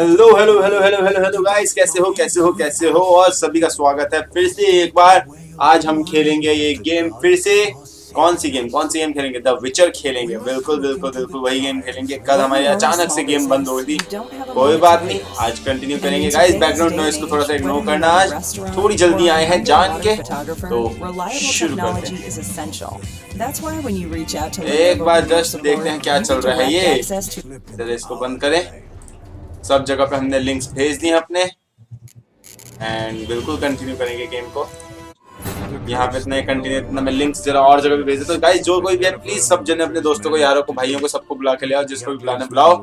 Hello hello hello hello hello hello guys, कैसे हो और सभी का स्वागत है फिर से एक बार। आज हम खेलेंगे ये गेम फिर से। कौन सी गेम खेलेंगे? द विचर खेलेंगे। बिल्कुल बिल्कुल बिल्कुल वही गेम खेलेंगे। कल हमारी अचानक से गेम बंद हो गई थी, कोई बात नहीं, आज कंटिन्यू करेंगे गाइस। बैकग्राउंड नॉइस को थोड़ा सा इग्नोर करना, आज थोड़ी जल्दी आए हैं जान के, तो शुरू करते हैं। एक बार जस्ट देखते हैं क्या चल रहा है ये। चलिए इसको बंद करें। सब जगह पे हमने लिंक्स भेज दिए अपने, एंड बिल्कुल कंटिन्यू करेंगे गेम को। यहाँ पे इतना कंटिन्यू, इतना मैं लिंक्स जरा और जगह पे भेज देता हूँ। गाइस जो कोई भी है प्लीज सब जने अपने दोस्तों को, यारों को, भाइयों को, सबको बुला के ले आओ। जिसको भी बुलाना बुलाओ,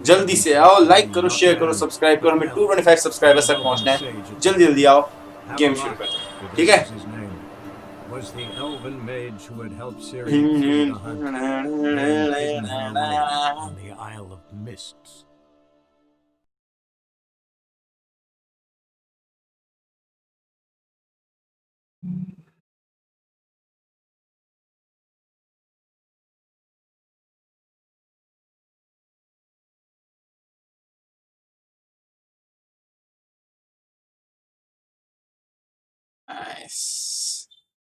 जल्दी से आओ। लाइक करो, शेयर करो, सब्सक्राइब करो। हमें 225 सब्सक्राइबर्स तक पहुंचना है। जल्दी जल्दी आओ, गेम शुरू करते हैं, ठीक है? Was the elven mage who had helped Ciri flee the hunt and then hidden her away on the Isle of Mists.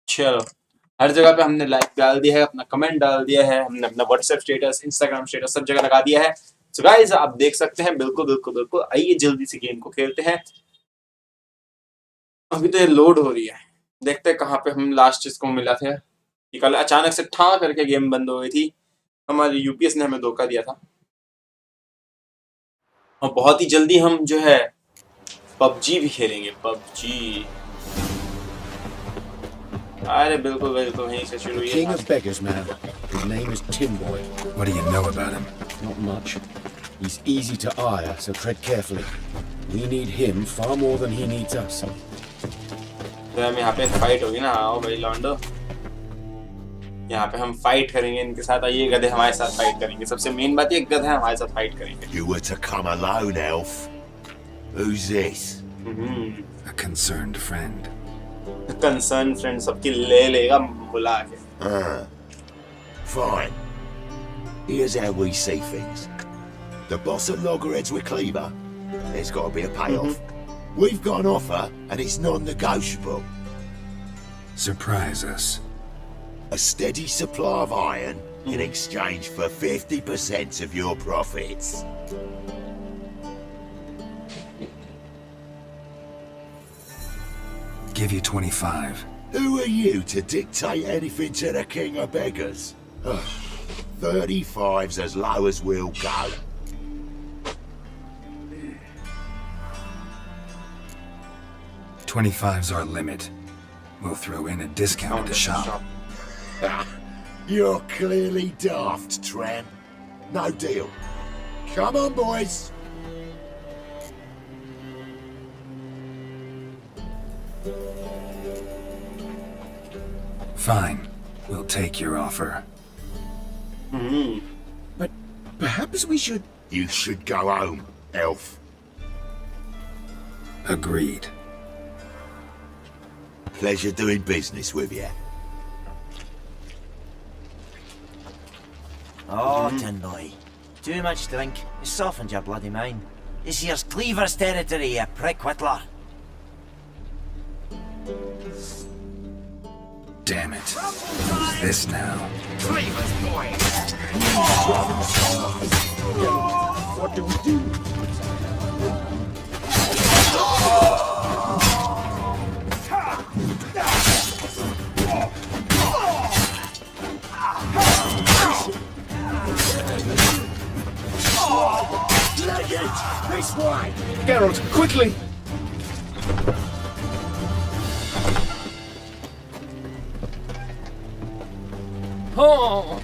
चलो, हर जगह पे हमने लाइक डाल दिया है, अपना कमेंट डाल दिया है, हमने अपना व्हाट्सएप स्टेटस, इंस्टाग्राम स्टेटस सब जगह लगा दिया है। सो गाइस आप देख सकते हैं, बिल्कुल बिल्कुल बिल्कुल। आइए जल्दी से गेम को खेलते हैं। अभी तो ये लोड हो रही है, देखते हैं कहाँ पे हम लास्ट इसको मिला थे। कल अचानक से ठा करके गेम बंद हो गई थी। हमारी यूपीएस ने हमें धोखा दिया था, और बहुत ही जल्दी हम जो है पबजी भी खेलेंगे। पबजी, अरे बिल्कुल बिल्कुल यहीं से शुरू हुई है। King of beggars, man. His name is Timboy. What do you know about him? Not much. He's easy to ire, so tread carefully. We need him far more than he needs us. तो हम यहाँ पे fight होगी ना। आओ भाई लॉन्डो, यहाँ पे हम फाइट करेंगे इनके साथ। ये गधे हमारे साथ फाइट करेंगे। सबसे मेन बात ये, गधे हमारे साथ फाइट करेंगे। You were to come alone, elf. Who's this? A concerned friend. Concern friend सबकी ले लेगा बुला के। Fine. Here's how we see things. The boss at Loggerheads with Cleaver. There's got to be a payoff. We've got an offer, and it's non-negotiable. Surprise us. A steady supply of iron in exchange for 50% of your profits. Give you 25. Who are you to dictate anything to the king of beggars? 35's as low as we'll go. $25's our limit. We'll throw in a discount at the shop. You're clearly daft, tramp. No deal. Come on, boys. Fine. We'll take your offer. But perhaps we should... You should go home, elf. Agreed. Pleasure doing business with you. Oh, tin boy. Too much drink. You softened your bloody mind. This here's Cleaver's territory, you prick whittler. Damn it. Who's this now? Cleaver's boy! What do we do? Leg it! This way! Geralt, quickly! Oh!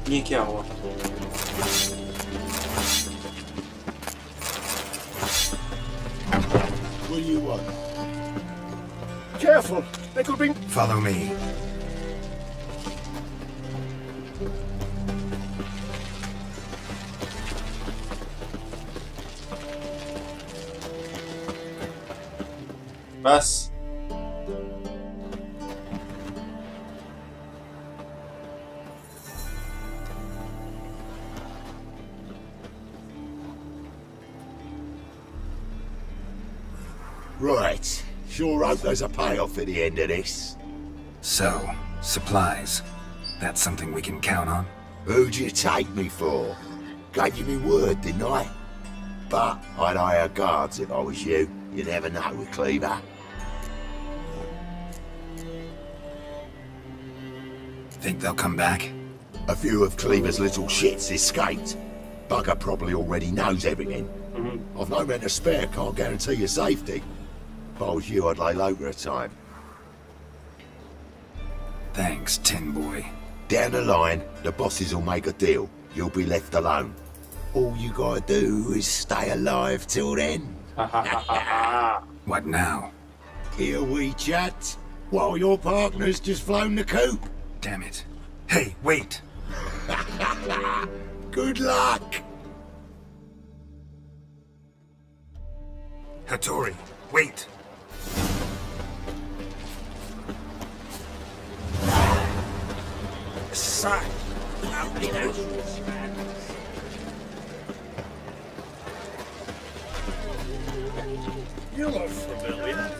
ये क्या हुआ? What do you want? Careful! They could be... Follow me. बस Right. Sure hope there's a payoff at the end of this. So, supplies. That's something we can count on? Who'd you take me for? Gave you me word, didn't I? But I'd hire guards if I was you. You never know with Cleaver. Think they'll come back? A few of Cleaver's little shits escaped. Bugger probably already knows everything. I've no men to spare, can't guarantee your safety. If I was you, I'd lay low for a time. Thanks, Tin Boy. Down the line, the bosses will make a deal. You'll be left alone. All you gotta do is stay alive till then. What now? Here we chat, while your partner's just flown the coop. Damn it. Hey, wait! Good luck! Hattori, wait! Sack. You look familiar.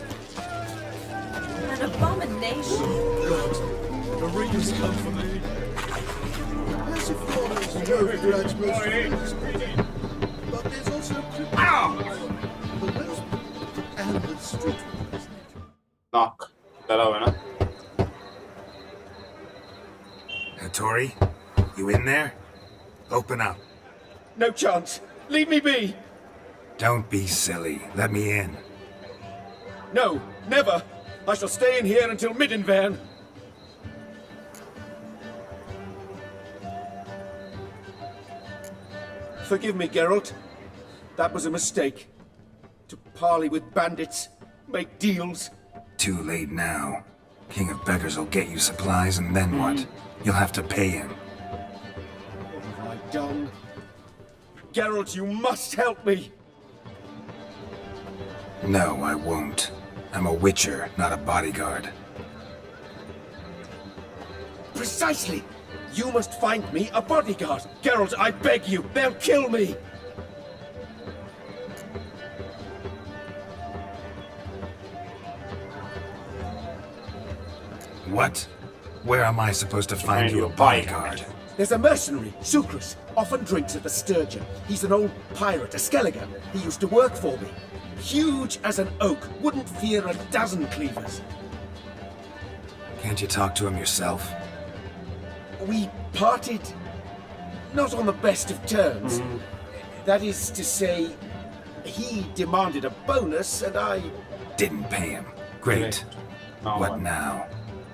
An abomination. The rings come for me. As if Novigrad's most famous, but there's also the West and the street. Knock. डरा हुआ है ना? Hattori, you in there? Open up. No chance. Leave me be. Don't be silly. Let me in. No, never. I shall stay in here until Middenvern. Forgive me, Geralt. That was a mistake. To parley with bandits, make deals. Too late now. King of Beggars will get you supplies, and then what? You'll have to pay him. What have I done? Geralt, you must help me. No, I won't. I'm a witcher, not a bodyguard. Precisely. You must find me a bodyguard. Geralt, I beg you. They'll kill me. What? Where am I supposed to find you a bodyguard? There's a mercenary, Sucrus, often drinks at the Sturgeon. He's an old pirate, a Skellige. He used to work for me. Huge as an oak, wouldn't fear a dozen cleavers. Can't you talk to him yourself? We parted not on the best of terms. That is to say, he demanded a bonus and I... Didn't pay him. Great. What now?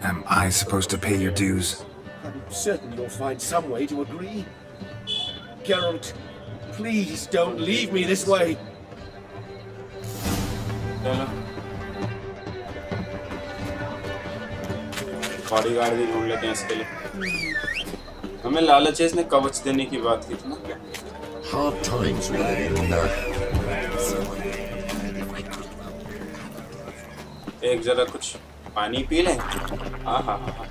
Am I supposed to pay your dues? I'm certain you'll find some way to agree. Geralt, please don't leave me this way. चलो bodyguard भी ढूंढ लेते हैं इसके लिए हमें लालच है इसने कवच देने की बात की थी ना Hard times really, एक जरा कुछ पानी पी लें हाँ हाँ हाँ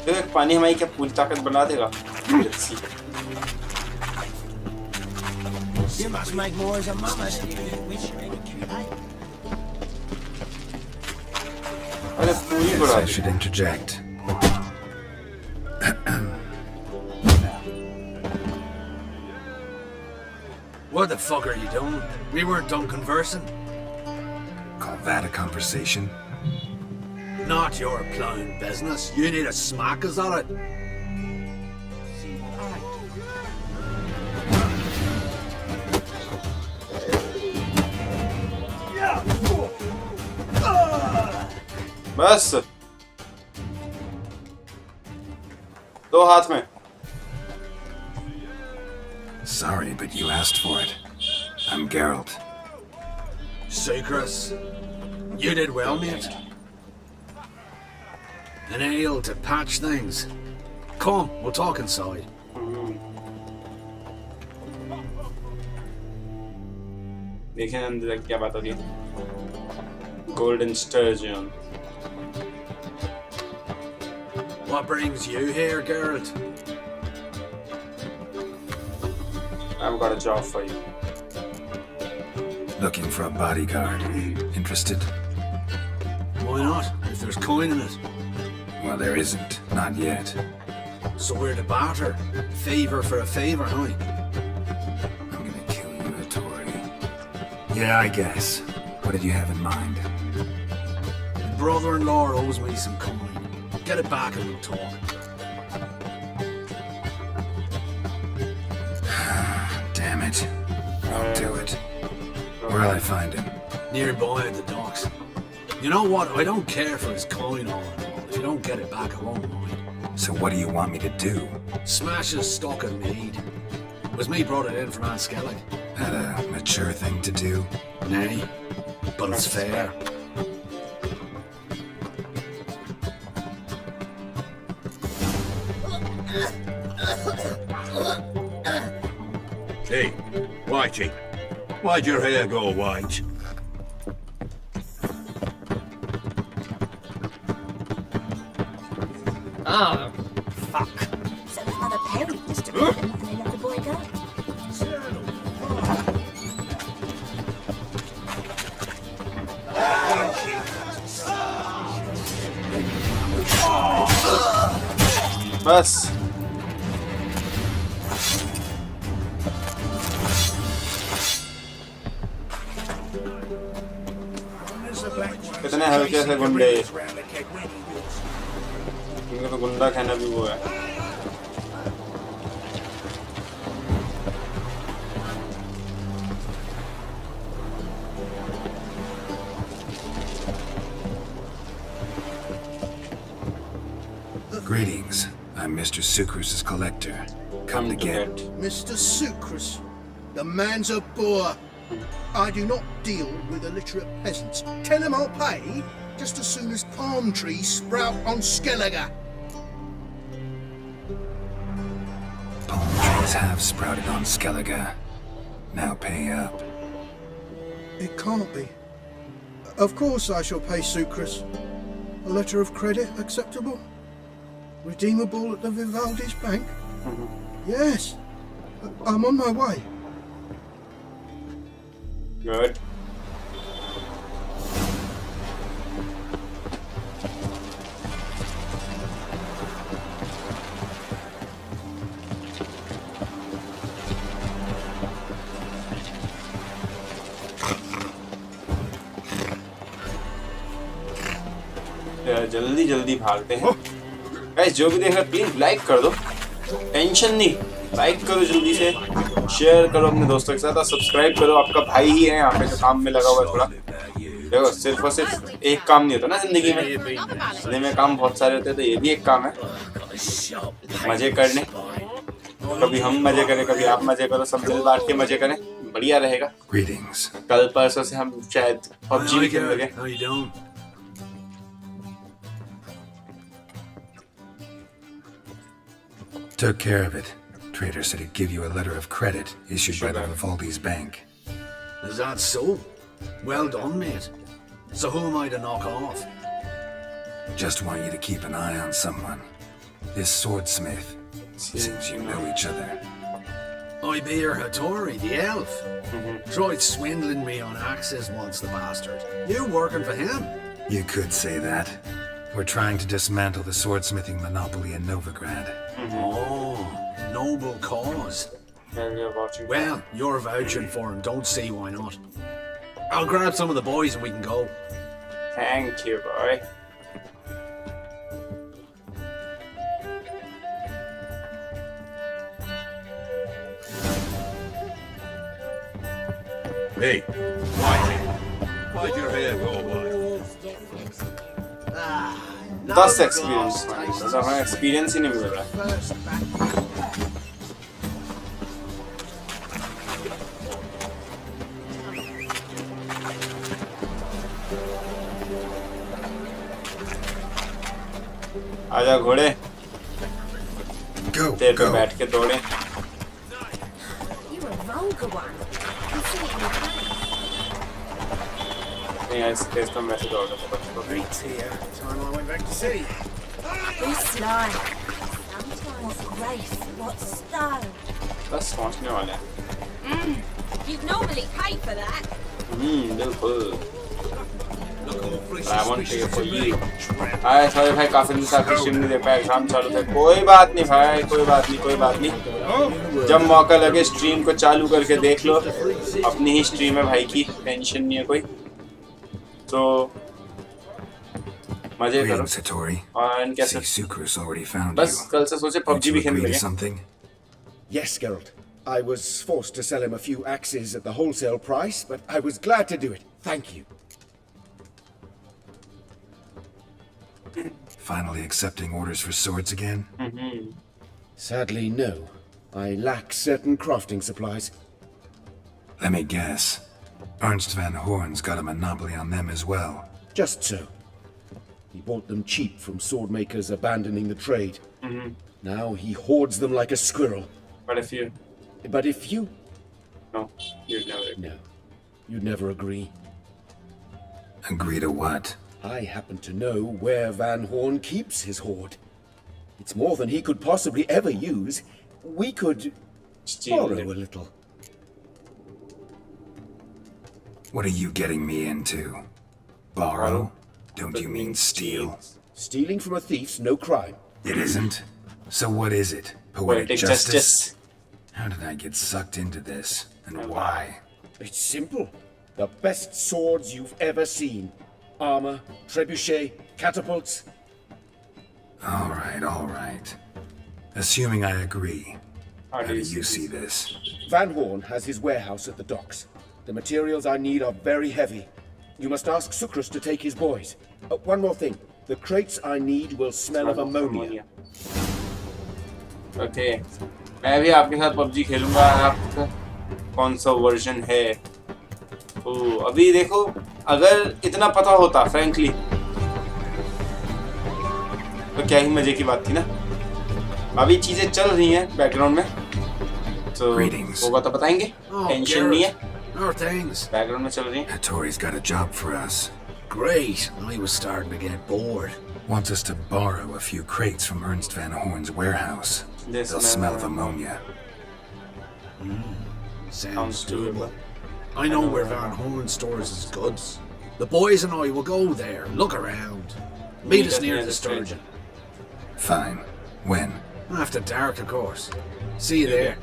तो एक पानी हमारी क्या पूरी ताकत बना देगा You must make more as a mummer. अरे पूरी बढ़ा I should interject. What the fuck are you doing? We weren't done conversing. Call that a conversation? Not your plowing business. You need a smack us at it. बस दो हाथ में Sorry, but you asked for it. I'm Geralt. Secrets. You did well, mate. An ale to patch things. Come, we'll talk inside. देखें अंदर क्या बात हो रही है Golden Sturgeon. What brings you here, Geralt? I've got a job for you. Looking for a bodyguard. Interested? Why not, if there's coin in it? Well, there isn't. Not yet. So we're to barter. Favor for a favor, huh? I'm gonna kill you, Hattori. Yeah, I guess. What did you have in mind? My brother-in-law owes me some coin. Get it back and we'll talk. Damn it. I'll do it. Where'll I find him? Nearby at the docks. You know what? I don't care for his coin all in all. If you don't get it back, I won't mind. So what do you want me to do? Smash his stock and mead. It was me brought it in from Aunt Skellige. That a mature thing to do? Nay, but it's fair. Hey, Whitey. Why'd your hair go white? Oh, fuck. So Father Perry just took him and they let the boy go. बस कितने हल्के से गुंडे इनको तो गुंडा कहना भी वो है Greetings. I'm Mr. Sucrus's collector. Come to get. Mr. Sucrus, the man's a boor. I do not deal with illiterate peasants. Tell him I'll pay just as soon as palm trees sprout on Skellige. Palm trees have sprouted on Skellige. Now pay up. It can't be. Of course I shall pay Sucrus. A letter of credit acceptable? Redeemable at the Vivaldi's bank? Yes. I'm on my way. Good. जल्दी जल्दी भागते हैं guys जो भी देख रहे please like कर दो टेंशन नहीं लाइक करो जल्दी से शेयर करो अपने दोस्तों के साथ और सब्सक्राइब करो आपका भाई ही है यहाँ पे जो काम में लगा हुआ है थोड़ा देखो सिर्फ और सिर्फ एक काम नहीं होता ना जिंदगी में काम बहुत सारे होते हैं तो ये भी एक काम है मजे करने कभी हम मजे करें कभी आप मजे करो सब मिल बांट के मजे करें बढ़िया रहेगा कल परसों से हम शायद पबजी भी खेलने लगे Took care of it. Trader said he'd give you a letter of credit issued by the Vivaldi's bank. Is that so? Well done, mate. So who am I to knock off? Just want you to keep an eye on someone. This swordsmith. Seems you know each other. I be your Hattori, the elf. Tried swindling me on axes once, the bastard. You working for him? You could say that. We're trying to dismantle the swordsmithing monopoly in Novigrad. Oh, noble cause. Well, you're vouching for him. Don't see why not. I'll grab some of the boys and we can go. Thank you, boy. Hey, why'd your hair go white? 10 experience बस हमें experience ही नहीं मिल रहा आजा घोड़े तेरे पे बैठ के दौड़े Yeah, it's come back to the order. Great here. Time I went back to city. Be sly. Sometimes grace, what style? बस पहुंचने वाले हैं. You'd normally pay for that. बिल्कुल I want to for you. Hi sorry भाई काफी दिन से आपकी स्ट्रीम नहीं देख पाया एग्जाम चालू थे कोई बात नहीं भाई कोई बात नहीं जब मौका लगे स्ट्रीम को चालू करके देख लो अपनी ही स्ट्रीम है भाई की टेंशन नहीं है कोई तो मजे करो और कैसे बस कल से सोचे पबजी भी खेलने लगे Yes, Geralt. I was forced to sell him a few axes at the wholesale price, but I was glad to do it. Thank you. Finally accepting orders for swords again? Sadly, no. I lack certain crafting supplies. Let me guess. Ernst van Horn's got a monopoly on them as well. Just so. He bought them cheap from sword makers abandoning the trade. Now he hoards them like a squirrel. But if you... No, you'd never. No, you'd never agree. Agree to what? I happen to know where Van Horn keeps his hoard. It's more than he could possibly ever use. We could borrow a little. What are you getting me into? Borrow? Don't you mean steal? Stealing from a thief's no crime. It isn't? So what is it? Poetic justice? How did I get sucked into this? And why? It's simple. The best swords you've ever seen. Armor, trebuchet, catapults. All right. Assuming I agree. How do you see this? Van Horn has his warehouse at the docks. The materials I need are very heavy. You must ask Sucrus to take his boys. One more thing. The crates I need will smell of ammonia. Okay. मैं भी आपके साथ PUBG खेलूंगा आपका कौन सा version है तो अभी देखो अगर इतना पता होता फ्रैंकली तो क्या ही मजे की बात थी ना अभी चीजें चल रही हैं बैकग्राउंड में तो होगा तो बताएंगे टेंशन नहीं है बैकग्राउंड में चल रही हैं Tori's got a job for us. Great. I was starting to get bored. Wants us to borrow a few crates from Ernst van Horn's warehouse. They'll smell of ammonia. Sounds doable. I know where Van Horn stores his goods. The boys and I will go there, look around. Meet us near the Sturgeon. Fine. When? After dark, of course. See you there.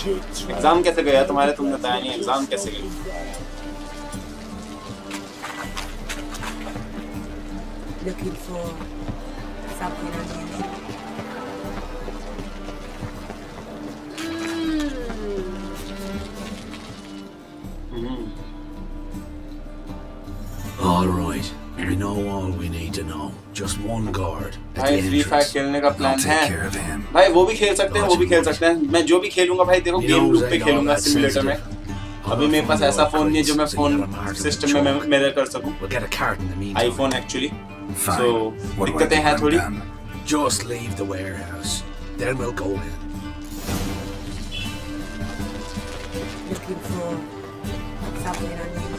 Exam कैसे गया तुम्हारे तुमने बताया नहीं exam कैसे गया Looking for something unusual. All right. We know all we need to know. Just one guard. भाई free fire खेलने का प्लान है भाई वो भी खेल सकते हैं मैं जो भी खेलूंगा भाई देखो गेम लूप पे खेलूंगा सिमुलेटर में अभी मेरे पास ऐसा फोन नहीं है जो मैं फोन सिस्टम में मिरर कर सकूं आईफोन एक्चुअली सो दिक्कतें हैं थोड़ी Just leave the warehouse. Then we'll go in. Looking for something unusual.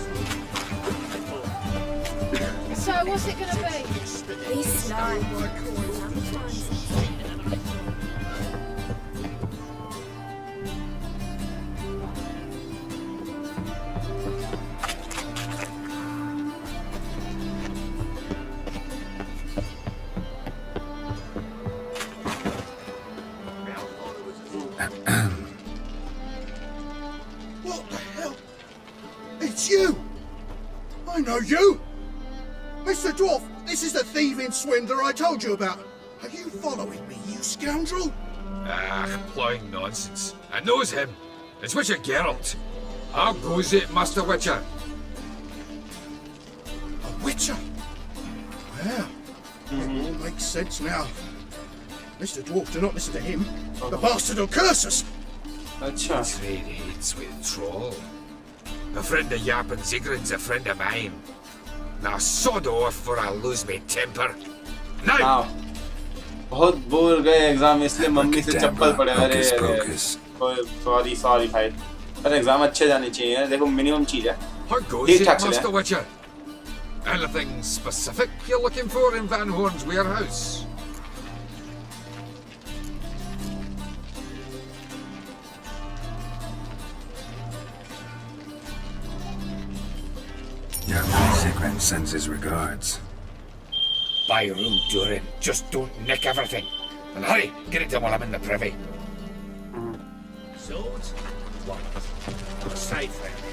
So what's it gonna be? Be slow. What the hell? It's you! I know you! Mr. Dwarf, this is the thieving swindler I told you about. Are you following me, you scoundrel? Ah, plying nonsense. I knows him. It's Witcher Geralt. How goes it, Master Witcher? A witcher? Well, it all makes sense now. Mr. Dwarf, do not listen to him. The bastard will curse us. अच्छा Trade hates with troll. A friend of Yappin Zigrin's a friend of mine. Now sod off for I lose me temper. Now! बहुत भूल गए exam इसलिए mummy से चप्पल पड़े। अरे sorry भाई, पर एग्जाम अच्छे जाने चाहिए, देखो मिनिमम चीज है। How goes ठीक it, ठाक चले। Master Witcher? Anything specific you're looking for in Van Horn's warehouse? Your Vigran sends his regards. By room, Durin. Just don't nick everything. And hurry, get it done while I'm in the privy. Swords? What? Safe round here.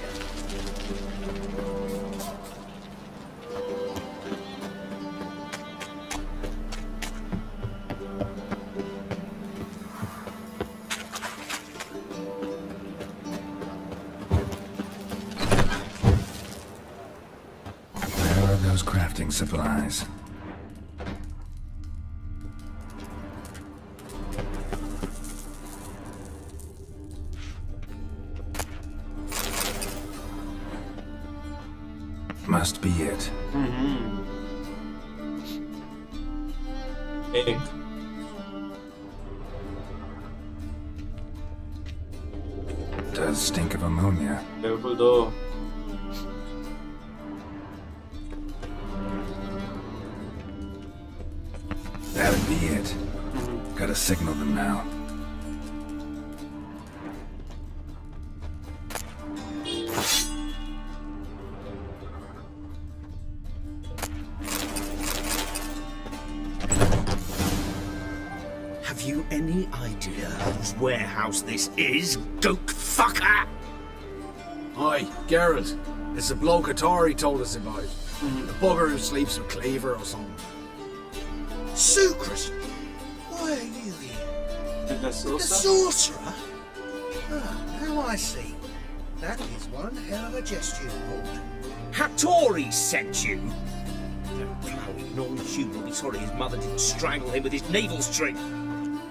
Where are those crafting supplies? Must be it. एक Does stink of ammonia. बिल्कुल दो। That'd be it. Gotta signal them now. Have you any idea whose warehouse this is, goat fucker? Aye, Geralt. It's the bloke Atari told us about. The bugger who sleeps with Cleaver or something. Sucrus! Why are you here? The sorcerer? Ah, now I see. That is one hell of a gesture, Lord. Hattori sent you? That plowing non-Jew will be sorry his mother didn't strangle him with his navel string.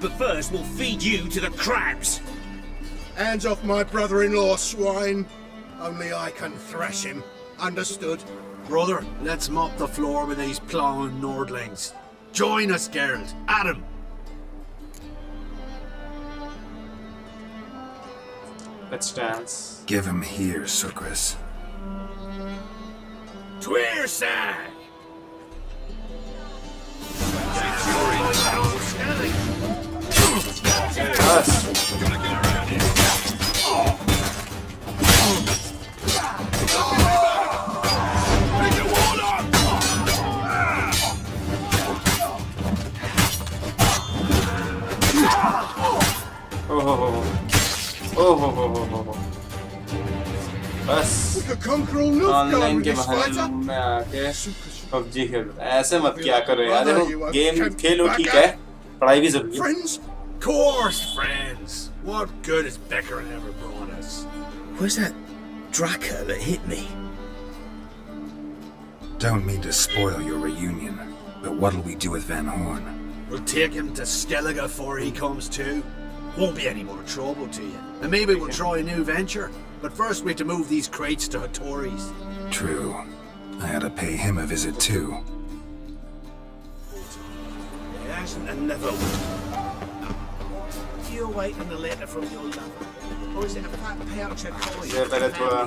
But first, we'll feed you to the crabs. Hands off my brother-in-law, swine. Only I can thrash him. Understood? Brother, let's mop the floor with these plowing Nordlings. Join us, Geralt. Adam. Let's dance. Give him here, Sucrus. Tweersag! बस online के बहाने में आके PUBG खेल रहा है। ऐसे मत क्या करो यार, देखो गेम खेलो ठीक है, पढ़ाई भी जरूरी है। Friends? Course, friends. What good has Beckering ever brought us? Where's that Draka that hit me? Don't mean to spoil your reunion, but what'll we do with Van Horn? We'll take him to Skellige before he comes to. Won't be any more trouble to you. And maybe we'll try a new venture. But first we have to move these crates to Hattori's. True. I had to pay him a visit too. Yes, and never will. You're waiting a letter from your lover. Or is it a fat pouch of coins? ये पहले थोड़ा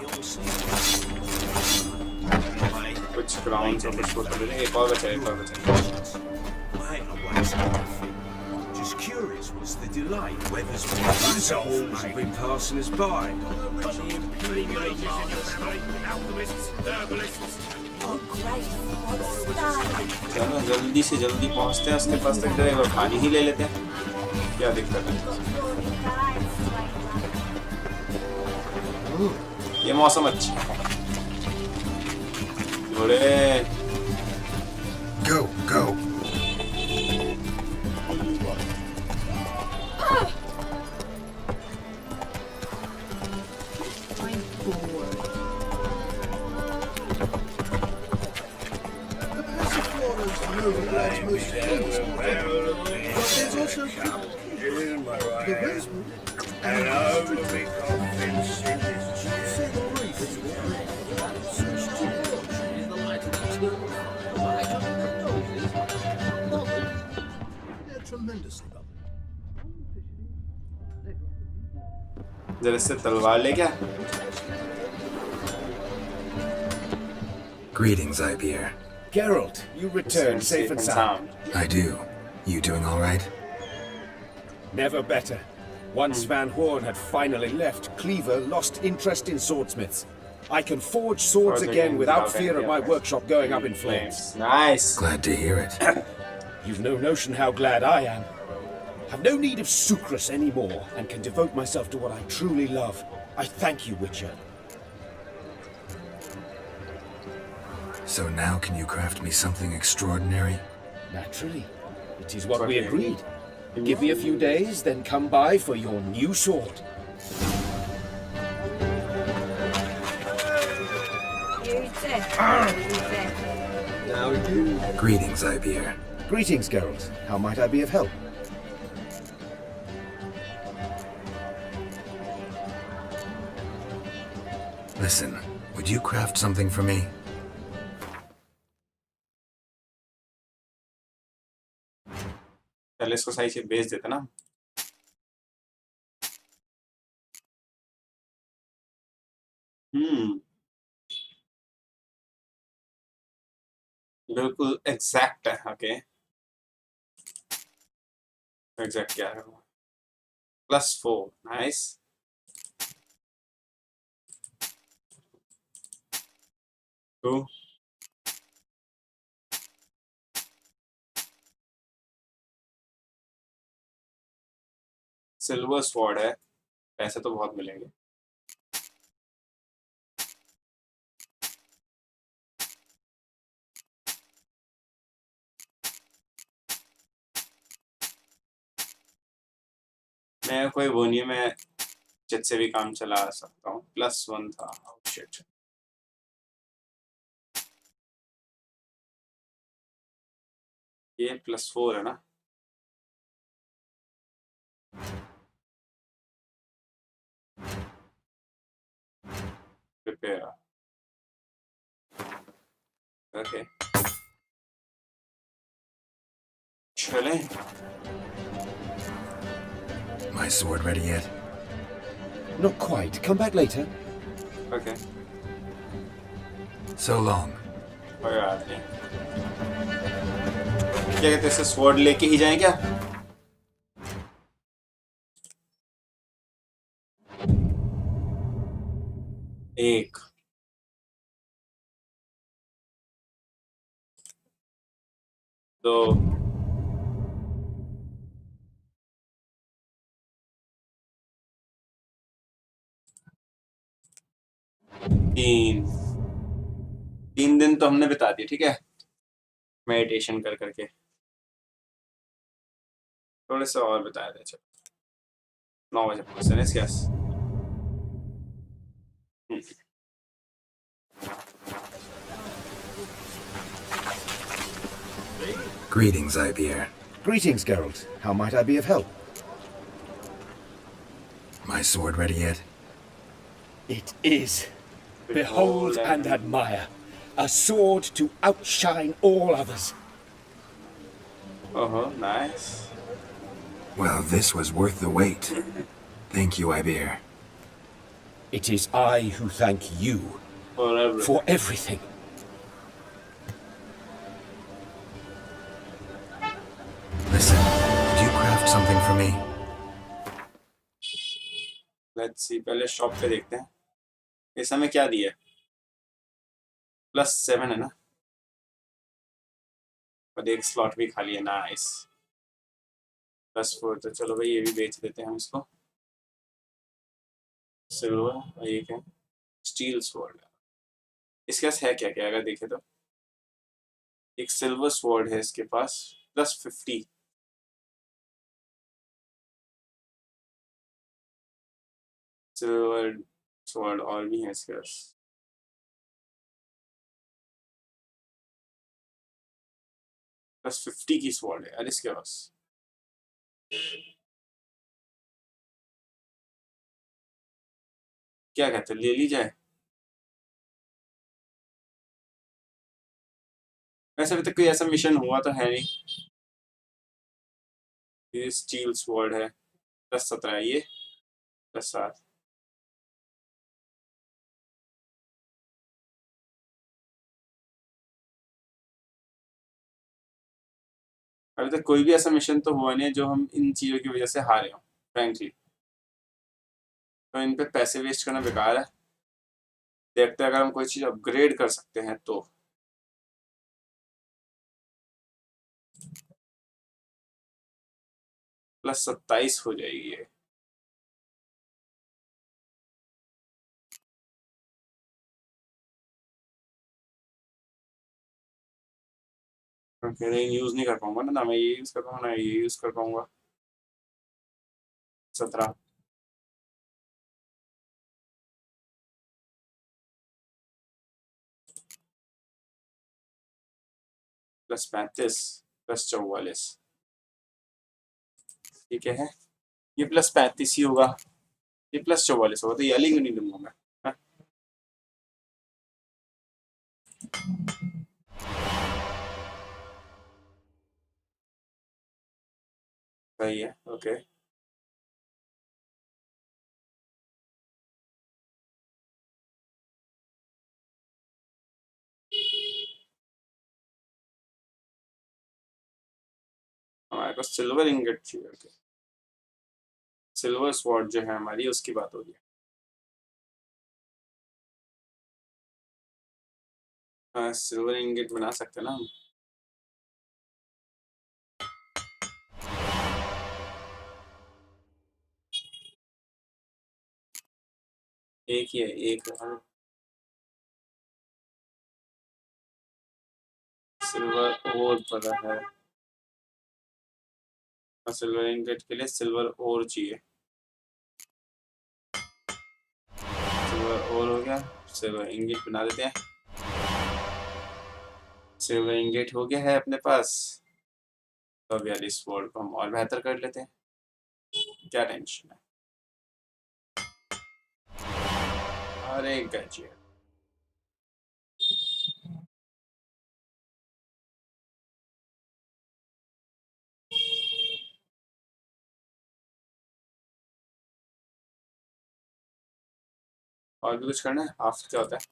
कुछ ground और कुछ बोतल ले, एक और बचा, एक और बचा। Just curious, what's the delay? Weather's been resolved, have been passing us by. But the imperials in your family, alchemists, herbalists. Oh, great. What style. चलो जल्दी से जल्दी पहुंचते हैं उसके पास तक, एक बार पानी ही ले लेते हैं, क्या दिक्कत है। ये मौसम अच्छा है। जोड़े Go, go. Novigrad's most famous model, but there's also the Erasmus and tremendously, but जरा इससे तलवार ले क्या? Greetings, Ibeer. Geralt, you returned safe and sound. I do. You doing all right? Never better. Once Van Horn had finally left, Cleaver lost interest in swordsmiths. I can forge swords again without fear of my workshop going up in flames. Nice. Glad to hear it. You've no notion how glad I am. Have no need of sucrus anymore, and can devote myself to what I truly love. I thank you, Witcher. So now can you craft me something extraordinary? Naturally. It is what we agreed. Give me a few days, then come by for your new sword. Now you. Greetings, Ibeer. Greetings, Geralt. How might I be of help? Listen, would you craft something for me? पहले इसको सही से बेच देते ना. बिल्कुल exact है. Okay, exact क्या है वो? +4. नाइस. टू. सिल्वर स्वॉर्ड है, पैसे तो बहुत मिलेंगे. मैं कोई वो नहीं है, मैं चिट से भी काम चला सकता हूँ. +1 था. Oh, shit. ये +4 है ना. Prepare. Okay. चलें. My sword ready yet? Not quite. Come back later. Okay. So long. कोई बात नहीं. क्या कहते हैं, इसे स्वॉर्ड लेके ही जाएं क्या? एक. दो. तीन. 3 दिन तो हमने बिता दिए. ठीक है, मेडिटेशन कर करके. थोड़े से और बिताया था. चलो 9 बजे पहुंचते हैं इसके पास. Greetings, Ibeer. Greetings, Geralt. How might I be of help? My sword ready yet? It is. Behold and admire. A sword to outshine all others. Oh, nice. Well, this was worth the wait. Thank you, Ibeer. It is I who thank you for everything. Listen, would you craft something for me? Let's see. पहले shop पे देखते हैं. इस समय क्या दिया है? +7 है ना. और एक स्लॉट भी खाली है. नाइस. +4. तो चलो भाई, ये भी बेच देते हैं हम इसको. सिल्वर. और ये क्या? Steel sword. इसके पास है क्या क्या? अगर देखे तो एक सिल्वर स्वॉर्ड है इसके पास. +50. सिल्वर स्वॉर्ड और भी है इसके पास. +50 की स्वॉर्ड है यार इसके पास. क्या कहते हैं, ले ली जाए? वैसे अभी तक कोई ऐसा मिशन हुआ तो है नहीं. ये स्टील स्वॉर्ड है, +17 है, ये +7। अभी तक कोई भी ऐसा मिशन तो हुआ नहीं है जो हम इन चीज़ों की वजह से हारे हों फ्रेंकली, तो इन पे पैसे वेस्ट करना बेकार है। देखते हैं अगर हम कोई चीज़ अपग्रेड कर सकते हैं तो। +27 हो जाएगी ये। फिर यूज़ नहीं कर पाऊंगा ना, मैं ये यूज़ कर पाऊंगा ना ये यूज़ कर पाऊंगा। 17 +35 +44, ठीक है। ये +35 ही होगा, ये +44 होगा, तो ये अलग क्यों नहीं लूंगा मैं, हाँ? सही है, ओके। हमारे पास सिल्वर इंगेट चाहिए, ओके। सिल्वर स्वॉर्ड जो है हमारी, उसकी बात हो रही है। हाँ, सिल्वर इंगेट बना सकते हैं ना हम। एक ही है, एक है। सिल्वर ओर पड़ा है, सिल्वर इंगेट के लिए सिल्वर ओर चाहिए। सिल्वर ओर हो गया, सिल्वर इंगेट बना देते हैं। सिल्वर इंगेट हो गया है अपने पास, तो अब यार इस वर्ड को हम और बेहतर कर लेते हैं, क्या टेंशन है। अरे गजब, और भी कुछ करना है, आफ्टर क्या होता है।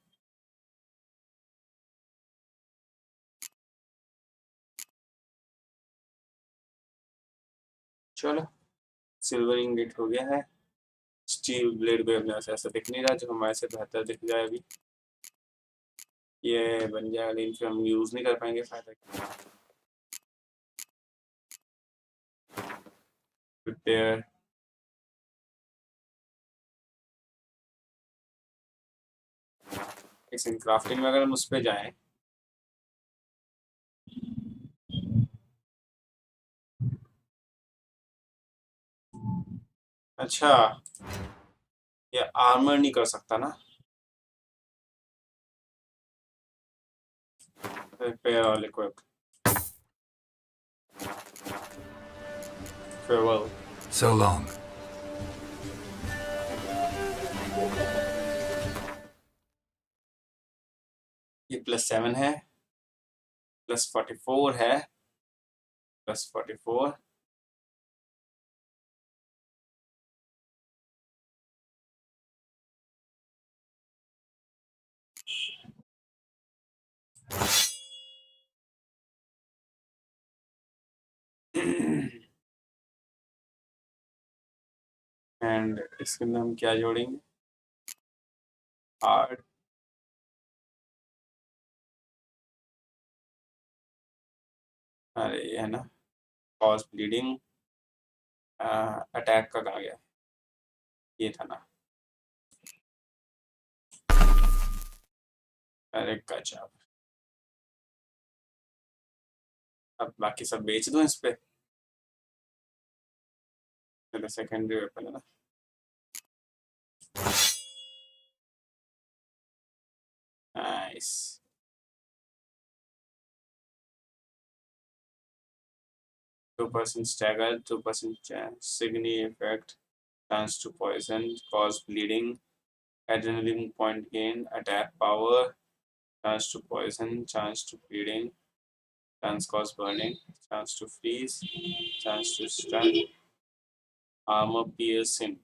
चलो, सिल्वर इंगेट हो गया है। स्टील ब्लेड भी अपने ऐसा दिख नहीं रहा, जो हमारे से बेहतर दिख जाए अभी ये बन जाएगा, लेकिन फिर हम यूज़ नहीं कर पाएंगे, फायदा क्या। प्रिपेयर, इस क्राफ्टिंग में अगर हम उस पर जाएं, अच्छा ये आर्मर नहीं कर सकता ना, रिपेयर और इक्विप, farewell। So long. ये +7 है, +44 है, +44, एंड इसके अंदर हम क्या जोड़ेंगे, हार्ड, अरे ये है ना, कॉज ब्लीडिंग, अटैक का कहा गया, ये था ना, अरे गजब। अब बाकी सब बेच दूं इस पे, सेकेंडरी वेपन है ना। Nice, 2% stagger, 2% signy effect, chance to poison, cause bleeding, adrenaline point gain, attack power, chance to poison, chance to bleeding, Chance cause burning, chance to freeze, chance to stun, armor piercing.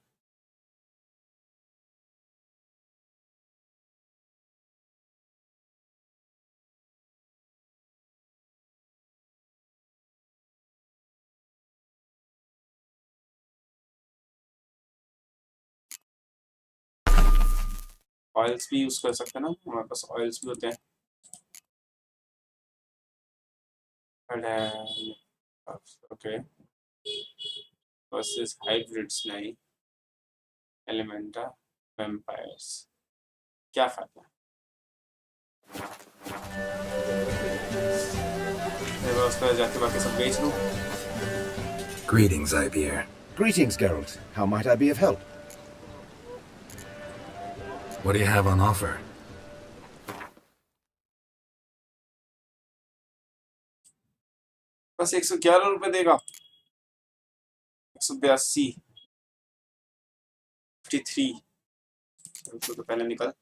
Oils भी use कर सकते हैं ना, हमारे पास oils भी होते हैं. Okay versus hybrids नहीं, एलिमेंटा वैम्पायर्स. क्या फायदा उसका जाके बाकी सब बेच लूं. Greetings, Ibeer. Greetings, Geralt. How might I be of help? What do you have on offer? बस 111 रुपए देगा. 182 53. तो पहले निकल.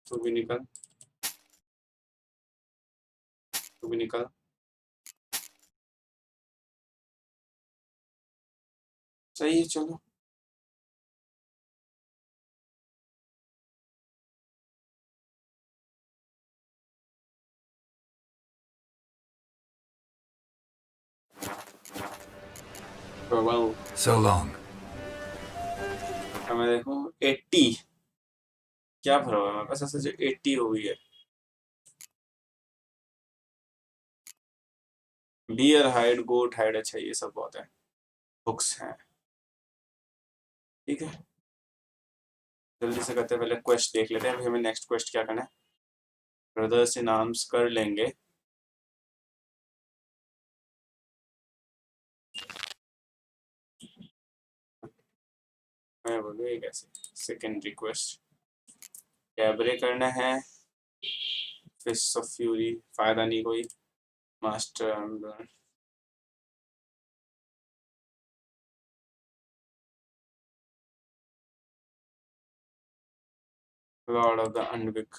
तू भी निकल. तू भी निकल. सही है चलो. Well, So long. मैं देखूं 80. क्या भरा हुआ है मेरे पास ऐसे जो 80 हो गई है. बियर हाइड, गोट हाइड, अच्छा ये सब बहुत है. बुक्स हैं. ठीक है जल्दी से करते हैं. पहले क्वेस्ट देख लेते हैं. अभी हमें नेक्स्ट क्वेस्ट क्या करना है. ब्रदर्स इन आर्म्स कर लेंगे. मैं बोलूँ ये कैसे. सेकेंड रिक्वेस्ट कैबरे करना है. फिस्ट ऑफ फ्यूरी फायदा नहीं कोई. मास्टर लॉर्ड ऑफ द अनविक.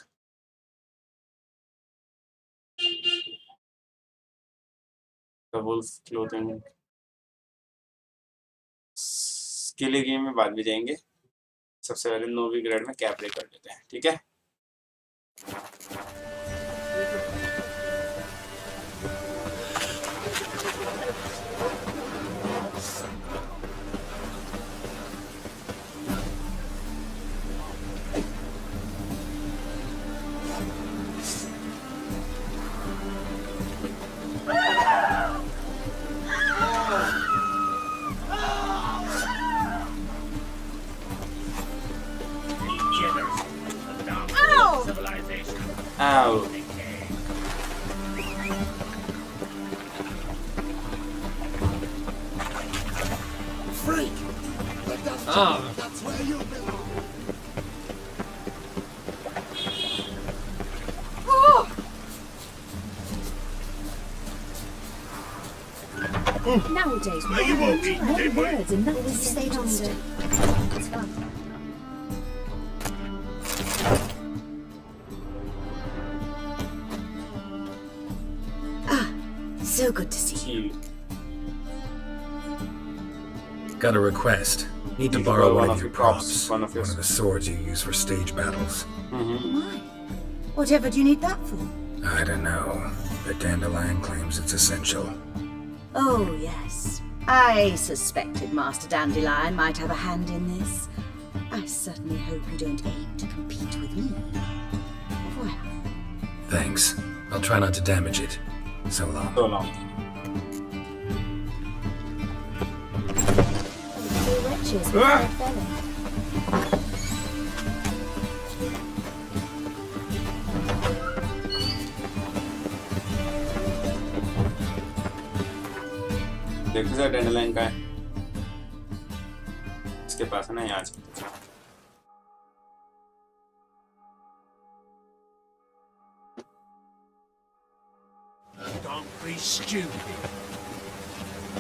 The wolf clothing. Skilling game में बाद में जाएंगे. सबसे पहले नोविग्राड में कैबरे कर लेते हैं. ठीक है Ow. Freak! That's where you belong. Nowadays, You won't eat, more did we? words and nothing stayed on it. It's fun. So good to see you. Got a request. Need to borrow one of your props. One of the swords you use for stage battles. Why? Whatever do you need that for? I don't know, but Dandelion claims it's essential. Oh, yes. I suspected Master Dandelion might have a hand in this. I certainly hope you don't aim to compete with me. Au revoir. Thanks. I'll try not to damage it. So long. So long. Two wretches with red belly. देखो sir डैंडलाइन का है. इसके पास है ना यहाँ से. Don't be stupid.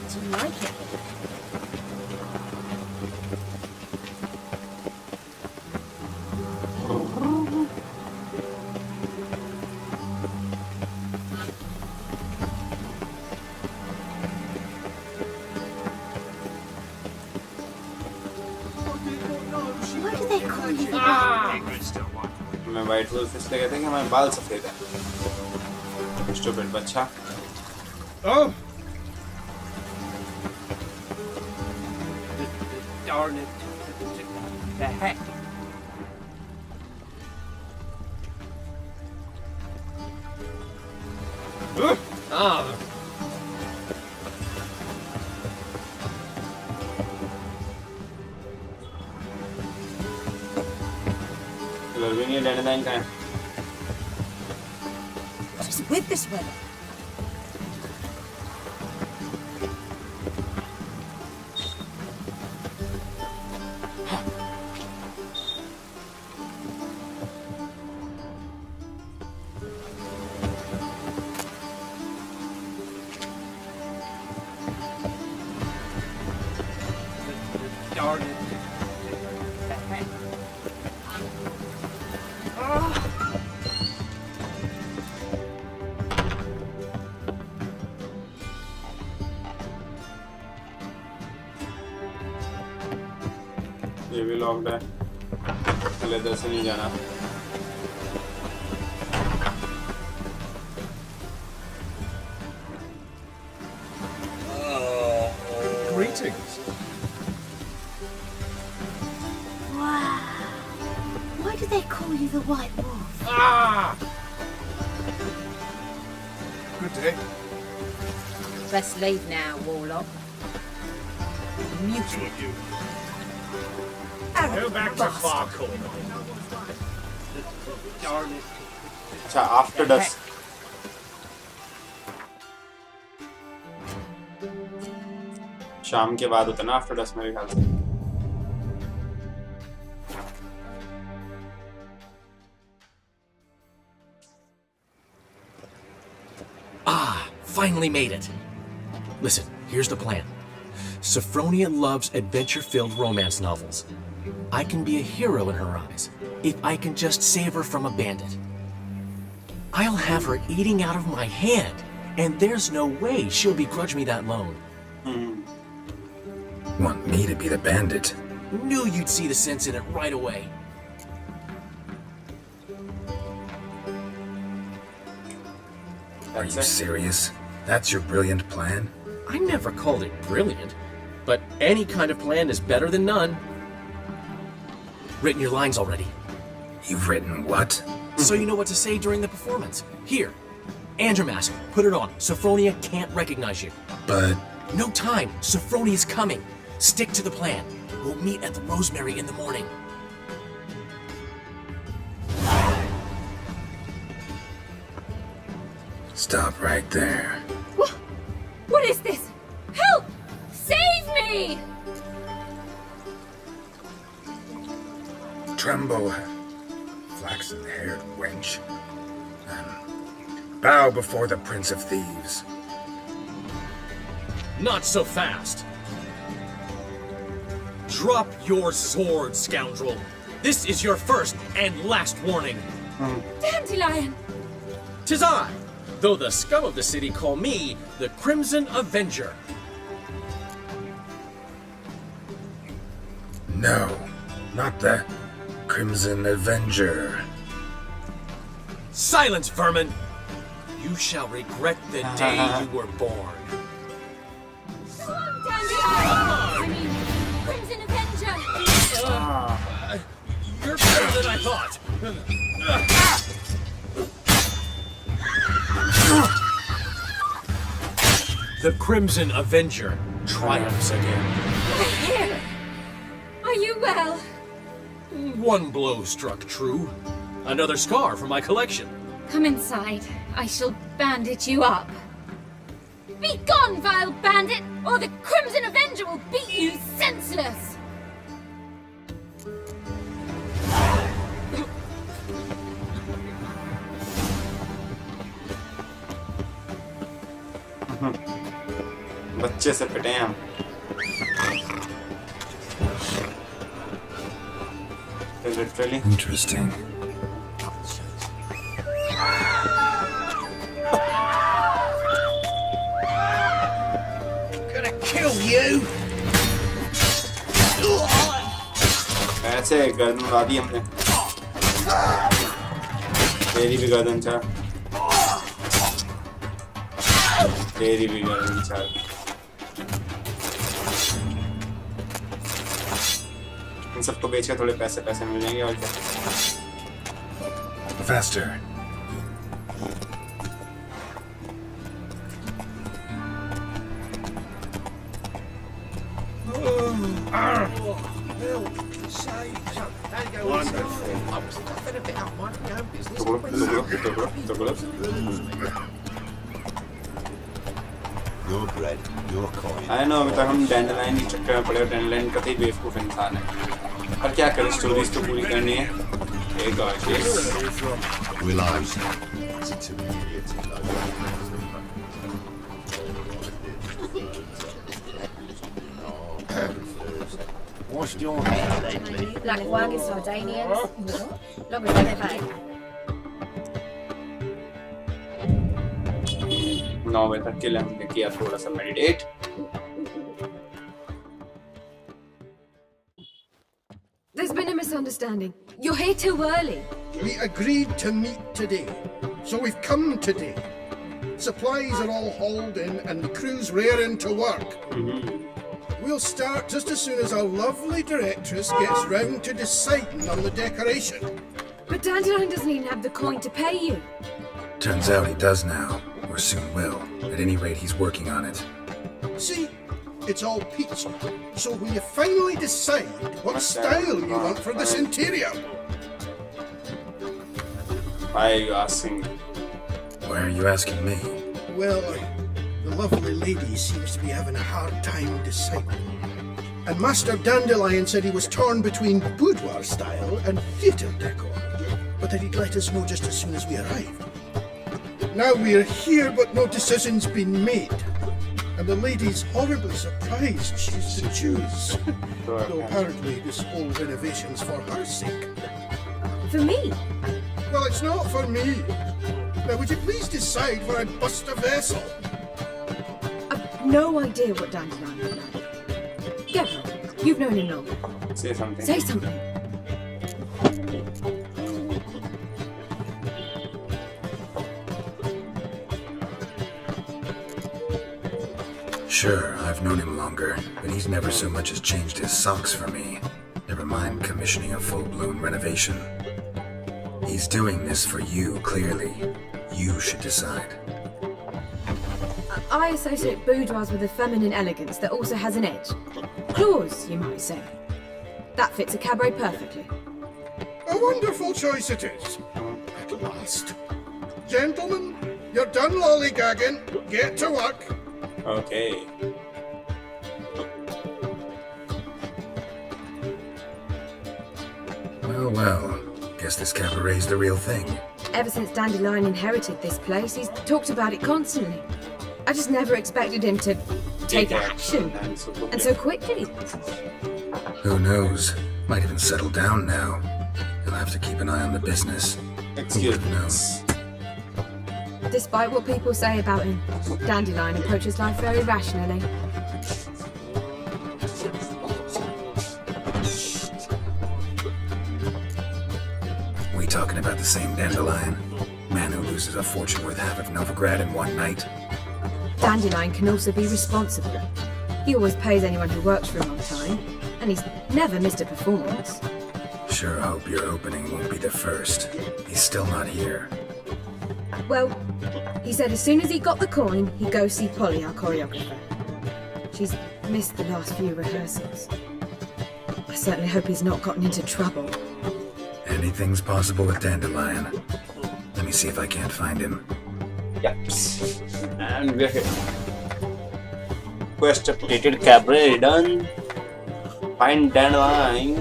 Do you like it? Why do they call you? मैं white wolf इसलिए कहते हैं कि हमारे बाल सफेद हैं। स्टूपिड बच्चा। Oh! Darn it. The heck? Ah! Loving dandelion का है। What is with this weather? Darn it. ये भी लॉक्ड है। पहले इधर से नहीं जाना। Greetings. Wow. Why do they call you the White Wolf? Ah! Good day. Let's leave now, Warlock. Mutual. Go back to Farkle. Darn it. अच्छा after dust. शाम के बाद होता है ना आफ्टर डस्ट मेरे ख्याल से। Finally made it. Listen, here's the plan. Sophronia loves adventure-filled romance novels. I can be a hero in her eyes if I can just save her from a bandit. I'll have her eating out of my hand, and there's no way she'll begrudge me that loan. Want me to be the bandit? Knew you'd see the sense in it right away. Are you serious? That's your brilliant plan? I never called it brilliant, but any kind of plan is better than none. Written your lines already. You've written what? So you know what to say during the performance. Here, Andrew mask, put it on. Sophronia can't recognize you. But... No time. Sophronia's coming. Stick to the plan. We'll meet at the Rosemary in the morning. Stop right there. What is this? Help! Save me! Tremble, flaxen-haired wench. Bow before the Prince of Thieves. Not so fast. Drop your sword, scoundrel. This is your first and last warning. Dandelion! 'Tis I, though the scum of the city call me the Crimson Avenger. No, not the Crimson Avenger. Silence, vermin! You shall regret the day you were born. Dandelion! Crimson Avenger! You're better than I thought. The Crimson Avenger triumphs again. Here! Are you well? One blow struck true. Another scar from my collection. Come inside. I shall bandage you up. Be gone, vile bandit, or the Crimson Avenger will beat you senseless! बच्चे से पिटे हैं हम। Literally. Interesting. Gonna kill you! ऐसे गर्दन उड़ा दी हमने। तेरी भी गर्दन चार, तेरी भी गर्दन चार। इन सबको बेच के थोड़े पैसे मिल जाएंगे और क्या। Faster. Your bread, your coin. I know अभी तक हम डैंडलाइन के चक्कर में पड़े, डैंडलाइन कतई बेवकूफ इंसान है, पर क्या करें, स्टोरीज तो पूरी करनी है। एक और Willows. Washed your hair lately? Like Wagon Sardinians. Look at that. 9 बजे तक के लिए हमने किया थोड़ा सा meditate. There's been a misunderstanding. You're here too early. We agreed to meet today, so we've come today. Supplies are all hauled in and the crew's raring to work. We'll start just as soon as our lovely directress gets round to deciding on the decoration. But Dandelion doesn't even have the coin to pay you. Turns out he does now, or soon will. At any rate, he's working on it. See, it's all peach. So will you finally decide what style you want for this interior? Why are you asking? Why are you asking me? Well, the lovely lady seems to be having a hard time deciding. And Master Dandelion said he was torn between boudoir style and theatre decor, but that he'd let us know just as soon as we arrived. Now we're here, but no decision's been made. And the lady's horribly surprised she's to choose. Though apparently this whole renovation's for her sake. For me? Well, it's not for me. Now, would you please decide where I bust a vessel? I've no idea what Dandelion would like. Get on. You've known him long. Say something. Say something. Sure, I've known him longer, but he's never so much as changed his socks for me. Never mind commissioning a full-blown renovation. He's doing this for you, clearly. You should decide. I associate boudoirs with a feminine elegance that also has an edge. Claws, you might say. That fits a cabaret perfectly. A wonderful choice it is. At last. Gentlemen, you're done lollygagging. Get to work. Okay. Well. Guess this cabaret's the real thing. Ever since Dandelion inherited this place, he's talked about it constantly. I just never expected him to take action. And so quickly. Who knows? Might even settle down now. He'll have to keep an eye on the business. Excuse me. Despite what people say about him, Dandelion approaches life very rationally. We talking about the same Dandelion? Man who loses a fortune worth half of Novigrad in one night? Dandelion can also be responsible. He always pays anyone who works for him on time, and he's never missed a performance. Sure hope your opening won't be the first. He's still not here. Well, he said as soon as he got the coin, he'd go see Polly, our choreographer. She's missed the last few rehearsals. I certainly hope he's not gotten into trouble. Anything's possible with Dandelion. Let me see if I can't find him. Yep. And we're here. Quest updated, cabaret done. Find Dandelion.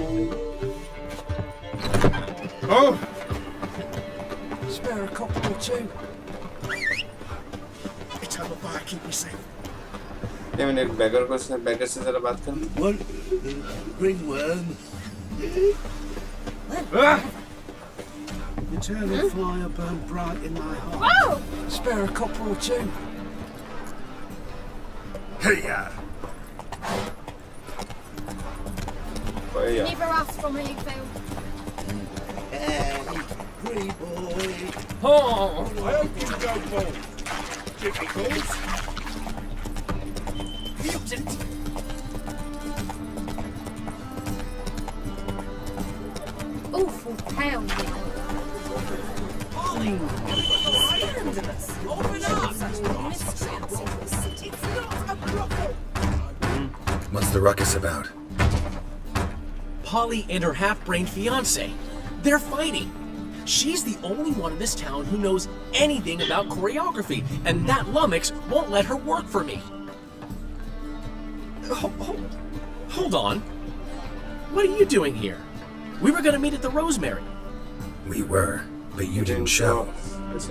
Oh! Spare a couple or two. It's out of bar, keep me safe. ये मैंने एक beggar से जरा बात कर. One ringworm. Eternal fire burned bright in my heart. Whoa! Spare a couple or two. Hey-ya! yeah. Never asked from me, Phil. Hey, pretty boy. Oh! I hope you don't fall. Difficult. Mutant. Awful pale now. Open up. What's the ruckus about? Polly and her half-brained fiancé. They're fighting. She's the only one in this town who knows anything about choreography, and that lummox won't let her work for me. Hold on. What are you doing here? We were gonna meet at the Rosemary. We were, but you didn't show.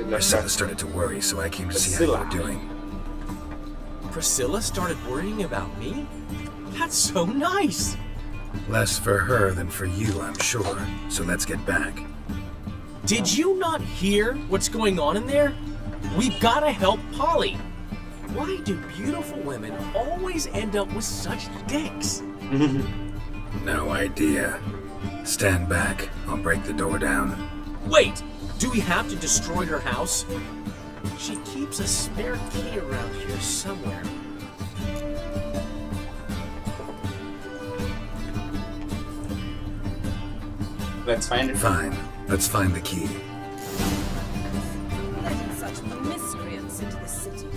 Priscilla started to worry, so I came to see how you were doing. Priscilla started worrying about me? That's so nice! Less for her than for you, I'm sure. So let's get back. Did you not hear what's going on in there? We've gotta help Polly. Why do beautiful women always end up with such dicks? No idea. Stand back. I'll break the door down. Wait! Do we have to destroy her house? She keeps a spare key around here somewhere. Let's find it. Fine. Let's find the key. Letting such miscreants into the city.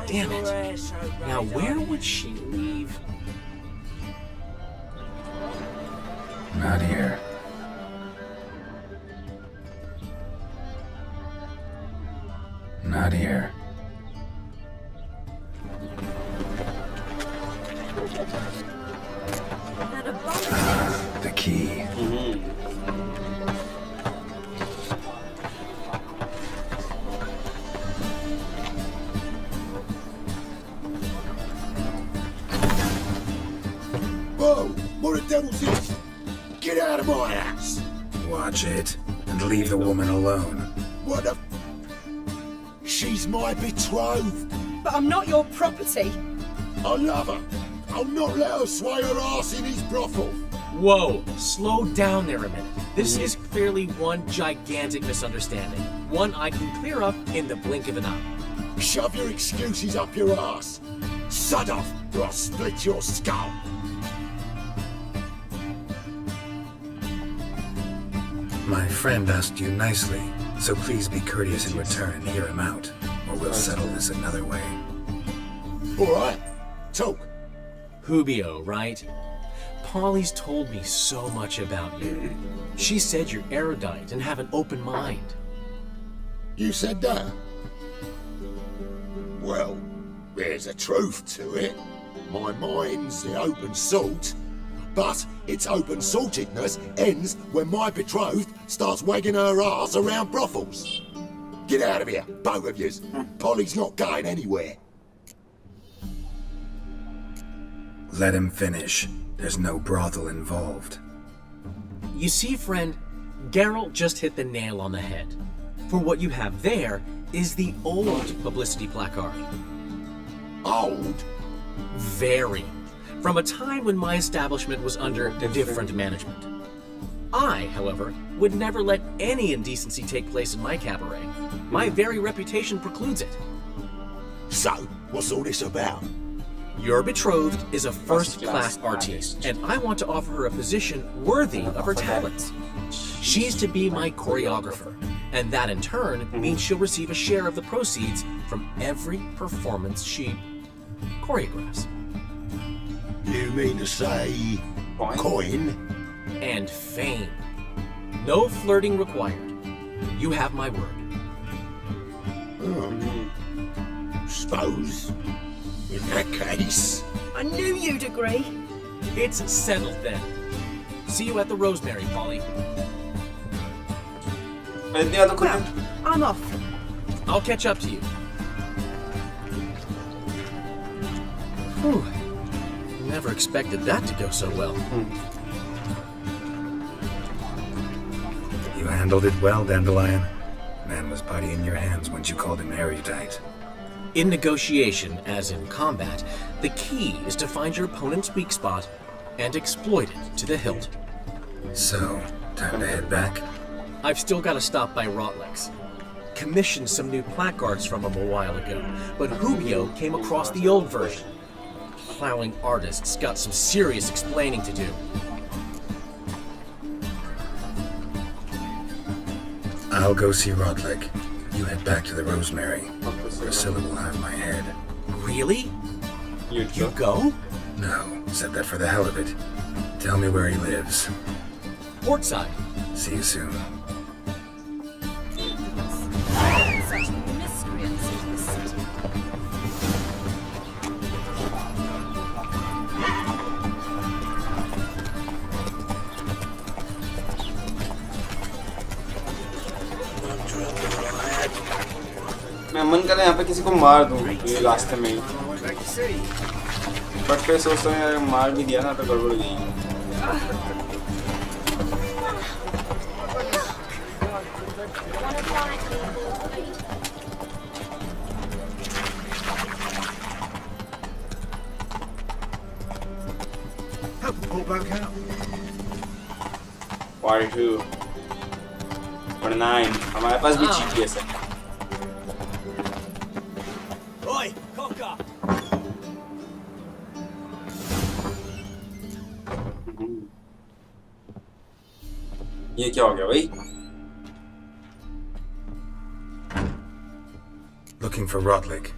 Damn it. Now where would she leave? Not here. Not here. The key. Whoa! What the devil's this? Get out of my house! Watch it, and leave the woman alone. What the? She's my betrothed. But I'm not your property. I love her. I'll not let her sway her ass in his brothel. Whoa, slow down there a minute. This is clearly one gigantic misunderstanding. One I can clear up in the blink of an eye. Shove your excuses up your ass. Sod off, or I'll split your skull. My friend asked you nicely, so please be courteous in return and hear him out, or we'll settle this another way. All right, talk. Hubio, right? Polly's told me so much about you. She said you're erudite and have an open mind. You said that? Well, there's a truth to it. My mind's the open salt, but its open saltedness ends when my betrothed starts wagging her ass around brothels. Get out of here, both of yous. Polly's not going anywhere. Let him finish. There's no brothel involved. You see, friend, Geralt just hit the nail on the head. For what you have there is the old publicity placard. Old? Very. From a time when my establishment was under different management. I, however, would never let any indecency take place in my cabaret. My very reputation precludes it. So, what's all this about? Your betrothed is a first-class artiste, and I want to offer her a position worthy of her talents. She's to be my choreographer, and that in turn means she'll receive a share of the proceeds from every performance she choreographs. You mean to say coin? And fame. No flirting required. You have my word. Suppose. In that case... I knew you'd agree. It's settled then. See you at the Rosemary, Polly. Well, I'm off. I'll catch up to you. Whew. Never expected that to go so well. You handled it well, Dandelion. Man was putty in your hands once you called him erudite. In negotiation, as in combat, the key is to find your opponent's weak spot and exploited to the hilt. So, time to head back? I've still got to stop by Rotlick's. Commissioned some new placards from him a while ago, but Hubio came across the old version. Plowing artists got some serious explaining to do. I'll go see Rotlick. You head back to the Rosemary. Priscilla will have my head. Really? You go? No, said that for the hell of it. Tell me where he lives. Portside. See you soon. Such miscreants in the city. मैं मन कर रहा है यहाँ पे किसी को मार दूँ ये रास्ते में ही, बट फिर सोचता हूँ यार मार भी दिया ना तो गड़बड़ गई। Pull back out. 42 49 हमारे पास भी GPS है। Oi, cocker! ये क्या हो गया भाई? Looking for Rotlick.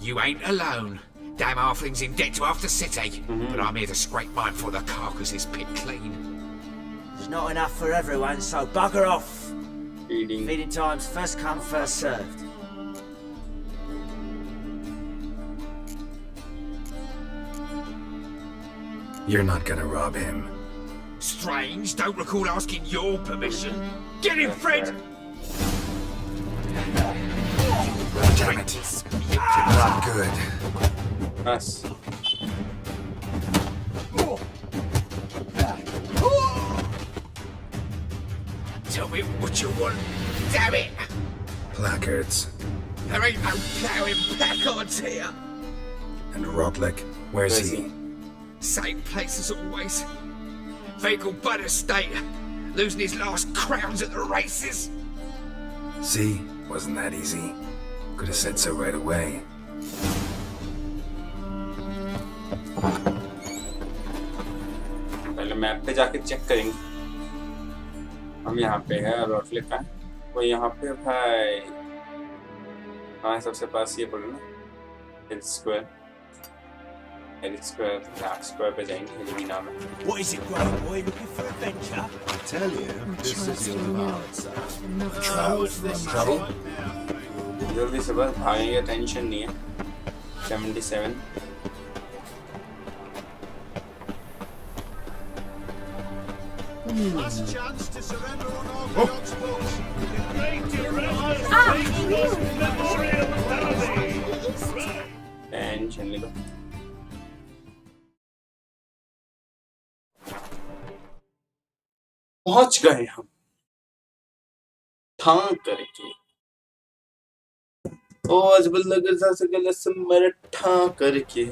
You ain't alone. Damn halfling's in debt to half the city. But I'm here to scrape mine before the carcass is pit clean. There's not enough for everyone, so bugger off. Feeding. Feeding time's first come, first served. You're not gonna rob him. Strange, don't recall asking your permission. Get him, Fred! Damn it. Not good. Nice. Tell me what you want, damn it! Placards. There ain't no ploughing placards here. And Rotlick? Where's he? Same place as always. Vegelbud estate. Losing his last crowns at the races. See? Wasn't that easy? Could have said so right away. पहले map पे जाके check करेंगे। हम यहाँ पे है रॉटलिक का, वो यहाँ पे भाई हमारे सबसे पास ये पड़े ना हिल स्क्वायर ब्लैक स्क्वायर पे जाएंगे, यही नाम है। What is it, brother boy? Looking for adventure? I tell you, this is your answer. Trouble? जल्दी से बस भागेंगे, टेंशन नहीं है। 77 Last chance to surrender on Orthodox books. Tension ले लो। पहुंच गए हम ठां करके। ओ अजबल गजा से गलत से मर ठां करके।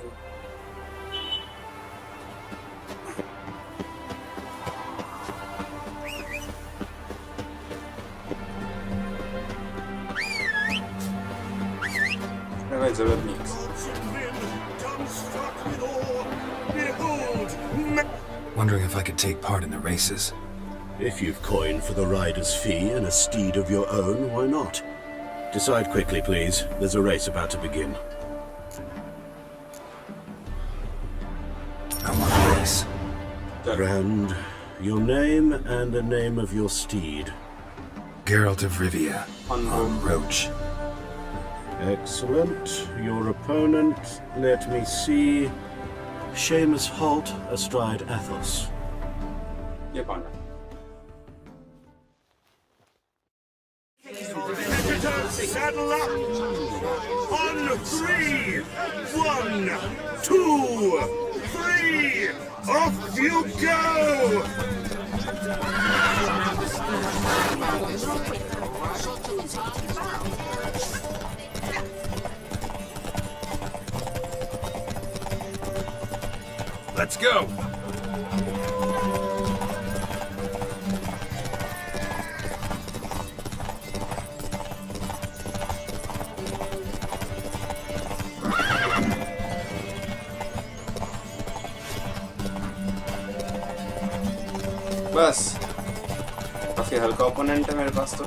जरूरत नहीं। Wondering if I could take part in the races. If you've coin for the rider's fee and a steed of your own, why not? Decide quickly, please. There's a race about to begin. I want a race. Grand, your name and the name of your steed. Geralt of Rivia, on Roach. Excellent. Your opponent, let me see. Seamus Holt, astride Athos. ये कौन है? Saddle up! On 3! 1, 2, 3! Off you go! Let's go! पास, काफी हल्का opponent है मेरे पास तो।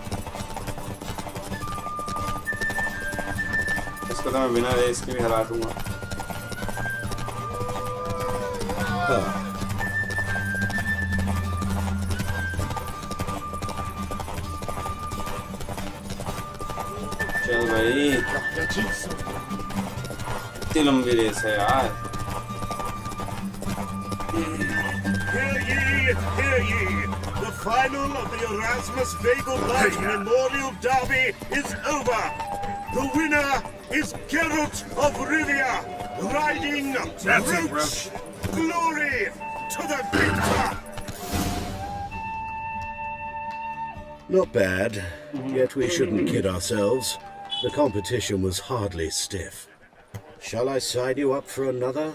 इसको तो मैं बिना रेस के भी हरा दूंगा। चल भाई, इतनी लंबी रेस है यार। Hear ye! The final of the Erasmus Vegelbud Memorial Derby is over. The winner is Geralt of Rivia, riding Roach. Glory to the victor! Not bad, yet we shouldn't kid ourselves. The competition was hardly stiff. Shall I side you up for another?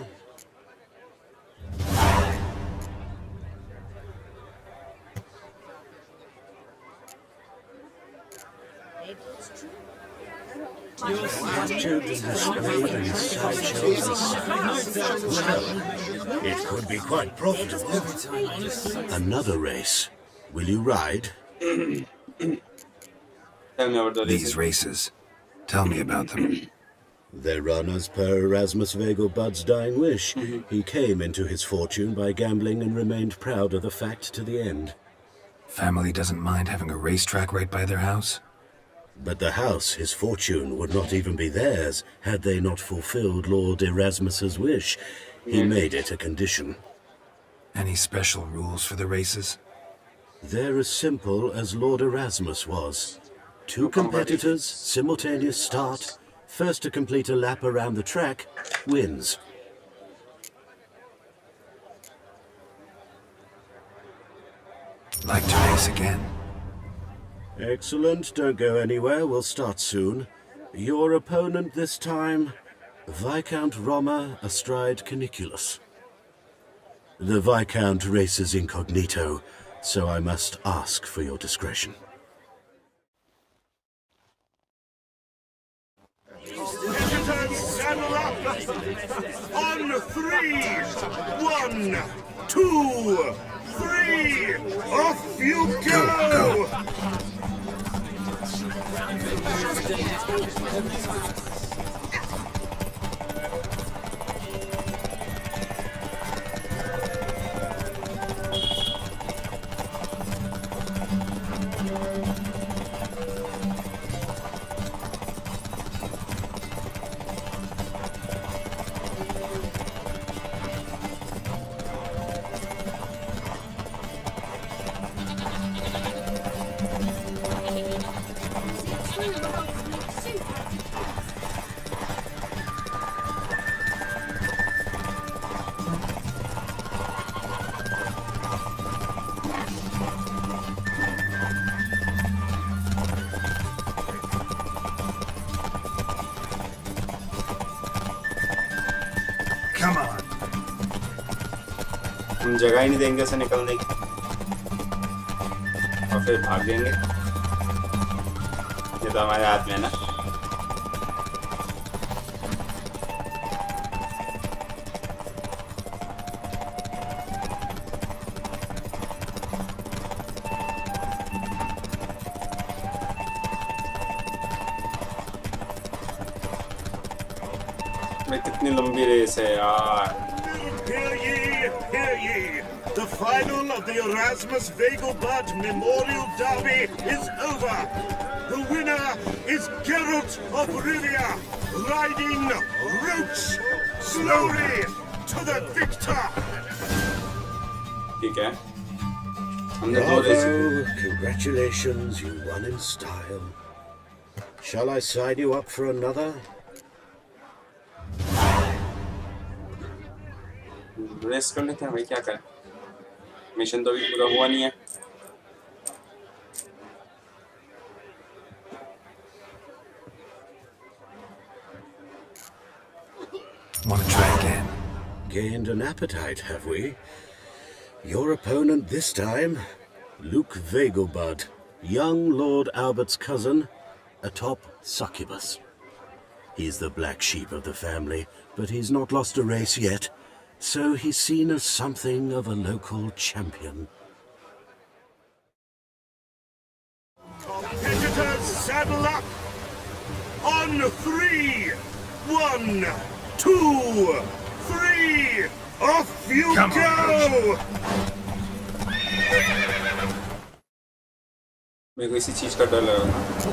It could be quite profitable. Another race. Will you ride? These races. Tell me about them. They run as per Erasmus Vegelbud's dying wish. He came into his fortune by gambling and remained proud of the fact to the end. Family doesn't mind having a racetrack right by their house? But the house, his fortune, would not even be theirs had they not fulfilled Lord Erasmus's wish. He made it a condition. Any special rules for the races? They're as simple as Lord Erasmus was. 2 competitors, simultaneous start. First to complete a lap around the track wins. Like to race again? Excellent. Don't go anywhere. We'll start soon. Your opponent this time, Viscount Roma astride Caniculus. The Viscount races incognito, so I must ask for your discretion. Saddle up! On 3! 1, 2, 3! Off you go! Come on. हम जगह ही नहीं देंगे उसे निकलने की और फिर भागेंगे। ये तो हमारे हाथ में है ना। कितनी लंबी रेस है यार। Hear ye! The final of the Erasmus Vegelbud Memorial Derby is over. The winner is Geralt of Rivia, riding Roach. Glory to the victor. ठीक है। हमने 2 race. Congratulations, you won in style. Shall I side you up for another? Race कर लेते हैं भाई, क्या करें, mission तो अभी पूरा हुआ नहीं है। Want to try again? Gained an appetite, have we? Your opponent this time, Luke Vegelbud, young Lord Albert's cousin, atop succubus. He's the black sheep of the family, but he's not lost a race yet. So he's seen as something of a local champion. saddle up. On 3. 1, 2, 3. Off you Come on, go. मेरे को इसी चीज का डर लग रहा था।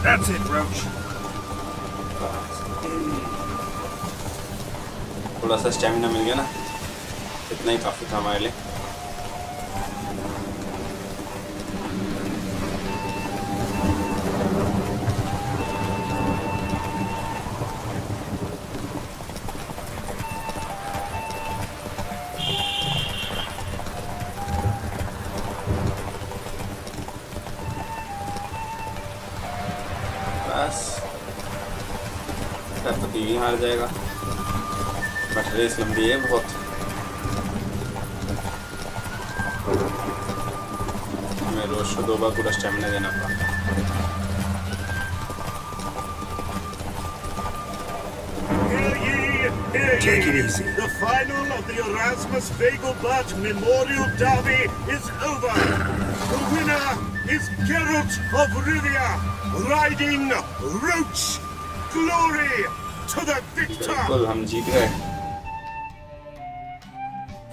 That's it, Roach. थोड़ा सा स्टैमिना मिल गया ना, इतना ही काफी था हमारे लिए। हार जाएगा, बट रेस लंबी है बहुत। हमें रोज को 2 बार पूरा स्टैमिना देना पड़ा। Take it easy. The final of the Erasmus Vegelbud Memorial Derby is over. The winner is Geralt of Rivia, riding Roach. Glory to the victor! बिल्कुल हम जीत गए।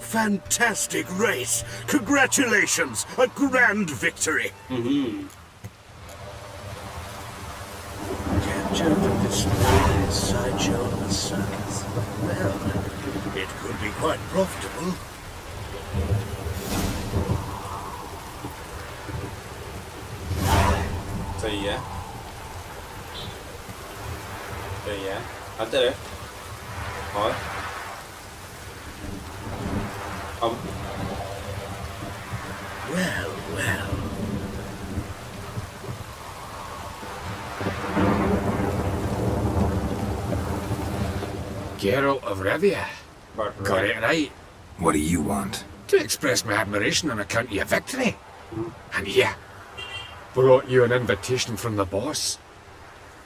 Fantastic race! Congratulations! A grand victory! Captured and displayed in sideshow of the circus. Well, it could be quite profitable. सही है, सही है, आते रहे। और अब Well. Geralt of Rivia. Got it right. What do you want? To express my admiration on account of your victory. And yeah, brought you an invitation from the boss.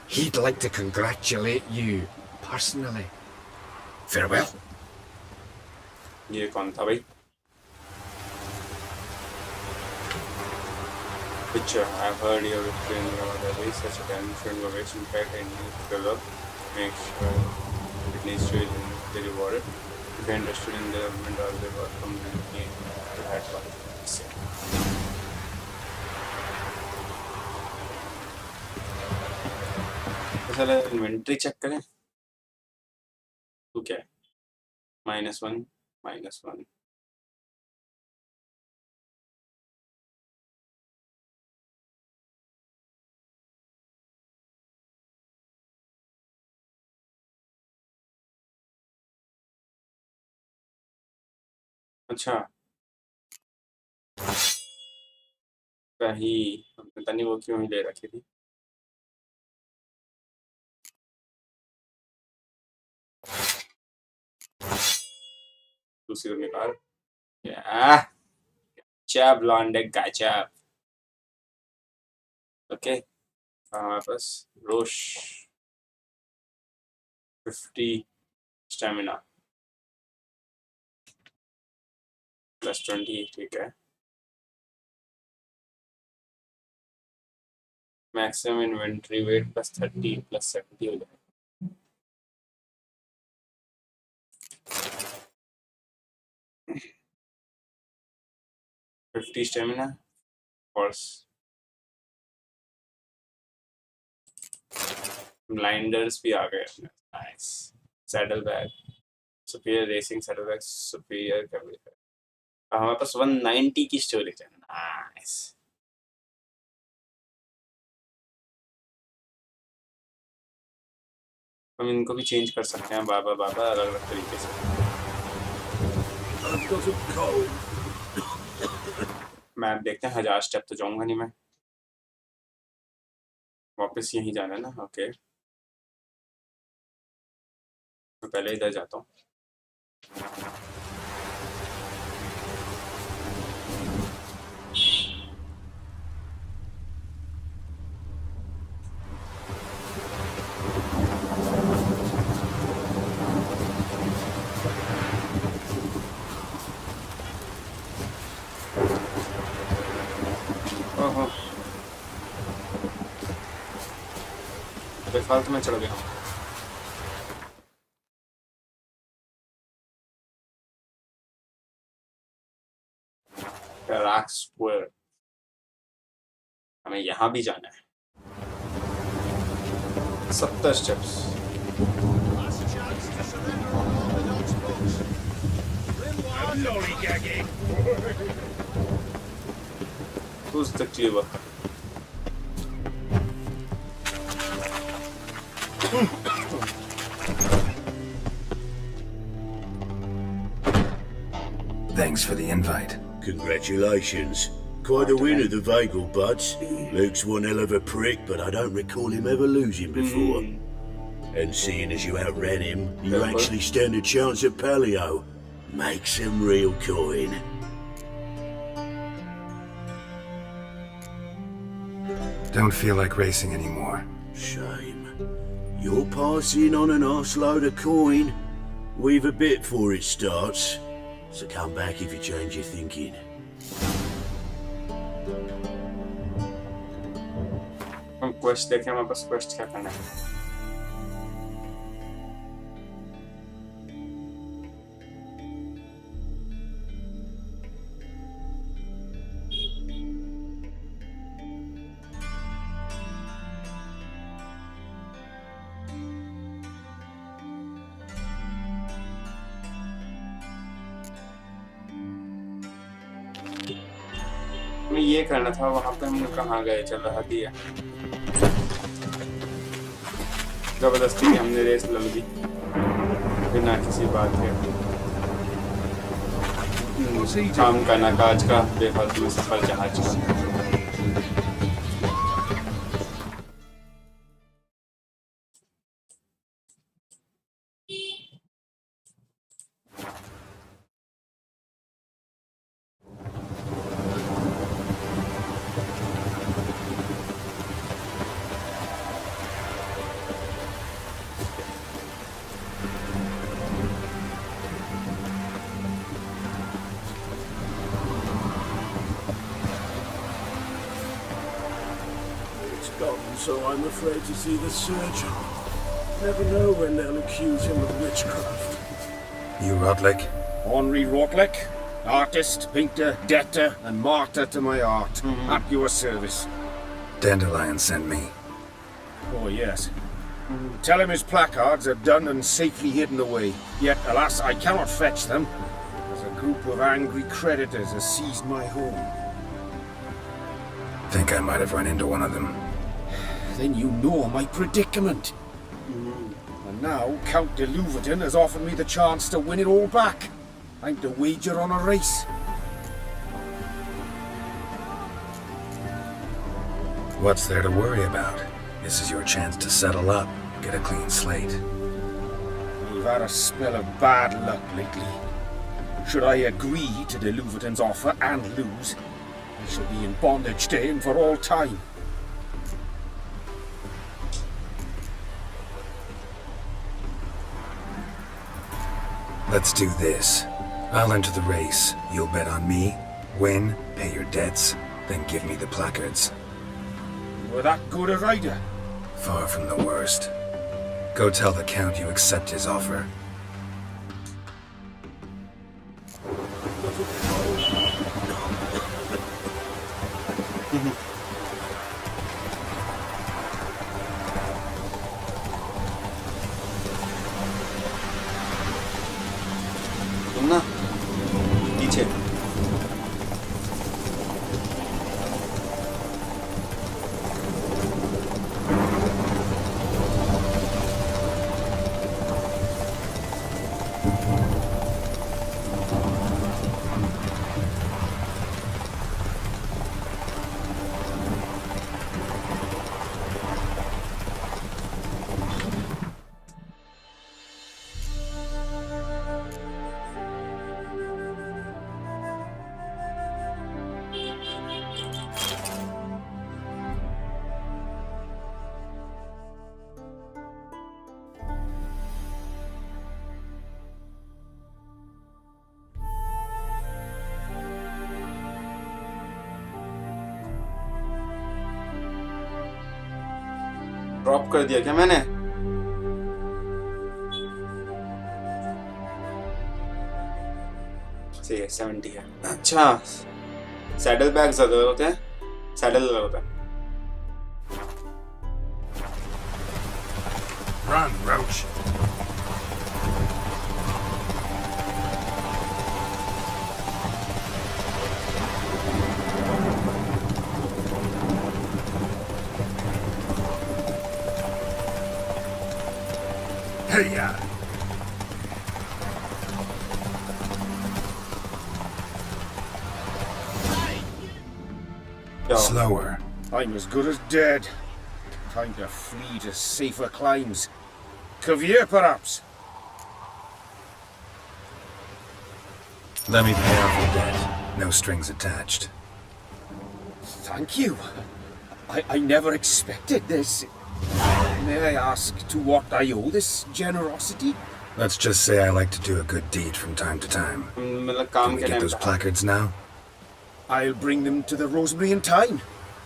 He'd like to congratulate you personally. Farewell. ये कौन था भाई? Picture. I've heard you're explaining about the way such a talent should always impact and need to develop. Make sure it needs to be rewarded. If you're interested in the development of the work from the game, to that one. तो साला inventory check करें तो क्या है? -1 -1 अच्छा कहीं पता नहीं वो क्यों ही ले रखी थी। दूसरी निकाल क्या चैप लॉन्डे गैचप। ओके हमारे पास रोश 50 स्टैमिना +20 ठीक है। मैक्सिमम इन्वेंट्री वेट +30 +70 हो जाएगा। 50 स्टेमिना फॉर्स ब्लाइंडर्स भी आ गए। Nice saddle bag, superior racing saddle bag, superior cabaret. हमारे पास 190 की स्टोरेज है। नाइस। हम इनको भी चेंज कर सकते हैं बाबा बाबा अलग अलग तरीके से। मैप देखते हैं। 1000 स्टेप तो जाऊंगा नहीं मैं, वापस यहीं जाना है ना। ओके, मैं पहले इधर जाता हूँ। ओहो, बेफालतू में चढ़ गया। हमें यहाँ भी जाना है। 70 steps. Who's the clever? Thanks for the invite. Congratulations. Quite a winner, the Vegelbuds. Luke's one hell of a prick, but I don't recall him ever losing before. And seeing as you outran him, you actually stand a chance at Paleo. Make some real coin. Don't feel like racing anymore. Shame. You're passing on an arseload of coin. We've a bit before it starts, so come back if you change your thinking. हम quest देखें, हमारे पास quest क्या करना है। हमें ये करना था। वहां पे हम कहाँ गए? चल रहा दिया जबरदस्ती की हमने रेस लड़ दी बिना किसी बात के। काम का ना काज का, बेफालतू में सफल जहाज का। So I'm afraid to see the surgeon. Never know when they'll accuse him of witchcraft. You Rotlick? Henri Rotlick, artist, painter, debtor, and martyr to my art. At your service. Dandelion sent me. Oh, yes. Tell him his placards are done and safely hidden away. Yet, alas, I cannot fetch them, as a group of angry creditors has seized my home. Think I might have run into one of them. Then you know my predicament. And now Count de Louverton has offered me the chance to win it all back. I'm to wager on a race. What's there to worry about? This is your chance to settle up, get a clean slate. You've had a spell of bad luck lately. Should I agree to de Louverton's offer and lose, I shall be in bondage to him for all time. Let's do this. I'll enter the race. You'll bet on me, win, pay your debts, then give me the placards. You were that good a rider? Far from the worst. Go tell the Count you accept his offer. Drop कर दिया क्या मैंने? सही है, 70 है। अच्छा, saddle bag ज्यादा होते हैं, सैडल अलग होता है। Run, Roach. Hey, Slower. I'm as good as dead. Time to flee to safer climes. Cavier, perhaps? Let me pay off your debt. No strings attached. Thank you. I never expected this. May I ask to what I owe this generosity? Let's just say I like to do a good deed from time to time. Can we get those placards now? I'll bring them to the Rosemary in time.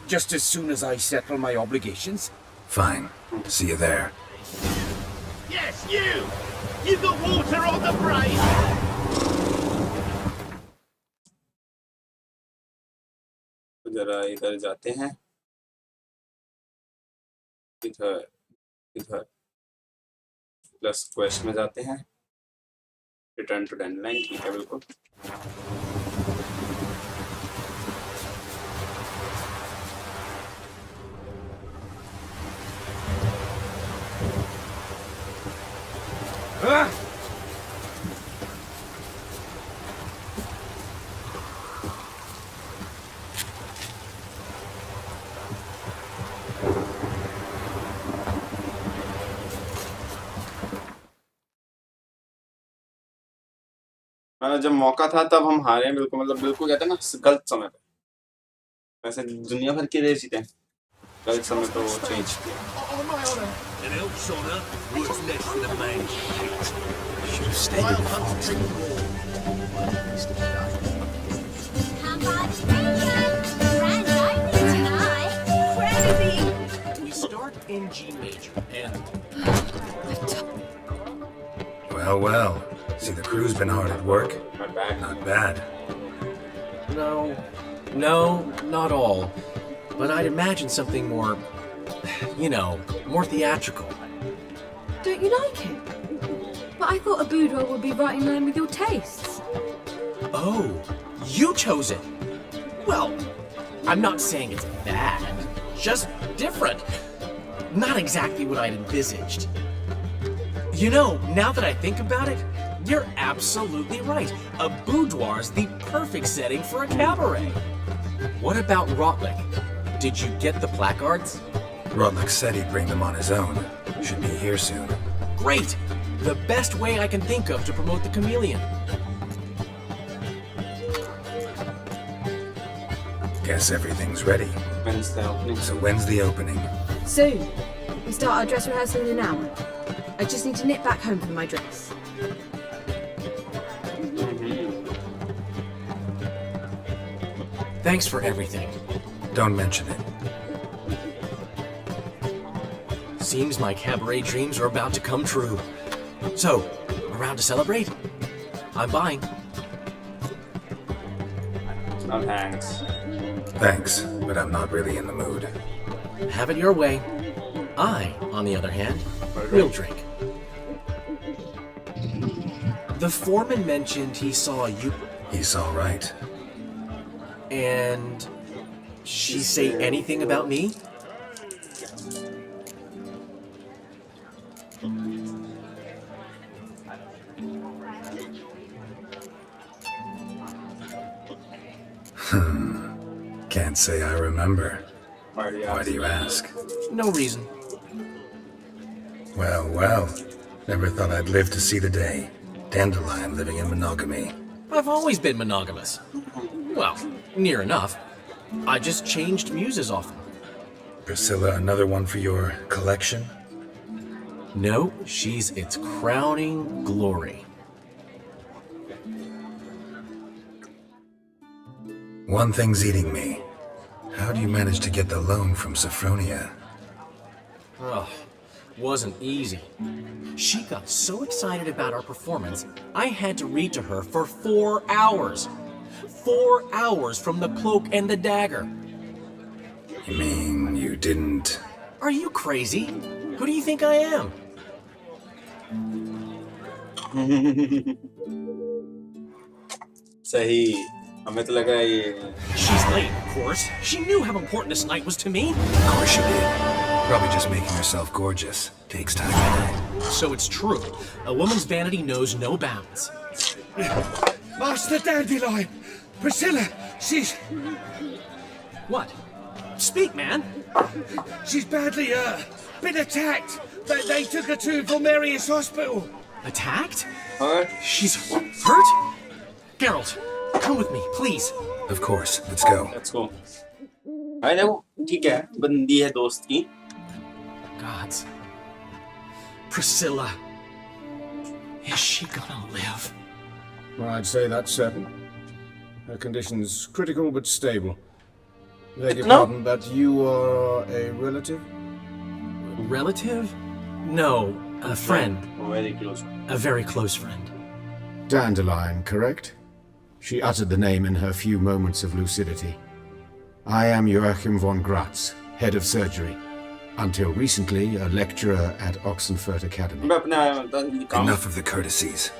Just as soon as I settle my obligations. Fine. See you there. Yes, you! You've got water on the brain! जरा इधर जाते हैं, इधर plus quest में जाते हैं, return to डैंडलाइन, ठीक है बिल्कुल। मैंने जब मौका था तब हम हारे हैं, बिल्कुल मतलब बिल्कुल कहते हैं ना गलत समय पे। वैसे दुनिया भर के रेस जीते हैं, गलत समय पे वो चेंज किया। It helps, Honor. What's next for the main shit? Should have stayed in the forest. We start in G major and... Well, well. See, the crew's been hard at work. Not bad. Not bad. No, not all. But I'd imagine something more, you know, more theatrical. Don't you like it? But I thought a boudoir would be right in line with your tastes. Oh, you chose it. Well, I'm not saying it's bad, just different. Not exactly what I'd envisaged. You know, now that I think about it, you're absolutely right. A boudoir's the perfect setting for a cabaret. What about Rotlick? Did you get the placards? Rotlick said he'd bring them on his own. Should be here soon. Great! The best way I can think of to promote the chameleon. Guess everything's ready. When's the opening? So when's the opening? Soon. We start our dress rehearsal in an hour. I just need to nip back home for my dress. Thanks for everything. Don't mention it. Seems my cabaret dreams are about to come true. So, around to celebrate? I'm buying. No thanks. Thanks, but I'm not really in the mood. Have it your way. I, on the other hand, will drink. The foreman mentioned he saw you... He saw right. And... she say anything about me? Can't say I remember. Why do you ask? No reason. Well, well. Never thought I'd live to see the day. Dandelion living in monogamy. I've always been monogamous. Well, near enough. I just changed muses often. Priscilla, another one for your collection? No, she's its crowning glory. One thing's eating me. How do you manage to get the loan from Sophronia? Ugh, wasn't easy. She got so excited about our performance, I had to read to her for 4 hours. 4 hours from the cloak and the dagger. You mean you didn't... Are you crazy? Who do you think I am? सही हमें तो लगा ये She's late, of course. She knew how important this night was to me. Of course she did. Probably just making herself gorgeous. Takes time. So it's true. A woman's vanity knows no bounds. Master Dandelion! Priscilla, she's... What? Speak, man. She's badly, been attacked. They took her to Valmerius Hospital. Attacked? She's hurt? Geralt, come with me, please. Of course. Let's go. Let's go. I know. ठीक है बंदी है दोस्त की. Gods. Priscilla. Is she gonna live? I'd say that's certain. Her condition's critical but stable. Beg your No. pardon, but you are a relative? Relative? No, a friend. Very close. A very close friend. Dandelion, correct? She uttered the name in her few moments of lucidity. I am Joachim von Gratz, head of surgery. Until recently, a lecturer at Oxenfurt Academy. Enough of the courtesies.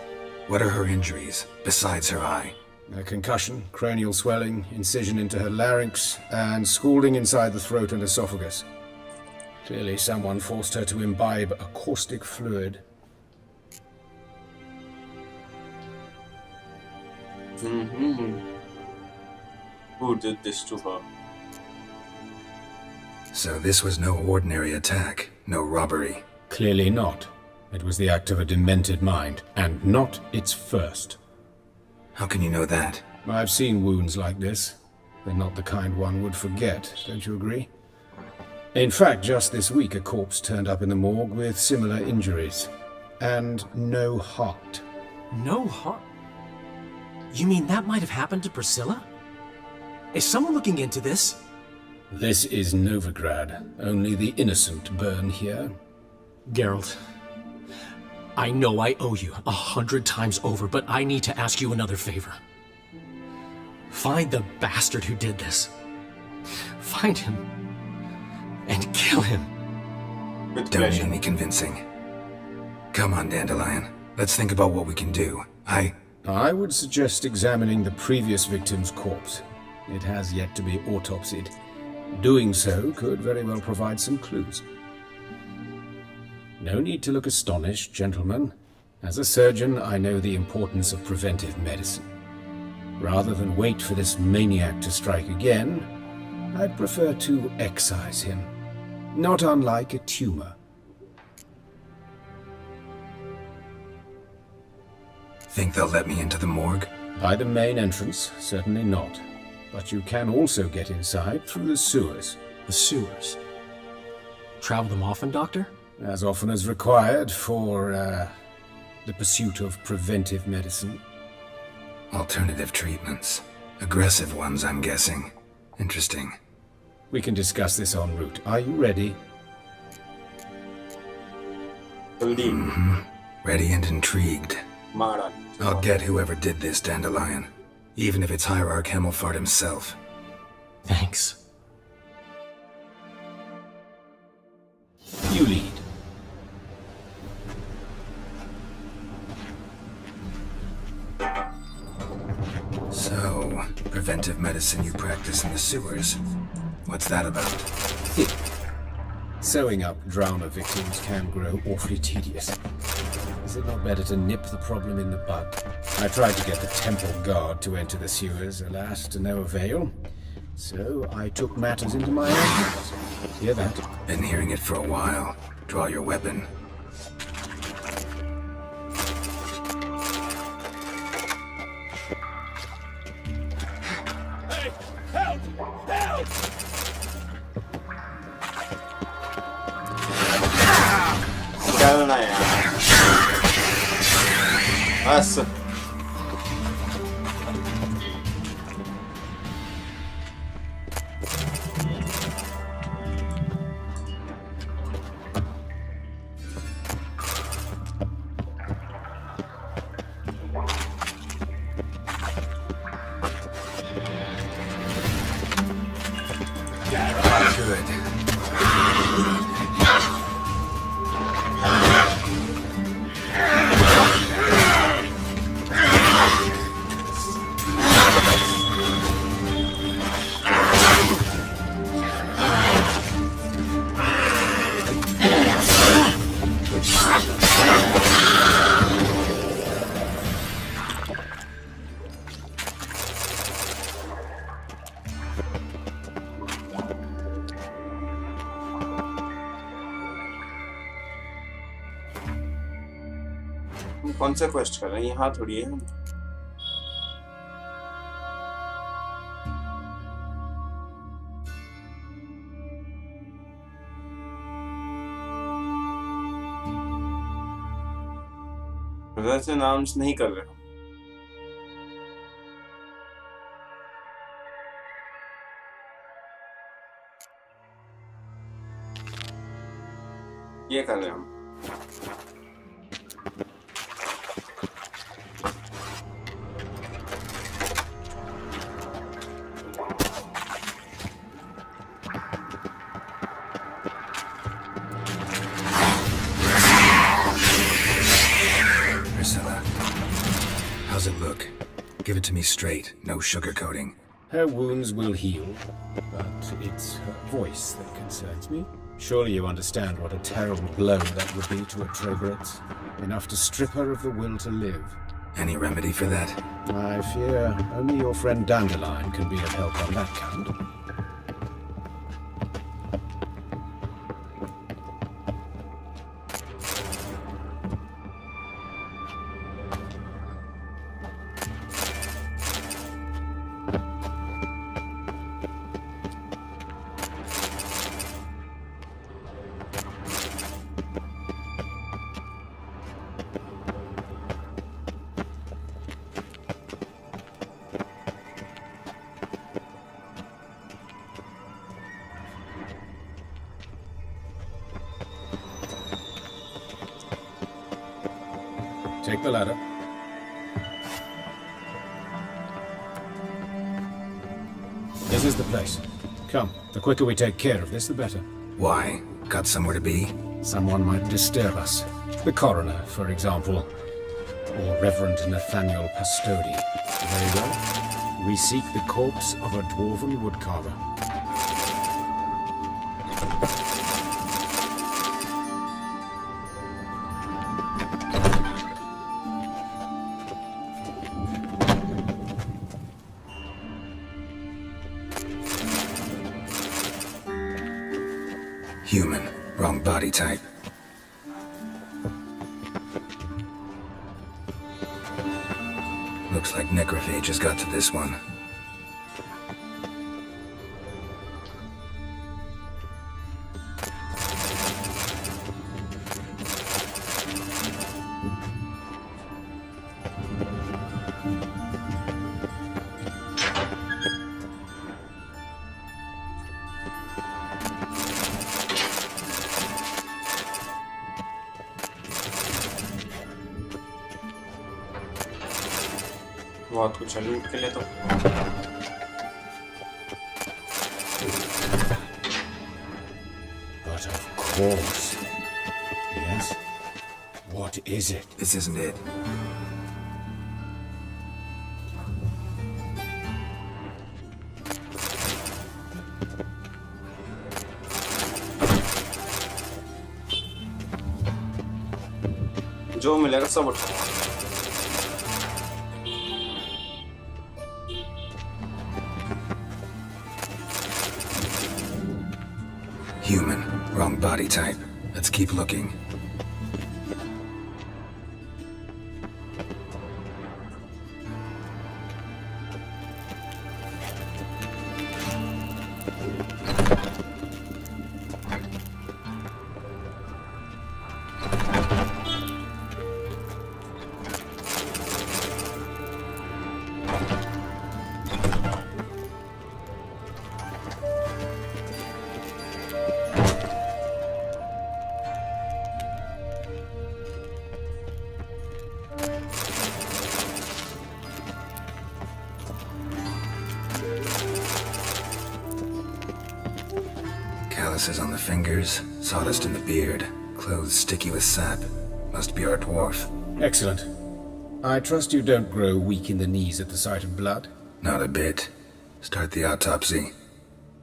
What are her injuries, besides her eye? A concussion, cranial swelling, incision into her larynx, and scalding inside the throat and esophagus. Clearly someone forced her to imbibe a caustic fluid. Who did this to her? So this was no ordinary attack, no robbery. Clearly not. It was the act of a demented mind, and not its first. How can you know that? I've seen wounds like this. They're not the kind one would forget, don't you agree? In fact, just this week a corpse turned up in the morgue with similar injuries. And no heart. No heart? You mean that might have happened to Priscilla? Is someone looking into this? This is Novigrad. Only the innocent burn here. Geralt, I know I owe you 100 times over, but I need to ask you another favor. Find the bastard who did this. Find him and kill him. Don't need any convincing. Come on, Dandelion. Let's think about what we can do. I would suggest examining the previous victim's corpse. It has yet to be autopsied. Doing so could very well provide some clues. No need to look astonished, gentlemen. As a surgeon, I know the importance of preventive medicine. Rather than wait for this maniac to strike again, I'd prefer to excise him. Not unlike a tumor. Think they'll let me into the morgue? By the main entrance, certainly not. But you can also get inside through the sewers. The sewers? Travel them often, Doctor? As often as required for, the pursuit of preventive medicine. Alternative treatments. Aggressive ones, I'm guessing. Interesting. We can discuss this en route. Are you ready? Mm-hmm. Ready and intrigued. I'll get whoever did this, Dandelion. Even if it's Hierarch Hemmelfart himself. Thanks. You lead. So, preventive medicine you practice in the sewers. What's that about? Sewing up drowner victims can grow awfully tedious. Is it not better to nip the problem in the bud? I tried to get the temple guard to enter the sewers, alas, to no avail. So I took matters into my own hands. Hear that? Been hearing it for a while. Draw your weapon. Hey, help! Help! चलना यार बस हम कौन सा quest कर रहे हैं? यहाँ थोड़ी है हम। से नाम नहीं कर रहे हम। ये कर रहे हम। How's it look? Give it to me straight, no sugarcoating. Her wounds will heal, but it's her voice that concerns me. Surely you understand what a terrible blow that would be to a Troglodyte. Enough to strip her of the will to live. Any remedy for that? I fear only your friend Dandelion can be of help on that count. Take the ladder. This is the place. Come, the quicker we take care of this, the better. Why? Got somewhere to be? Someone might disturb us. The coroner, for example. Or Reverend Nathaniel Pastodi. Very well. We seek the corpse of a dwarven woodcarver. Human. Wrong body type. Looks like necrophage has got to this one. बहुत कुछ है लूट के लिए तो। But of course. Yes? What is it? This isn't it. जो मिलेगा सब उठा। Human. Wrong body type. Let's keep looking. Calluses on the fingers, sawdust in the beard, clothes sticky with sap. Must be our dwarf. Excellent. I trust you don't grow weak in the knees at the sight of blood? Not a bit. Start the autopsy.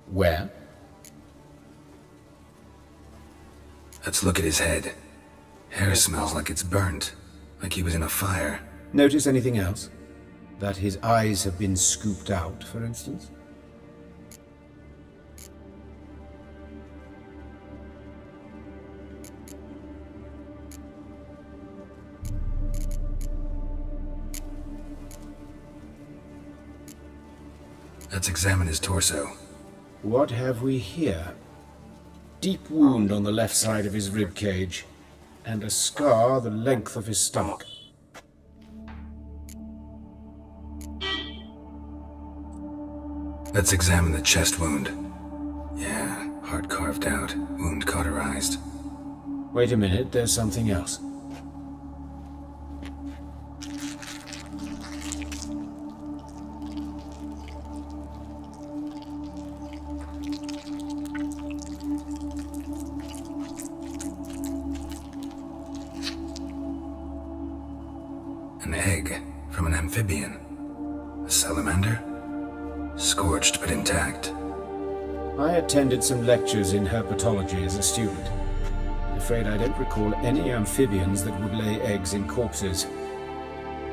Where? Let's look at his head. Hair smells like it's burnt, like he was in a fire. Notice anything else? That his eyes have been scooped out, for instance? Let's examine his torso. What have we here? Deep wound on the left side of his rib cage, and a scar the length of his stomach. Let's examine the chest wound. Yeah, heart carved out, wound cauterized. Wait a minute, there's something else. An egg from an amphibian. A salamander? Scorched but intact. I attended some lectures in herpetology as a student. I'm afraid I don't recall any amphibians that would lay eggs in corpses.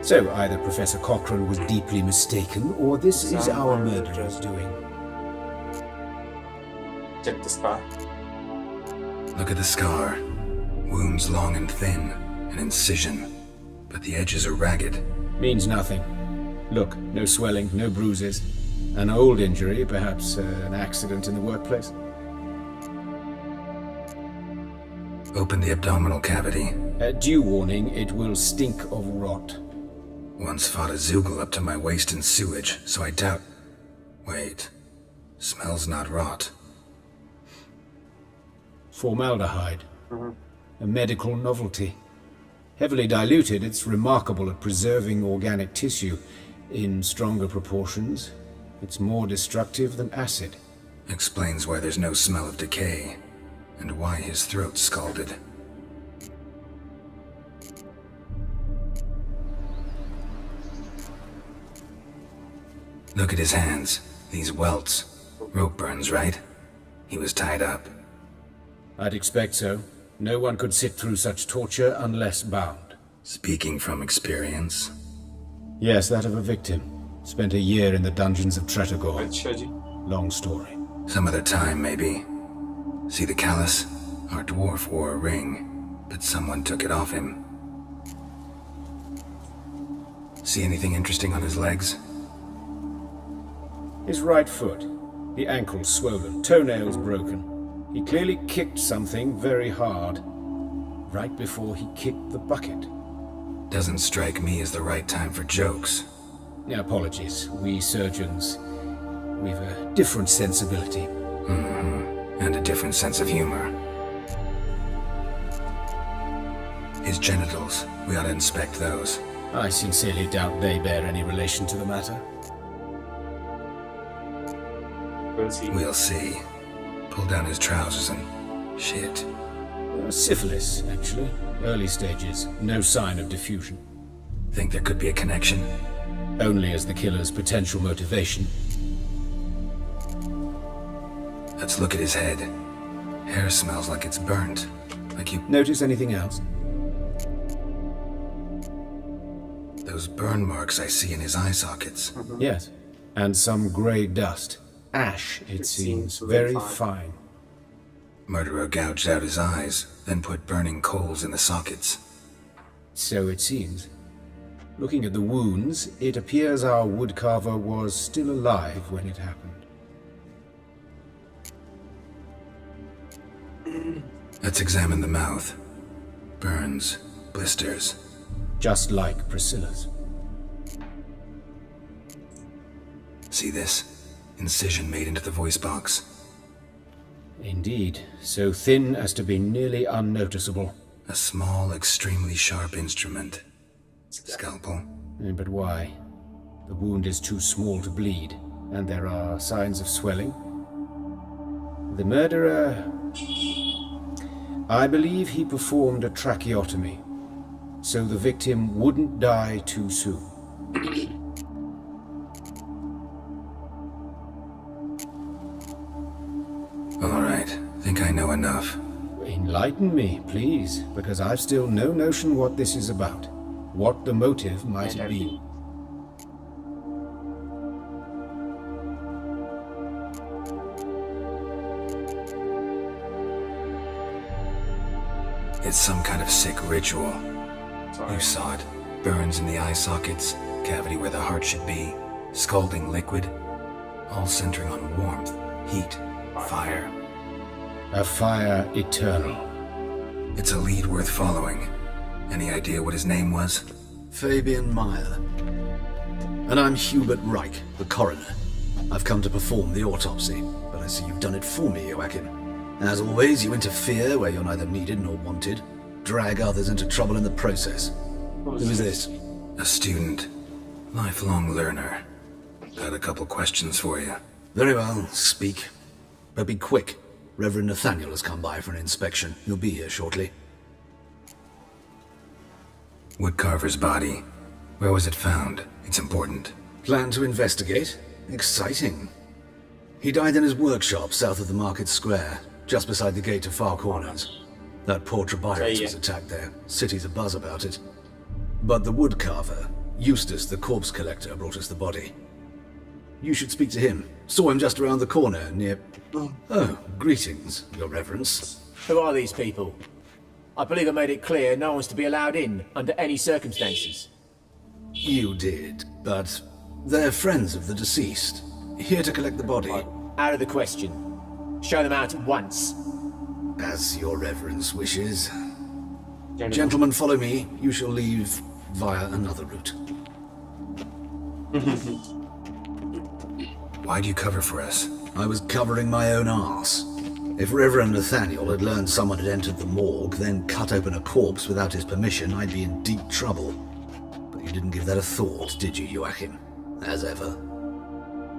So either Professor Cochrane was deeply mistaken, or this is our murderer's doing. Check the scar. Look at the scar. Wounds long and thin, an incision, but the edges are ragged. Means nothing. Look, no swelling, no bruises. An old injury, perhaps an accident in the workplace. Open the abdominal cavity. Due warning, it will stink of rot. Once fought a Zoogle up to my waist in sewage, so I doubt... Wait. Smells not rot. Formaldehyde. A medical novelty. Heavily diluted, it's remarkable at preserving organic tissue. In stronger proportions, it's more destructive than acid. Explains why there's no smell of decay, and why his throat's scalded. Look at his hands. These welts. Rope burns, right? He was tied up. I'd expect so. No one could sit through such torture unless bound. Speaking from experience? Yes, that of a victim. Spent a year in the dungeons of Tretogor. Long story. Some other time, maybe. See the callus? Our dwarf wore a ring, but someone took it off him. See anything interesting on his legs? His right foot. The ankle swollen, toenails broken. He clearly kicked something very hard, right before he kicked the bucket. Doesn't strike me as the right time for jokes. Apologies. We surgeons, we've a different sensibility. And a different sense of humor. His genitals, we ought to inspect those. I sincerely doubt they bear any relation to the matter. We'll see. Pull down his trousers and... shit. Syphilis, actually. Early stages. No sign of diffusion. Think there could be a connection? Only as the killer's potential motivation. Let's look at his head. Hair smells like it's burnt. Like you... Notice anything else? Those burn marks I see in his eye sockets. Yes. And some grey dust. Ash, it seems. Very fine. Murderer gouged out his eyes, then put burning coals in the sockets. So it seems. Looking at the wounds, it appears our woodcarver was still alive when it happened. Let's examine the mouth. Burns, blisters. Just like Priscilla's. See this? Incision made into the voice box. Indeed, so thin as to be nearly unnoticeable. A small, extremely sharp instrument. Scalpel. But why? The wound is too small to bleed, and there are signs of swelling. The murderer... I believe he performed a tracheotomy, so the victim wouldn't die too soon. All right, think I know enough. Enlighten me, please, because I've still no notion what this is about. What the motive might have been. It's some kind of sick ritual. You saw it. Burns in the eye sockets, cavity where the heart should be, scalding liquid. all centering on warmth, heat, fire. A fire eternal. It's a lead worth following. Any idea what his name was? Fabian Meyer. And I'm Hubert Reich, the coroner. I've come to perform the autopsy, but I see you've done it for me, Joachim. As always, you interfere where you're neither needed nor wanted, drag others into trouble in the process. Who is this? A student. Lifelong learner. Got a couple questions for you. Very well, speak. But be quick. Reverend Nathaniel has come by for an inspection. He'll be here shortly. Woodcarver's body. Where was it found? It's important. Plan to investigate? Exciting. He died in his workshop south of the market square, just beside the gate to Far Corners. That poor Tobias was attacked there. City's abuzz about it. But the woodcarver, Eustace the corpse collector, brought us the body. You should speak to him. Saw him just around the corner near... Oh, greetings, Your Reverence. Who are these people? I believe I made it clear no one's to be allowed in under any circumstances. You did, but they're friends of the deceased. Here to collect the body. Out of the question. Show them out at once. As Your Reverence wishes. Gentlemen, follow me. You shall leave via another route. Why'd you cover for us? I was covering my own arse. If Reverend Nathaniel had learned someone had entered the morgue, then cut open a corpse without his permission, I'd be in deep trouble. But you didn't give that a thought, did you, Joachim? As ever.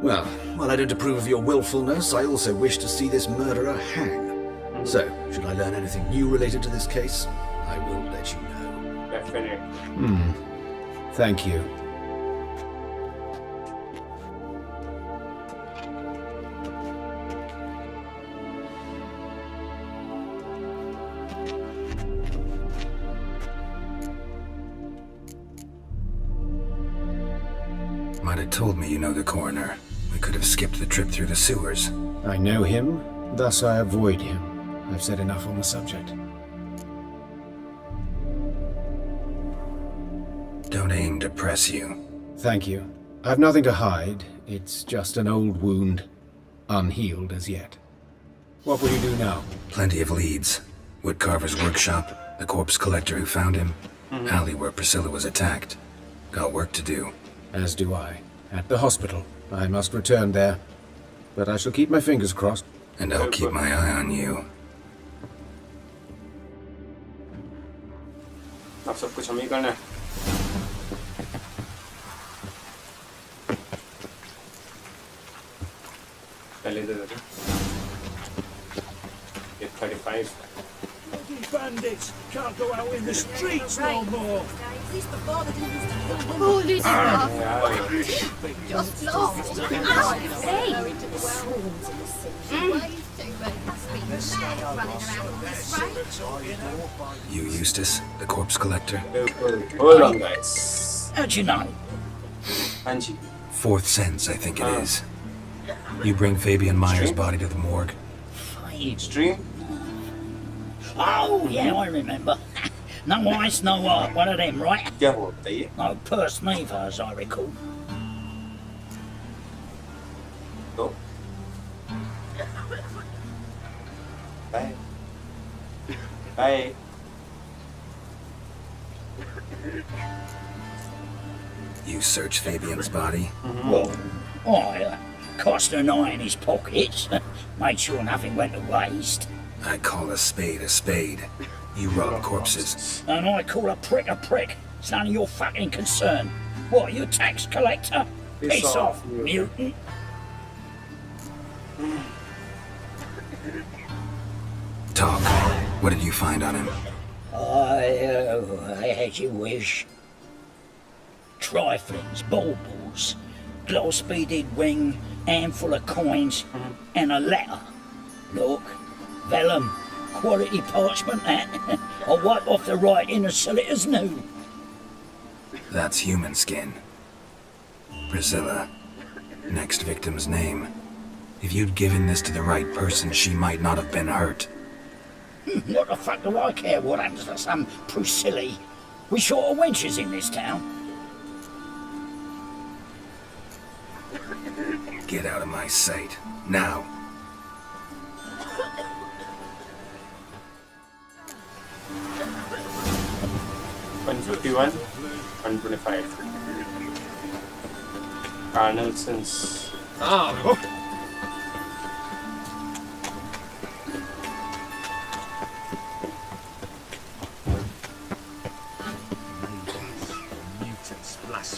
Well, while I don't approve of your willfulness, I also wish to see this murderer hang. So, should I learn anything new related to this case, I will let you know. Definitely. Thank you. Might have told me you know the coroner. We could have skipped the trip through the sewers. I know him, thus I avoid him. I've said enough on the subject. Don't aim to press you. Thank you. I've nothing to hide. It's just an old wound, unhealed as yet. What will you do now? Plenty of leads. Woodcarver's workshop, the corpse collector who found him, alley where Priscilla was attacked. Got work to do. As do I. At the hospital. I must return there. But I shall keep my fingers crossed. And I'll keep my eye on you. अब सब कुछ हम ही करना है. पहले दे देते. 35. Bandits can't go out in the streets no more. Oh, this is just lost. You Eustace, the corpse collector? Hold on, guys. How'd you know? Anji. Fourth sense, I think it is. You bring Fabian Meyer's body to the morgue. Stream? Oh, yeah, I remember. No ice, no art, one of them, right? क्या हुआ बताइए? No purse neither, as I recall. तो? Bye. Bye. You search Fabian's body? Well, I cast an eye in his pockets, made sure nothing went to waste. I call a spade a spade. You rob corpses. And I call a prick a prick. It's none of your fucking concern. What, are you a tax collector? Piss off, mutant. Talk. What did you find on him? As you wish. Triflings, baubles, glass-beaded wing, handful of coins, and a letter. Look, vellum, quality parchment that. I'll wipe off the writing and sell it as new. That's human skin. Priscilla. Next victim's name. If you'd given this to the right person, she might not have been hurt. What the fuck do I care what happens to some Priscilla? We short of wenches in this town. Get out of my sight. Now. $151, $125. Carnal Sins. Oh.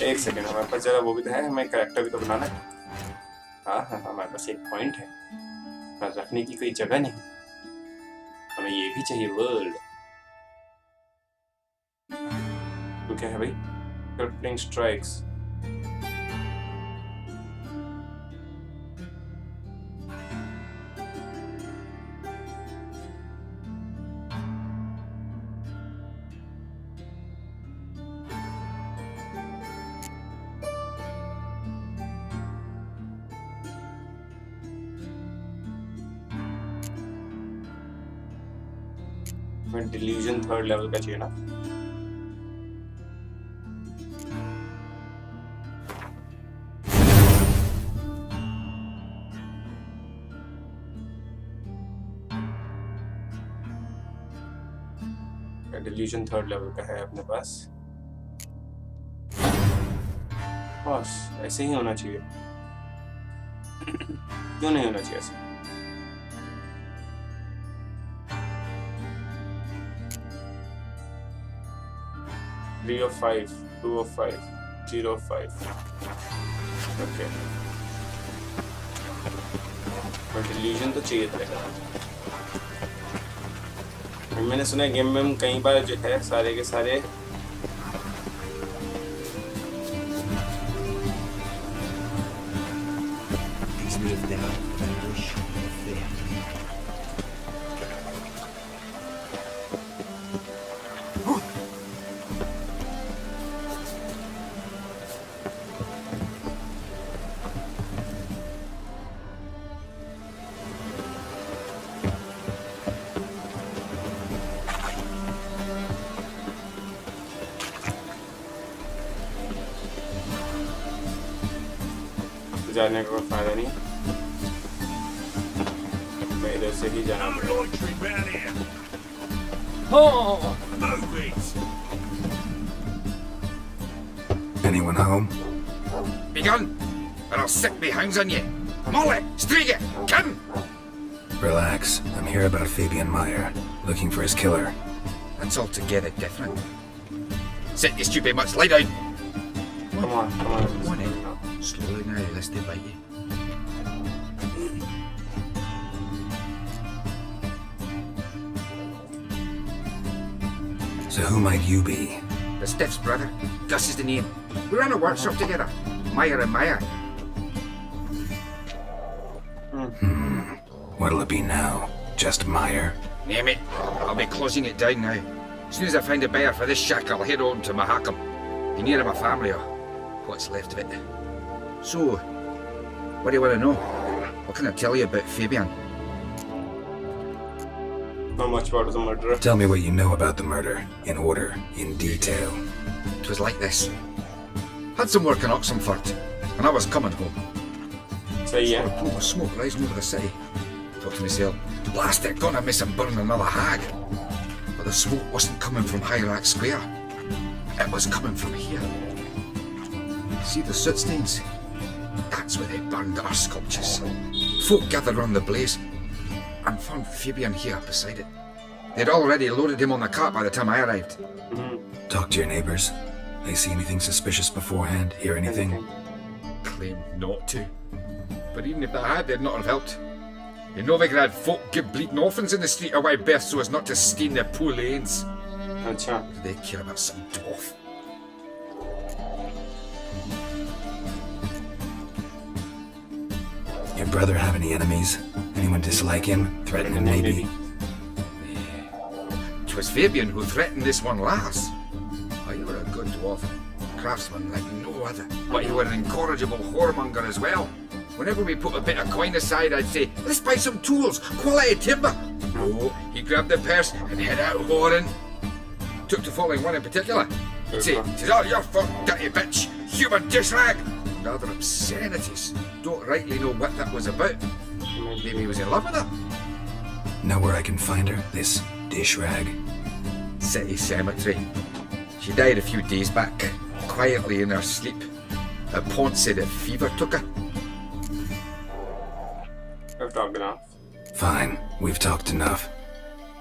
एक second, हमारे पास जरा वो भी तो है, हमें character भी तो बनाना है। हाँ हाँ, हमारे पास एक पॉइंट है, पर रखने की कोई जगह नहीं, हमें ये भी चाहिए वर्ल्ड। तो क्या है भाई? क्रिप्लिंग स्ट्राइक्स। डिल्यूजन 3rd लेवल का चाहिए ना? डिल्यूजन 3rd लेवल का है अपने पास। बस ऐसे ही होना चाहिए। क्यों नहीं होना चाहिए ऐसे? Three of 5, 2 of 5, 0 of 5. Okay. पर डिल्यूजन तो चाहिए था। मैंने सुना है गेम में कई बार जो है सारे के सारे जाने का कोई फायदा नहीं, मैं इधर से ही जाना पड़ेगा। Anyone home? Begun, or I'll sick me hounds on you. Molly, Striga, come! Relax. I'm here about Fabian Meyer, looking for his killer. That's altogether different. Sit, you stupid mutts, lie down! Come on, come on. Come on in. Slowly now, lest they bite you. So who might you be? The Stiff's brother. Gus is the name. We ran a workshop together. Meyer and Meyer. What'll it be now? Just Meyer? Name it. I'll be closing it down now. As soon as I find a buyer for this shack, I'll head on to Mahakam. Be near my family, or what's left of it. So, what do you want to know? What can I tell you about Fabian? Not much about the murderer. Tell me what you know about the murder, in order, in detail. It was like this. Had some work in Oxenford, and I was coming home. So yeah. Saw a plume of smoke rising over the city. Thought to myself, blast it, gonna miss him burning another hag. But the smoke wasn't coming from Hyrax Square. It was coming from here. See the soot stains? That's where they burned our sculptures. Folk gathered round the blaze and found Fabian here beside it. They'd already loaded him on the cart by the time I arrived. Talk to your neighbors. They see anything suspicious beforehand? Hear anything? Claimed not to. But even if they had, they'd not have helped. In Novigrad, folk give bleeding orphans in the street away best so as not to stain their poor lanes. They care about some dwarf. Your brother have any enemies? Anyone dislike him? Threaten him, maybe? It was Fabian who threatened this one last. Oh, you were a good dwarf. Craftsman like no other. But you were an incorrigible whoremonger as well. Whenever we put a bit of coin aside, I'd say, let's buy some tools, quality timber. No, he grabbed the purse and head out whoring. Took to following one in particular. He'd say, "'Tis all your fault, dirty bitch, human dish rag." rather obscenities. Don't rightly know what that was about. Maybe he was in love with her. Know where I can find her? This dish rag? City cemetery. She died a few days back, quietly in her sleep. Her pont said that fever took her. I've talked enough. Fine, we've talked enough.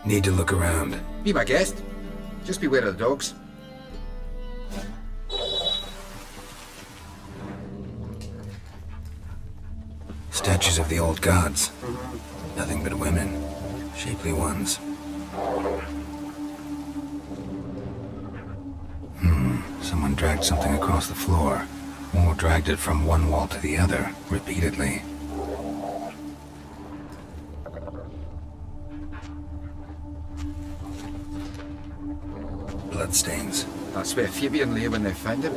Need to look around. Be my guest. Just beware of the dogs. Statues of the old gods. Nothing but women. Shapely ones. Someone dragged something across the floor. Or dragged it from one wall to the other, repeatedly. Bloodstains. That's where Fabian lay when they found him.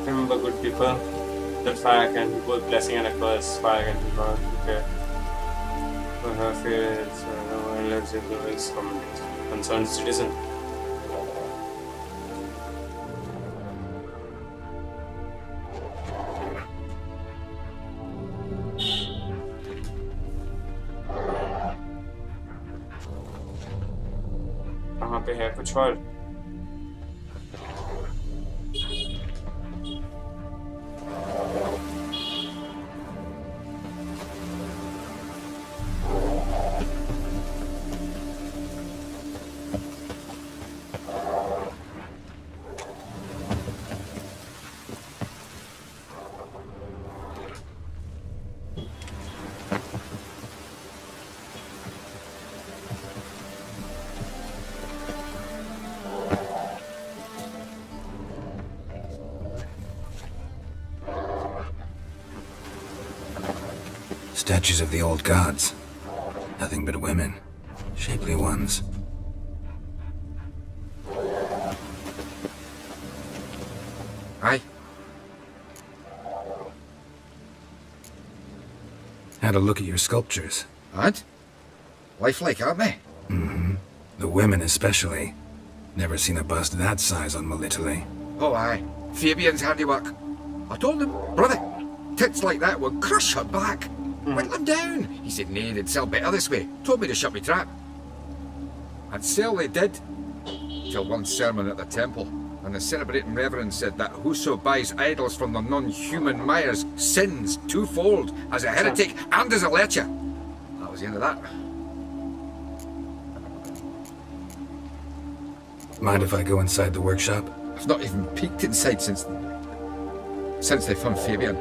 Remember, good people, that fire can be both blessing and a curse. Fire can be God. Okay. For her fear, it's no one lives in the concerned citizen. वहाँ पे है कुछ और Statues of the old gods. Nothing but women. Shapely ones. Aye. Had a look at your sculptures. And? Lifelike, aren't they? Mm-hmm. The women especially. Never seen a bust that size on Melitele. Oh, aye. Fabian's handiwork. I told him, brother, tits like that would crush her back. Whittle him down. He said, nay, they'd sell better this way. Told me to shut me trap. And sell they did. Till one sermon at the temple. And the celebrating reverend said that whoso buys idols from the non-human Myers sins twofold, as a heretic and as a lecher. That was the end of that. Mind if I go inside the workshop? I've not even peeked inside since they found Fabian.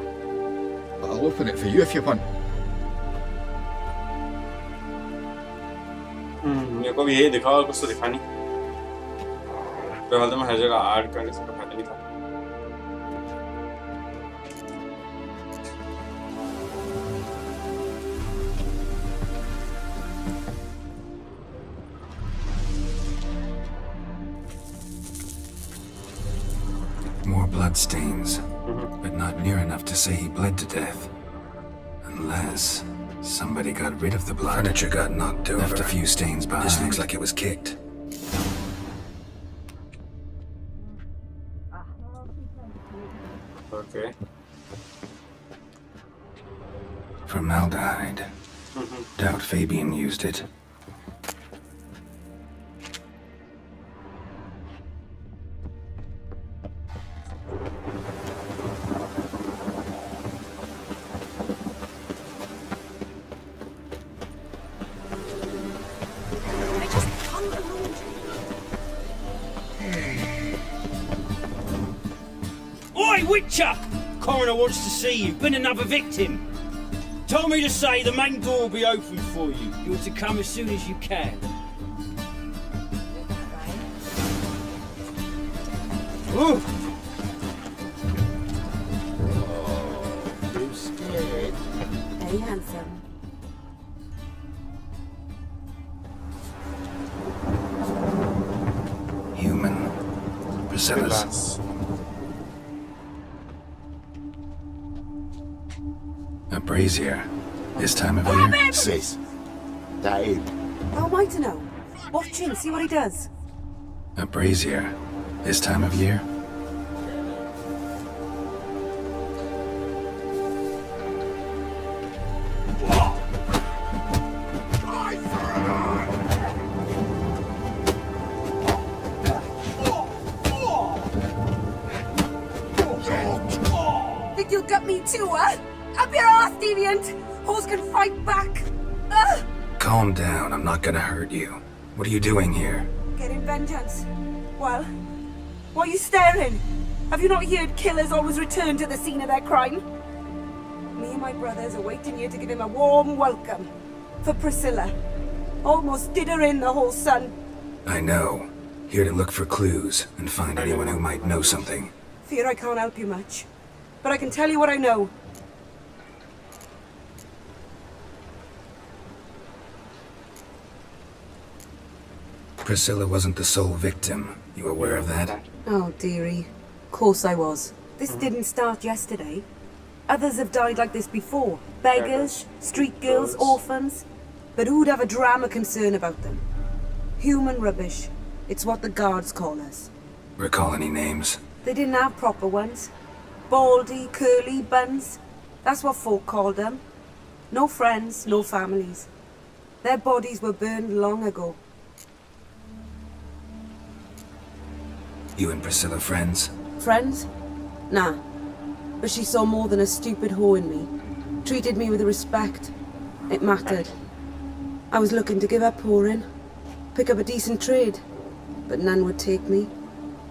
But I'll open it for you if you want. मेरे को भी यही दिखा और कुछ तो दिखा नहीं फिलहाल तो मैं हर जगह ऐड करने से तो फायदा नहीं था More bloodstains, but not near enough to say he bled to death. Unless somebody got rid of the blood. Furniture got knocked over. Left a few stains behind. This looks like it was kicked. Okay. Formaldehyde. Doubt Fabian used it. Oi, Witcher! Coroner wants to see you. Been another victim. Told me to say the main door will be open for you. You're to come as soon as you can. Ooh. You scared? Very handsome. Human. Priscilla's. A brazier. This time of year? Sis, that him. How am I to know? Watch him, see what he does. A brazier. This time of year? Think you'll gut me too, huh? Up your arse, deviant! Hoes can fight back! Ugh! Calm down, I'm not gonna hurt you. What are you doing here? Getting vengeance. Well, why are you staring? Have you not heard killers always return to the scene of their crime? Me and my brothers are waiting here to give him a warm welcome. For Priscilla. Almost did her in, the whole son. I know. Here to look for clues and find anyone who might know something. Fear I can't help you much. But I can tell you what I know. Priscilla wasn't the sole victim. You aware of that? Oh, dearie. Of course I was. This didn't start yesterday. Others have died like this before. Beggars, street girls, orphans. But who'd have a drama concern about them? Human rubbish. It's what the guards call us. Recall any names? They didn't have proper ones. Baldy, curly, buns. That's what folk called them. No friends, no families. Their bodies were burned long ago. You and Priscilla friends? Friends? Nah. But she saw more than a stupid whore in me. Treated me with respect. It mattered. I was looking to give up whoring. Pick up a decent trade. But none would take me.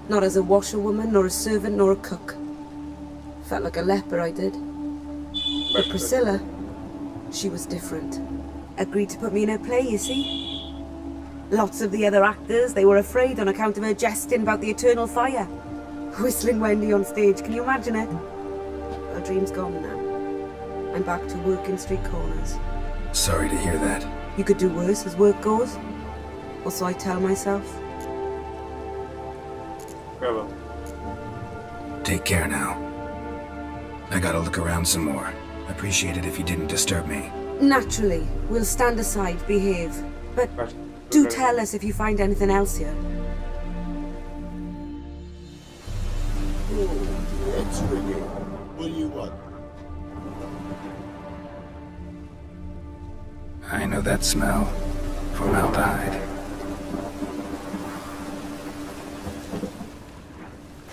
Not as a washerwoman, nor a servant, nor a cook. Felt like a leper, I did. But Priscilla, she was different. Agreed to put me in her play, you see? Lots of the other actors, they were afraid on account of her jesting about the eternal fire. Whistling Wendy on stage, can you imagine it? Her dream's gone now. I'm back to working street corners. Sorry to hear that. You could do worse as work goes. Or so I tell myself. Bravo. Take care now. I gotta look around some more. Appreciate it if you didn't disturb me. Naturally, we'll stand aside, behave. But do tell us if you find anything else here. Oh, let's ring it. What do you want? I know that smell. Formaldehyde.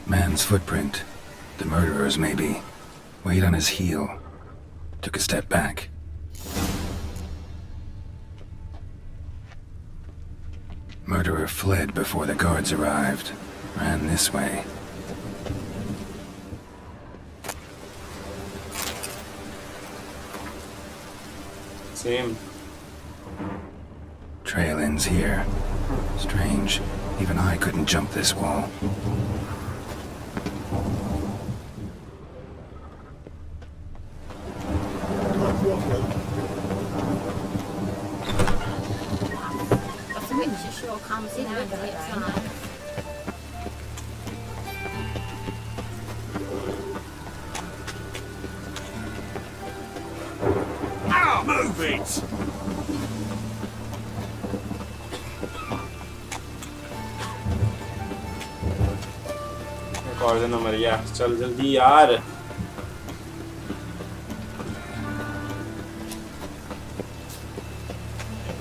Man's footprint. The murderer's, maybe. Weight on his heel. Took a step back. Murderer fled before the guards arrived. Ran this way. Same. Trail ends here. Strange. Even I couldn't jump this wall. The witcher sure comes in handy at times. Ah, move it! एक और दिन मर गया चल जल्दी यार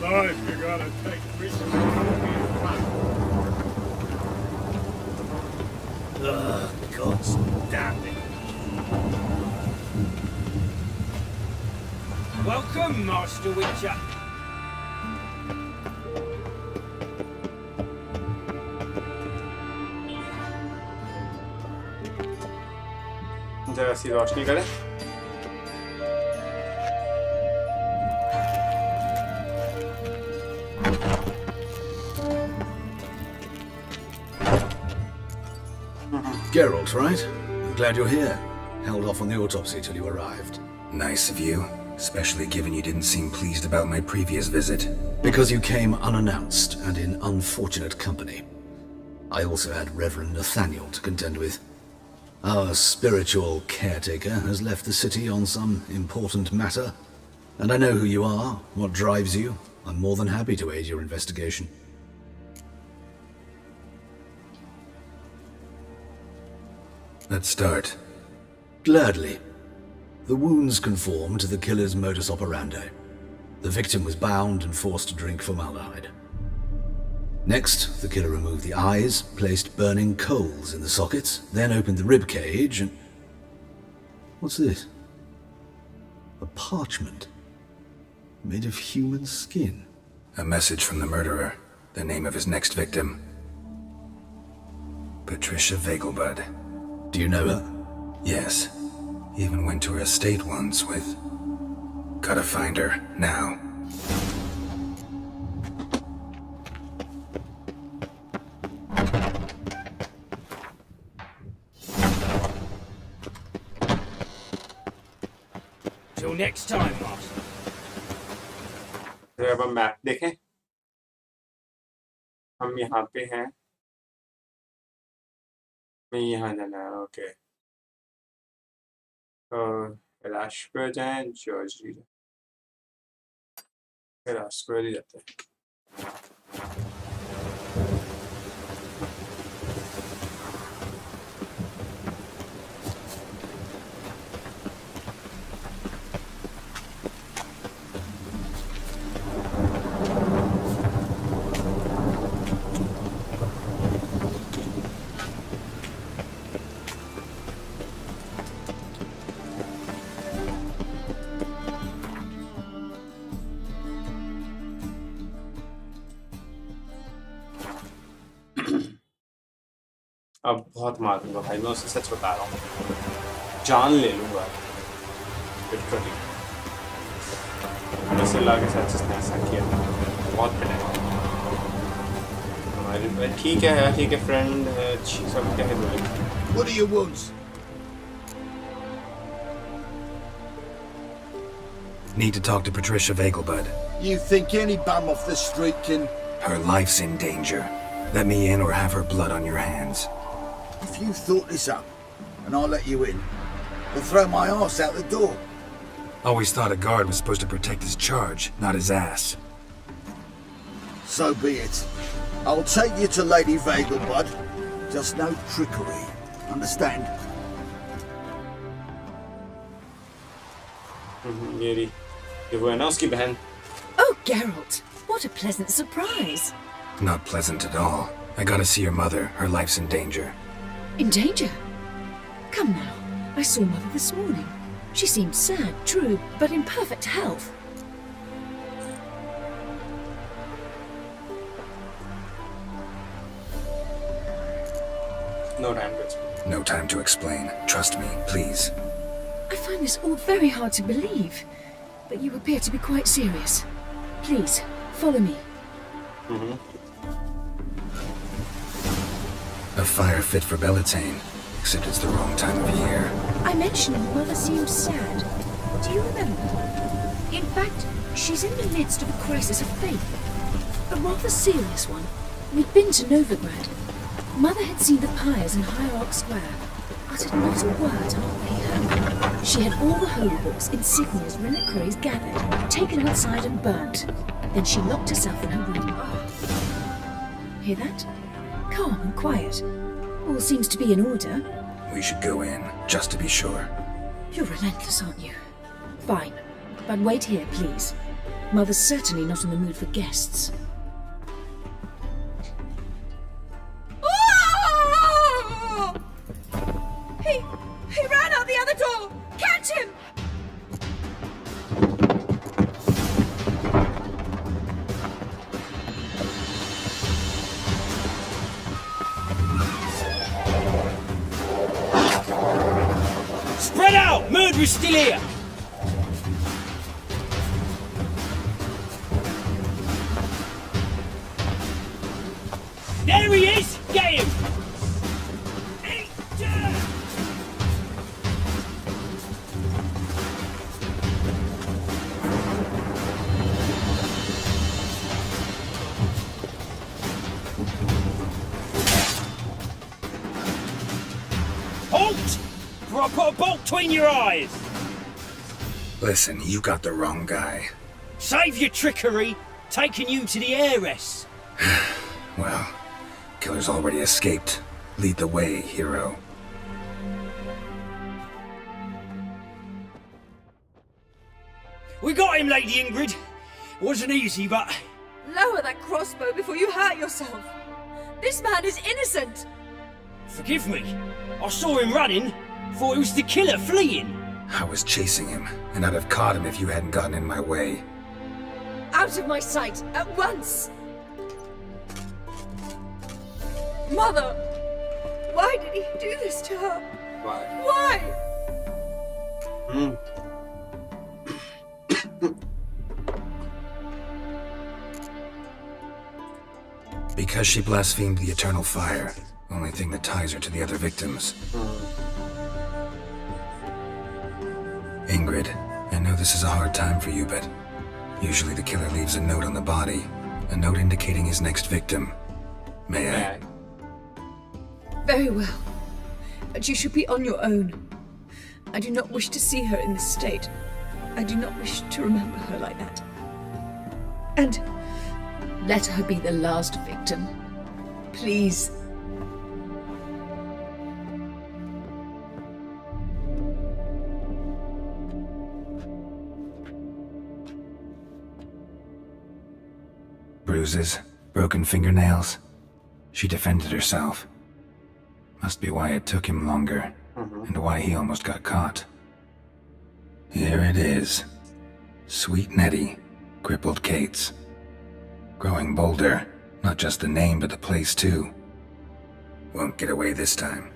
Life, you gotta take Priscilla. Ugh, God damn it. Welcome, Master Witcher. जरा सी रोशनी करे Geralt, right? I'm glad you're here. Held off on the autopsy till you arrived. Nice of you, especially given you didn't seem pleased about my previous visit. Because you came unannounced and in unfortunate company. I also had Reverend Nathaniel to contend with. Our spiritual caretaker has left the city on some important matter. And I know who you are, what drives you, I'm more than happy to aid your investigation. Let's start. Gladly. The wounds conform to the killer's modus operandi. The victim was bound and forced to drink formaldehyde. Next, the killer removed the eyes, placed burning coals in the sockets, then opened the rib cage and... What's this? A parchment. Made of human skin. A message from the murderer. The name of his next victim. Patricia Vegelbud. Do you know her? Yes. Even went to her estate once with... Gotta find her, now. Till next time, boss. अब हम map देखें हम यहाँ पे हैं मैं यहाँ जाना है ओके एरास्मस पर जाएं जॉर्ज एरास्मस पर ही जाते हैं अब बहुत मार दूंगा भाई मैं उसे सच बता रहा हूँ जान ले लूँगा लिटरली वैसे लाके साथ जिसने ऐसा किया बहुत पिटेगा हमारी ठीक है फ्रेंड अच्छी सब क्या है बोले What are your wounds? Need to talk to Patricia Vegelbud. You think any bum off the street can... Her life's in danger. Let me in or have her blood on your hands. If you thought this up, and I'll let you in, I'll throw my arse out the door. Always thought a guard was supposed to protect his charge, not his ass. So be it. I'll take you to Lady Vegelbud. Just no trickery. Understand? ये वो है ना उसकी बहन Oh, Geralt, what a pleasant surprise. Not pleasant at all. I gotta see your mother. Her life's in danger. In danger? Come now, I saw Mother this morning. She seemed sad, true, but in perfect health. No time to explain. No time to explain. Trust me, please. I find this all very hard to believe, but you appear to be quite serious. Please, follow me. A fire fit for Bellatane, except it's the wrong time of year. I mentioned Mother seemed sad. Do you remember? In fact, she's in the midst of a crisis of faith. A rather serious one. We'd been to Novigrad. Mother had seen the pyres in Hierarch Square, uttered not a word on our way home. She had all the holy books, insignias, reliquaries gathered, taken outside and burnt. Then she locked herself in her room. Hear that? Calm and quiet. All seems to be in order. We should go in, just to be sure. You're relentless, aren't you? Fine. But wait here, please. Mother's certainly not in the mood for guests. He ran out the other door! Catch him! Spread out! Murderer's still here! There he is! Get him! Halt! Or I'll put a bolt between your eyes! Listen, you got the wrong guy. Save your trickery! taking you to the heiress. Well, killer's already escaped. Lead the way, hero. We got him, Lady Ingrid. Wasn't easy, but... Lower that crossbow before you hurt yourself. This man is innocent. Forgive me. I saw him running. Thought it was the killer fleeing. I was chasing him, and I'd have caught him if you hadn't gotten in my way. Out of my sight, at once! Mother! Why did he do this to her? Why? Because she blasphemed the eternal fire. Only thing that ties her to the other victims. Ingrid, I know this is a hard time for you, but usually the killer leaves a note on the body. A note indicating his next victim. May I? Very well. But you should be on your own. I do not wish to see her in this state. I do not wish to remember her like that. And let her be the last victim. Please. Bruises, broken fingernails. She defended herself. Must be why it took him longer, and why he almost got caught. Here it is. Sweet Nettie, crippled Kate's. Growing bolder, not just the name but the place too. Won't get away this time.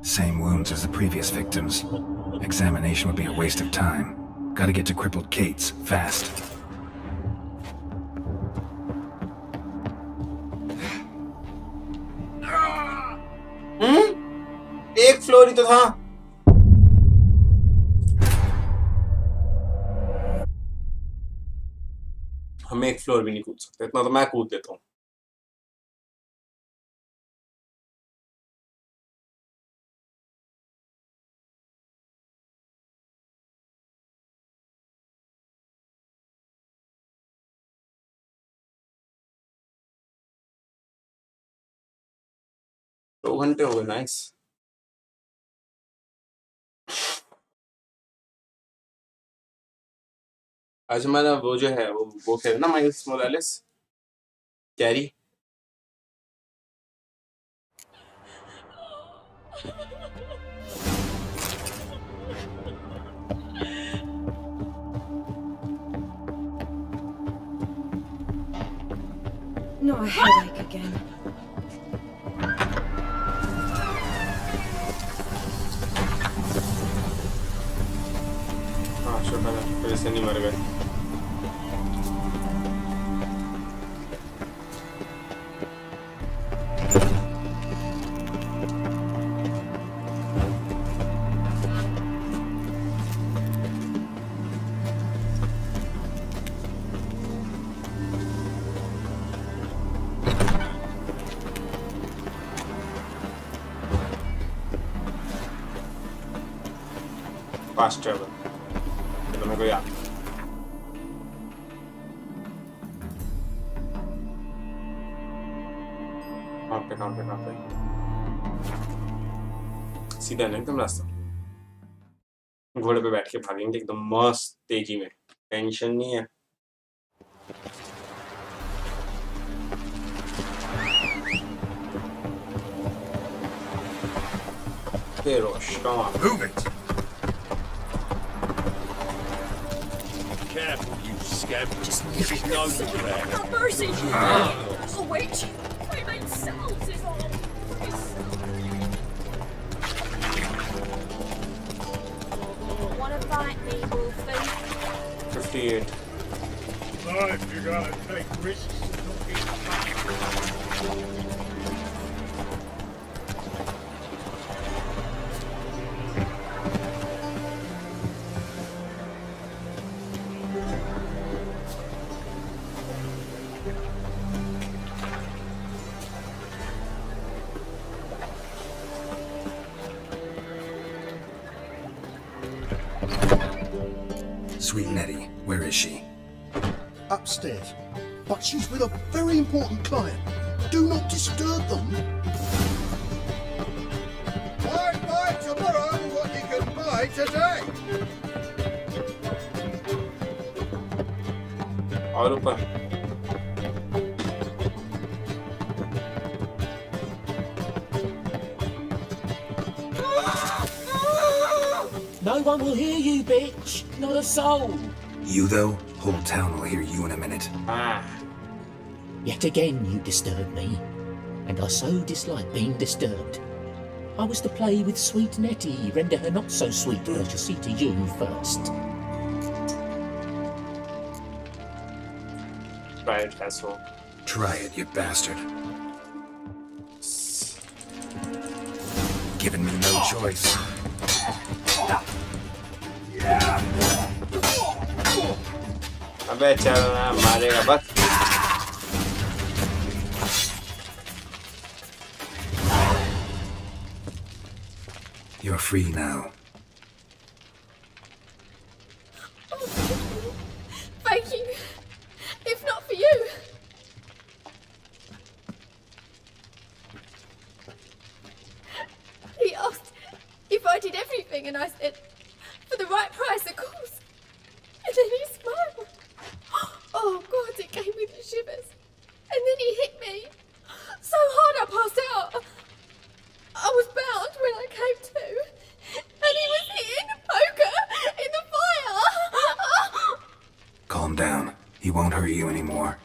Same wounds as the previous victims. Examination would be a waste of time. Gotta get to crippled Kate's, fast. एक floor ही तो था। हम एक floor भी नहीं कूद सकते, इतना तो मैं कूद देता हूँ। दो घंटे हो गए, नाइस। आज हमारा वो जो है वो खेल ना miles Morales carry. Not a headache again. हाँ शुक्र है, फिर से नहीं मर गए। फास्ट ट्रैवल चलो मेरे को याद। कहाँ पे सीधा नहीं एकदम रास्ता। घोड़े पे बैठ के भागेंगे एकदम मस्त तेजी में, टेंशन नहीं है। Rosh, come on. Move it! Careful, you scab. Just nip his nose in there. Have mercy! A witch! My main selves is all. Wanna fight me, Wolfie? 58. Oh, if you're gonna take risks, don't be Sweet Nettie, where is she? Upstairs. But she's with a very important client. Do not disturb them. Buy tomorrow what you can buy today. और ऊपर No one will hear you, bitch. Not a soul. You, though? Whole town will hear you in a minute. Yet again you disturb me, and I so dislike being disturbed. I was to play with sweet Nettie, render her not so sweet courtesy to you first. Try it, asshole. Try it, you bastard. Giving me no choice. अबे चल ना मारेगा बस You're free now. Thank you. If not for you. He asked if I did everything, and I said, for the right price, of course. And then he smiled. Oh God, it gave me the shivers. And then he hit me so hard I passed out. I was bound when I came to, and he was hitting a poker in the fire. Calm down. He won't hurt you anymore.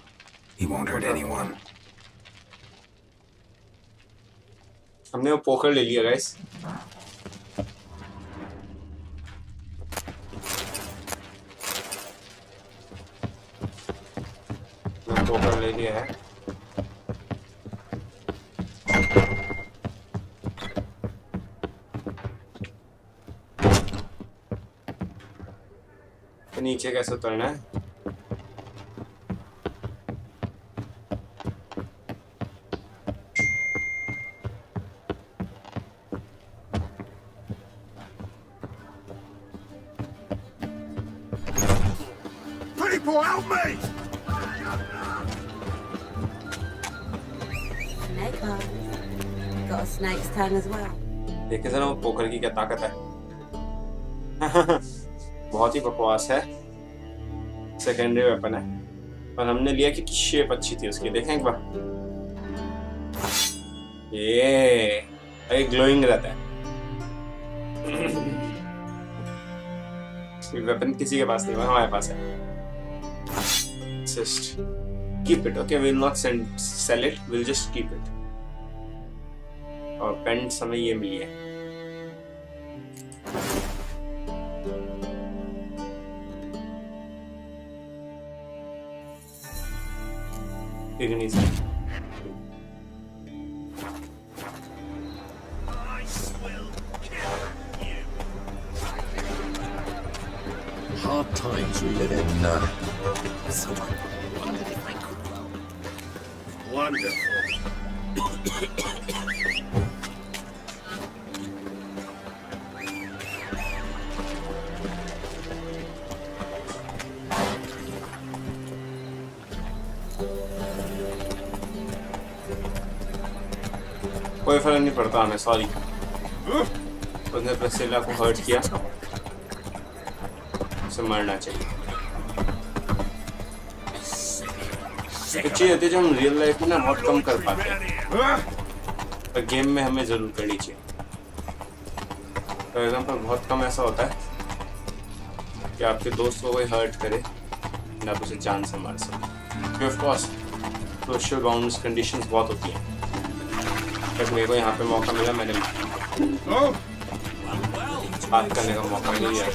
He won't hurt anyone. हमने वो poker ले लिया guys poker ले लिया है तो नीचे कैसे उतरना है People, help me! Snake heart. Got a snake's tongue as well. देखे जरा वो पोकर की क्या ताकत है बहुत ही बकवास है सेकेंडरी वेपन है पर हमने लिया क्योंकि शेप अच्छी थी उसकी देखें एक बार ये ग्लोइंग रहता है वेपन किसी के पास नहीं है हमारे पास है just keep it okay we'll not sell it we'll just keep it और पेंट्स हमें ये मिली है Ignis. Hard times we live in. Someone wondered if I could roll. Wonderful. कोई फर्क नहीं पड़ता हमें सॉरी उसने प्रेसिला को हर्ट किया उसे मरना चाहिए एक चीज होती है जो हम रियल लाइफ में ना बहुत कम कर पाते हैं पर गेम में हमें जरूर करनी चाहिए फॉर एग्जांपल बहुत कम ऐसा होता है कि आपके दोस्त को कोई हर्ट करे ना आप उसे जान से मार सके of course social bounds conditions बहुत होती हैं मेरे को यहाँ पे मौका मिला मैंने बात करने का मौका नहीं दिया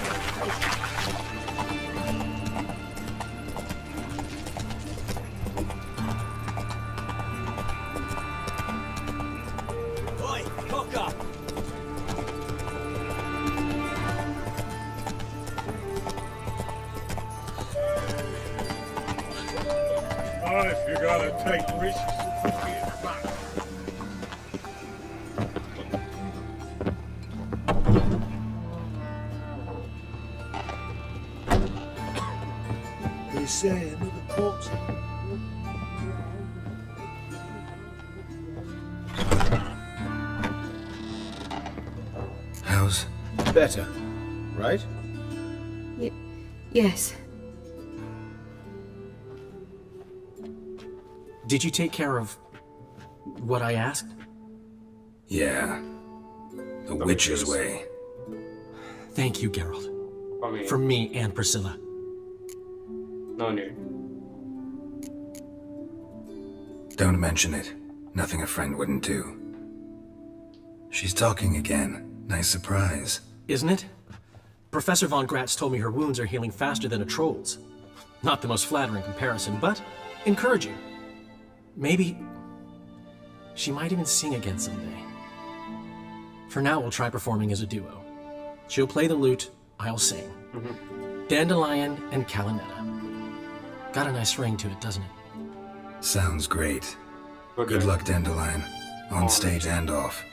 If you gotta take risks, say? Another corpse? How's better, right? Yes. Did you take care of what I asked? Yeah. The witch's way. Thank you, Geralt. For me and Priscilla. No need. Don't mention it. Nothing a friend wouldn't do. She's talking again. Nice surprise. Isn't it? Professor Von Gratz told me her wounds are healing faster than a troll's. Not the most flattering comparison, but encouraging. Maybe she might even sing again someday. For now, we'll try performing as a duo. She'll play the lute, I'll sing. Dandelion and Calinetta. Got a nice ring to it, doesn't it? Sounds great. Good luck, Dandelion. On stage and off.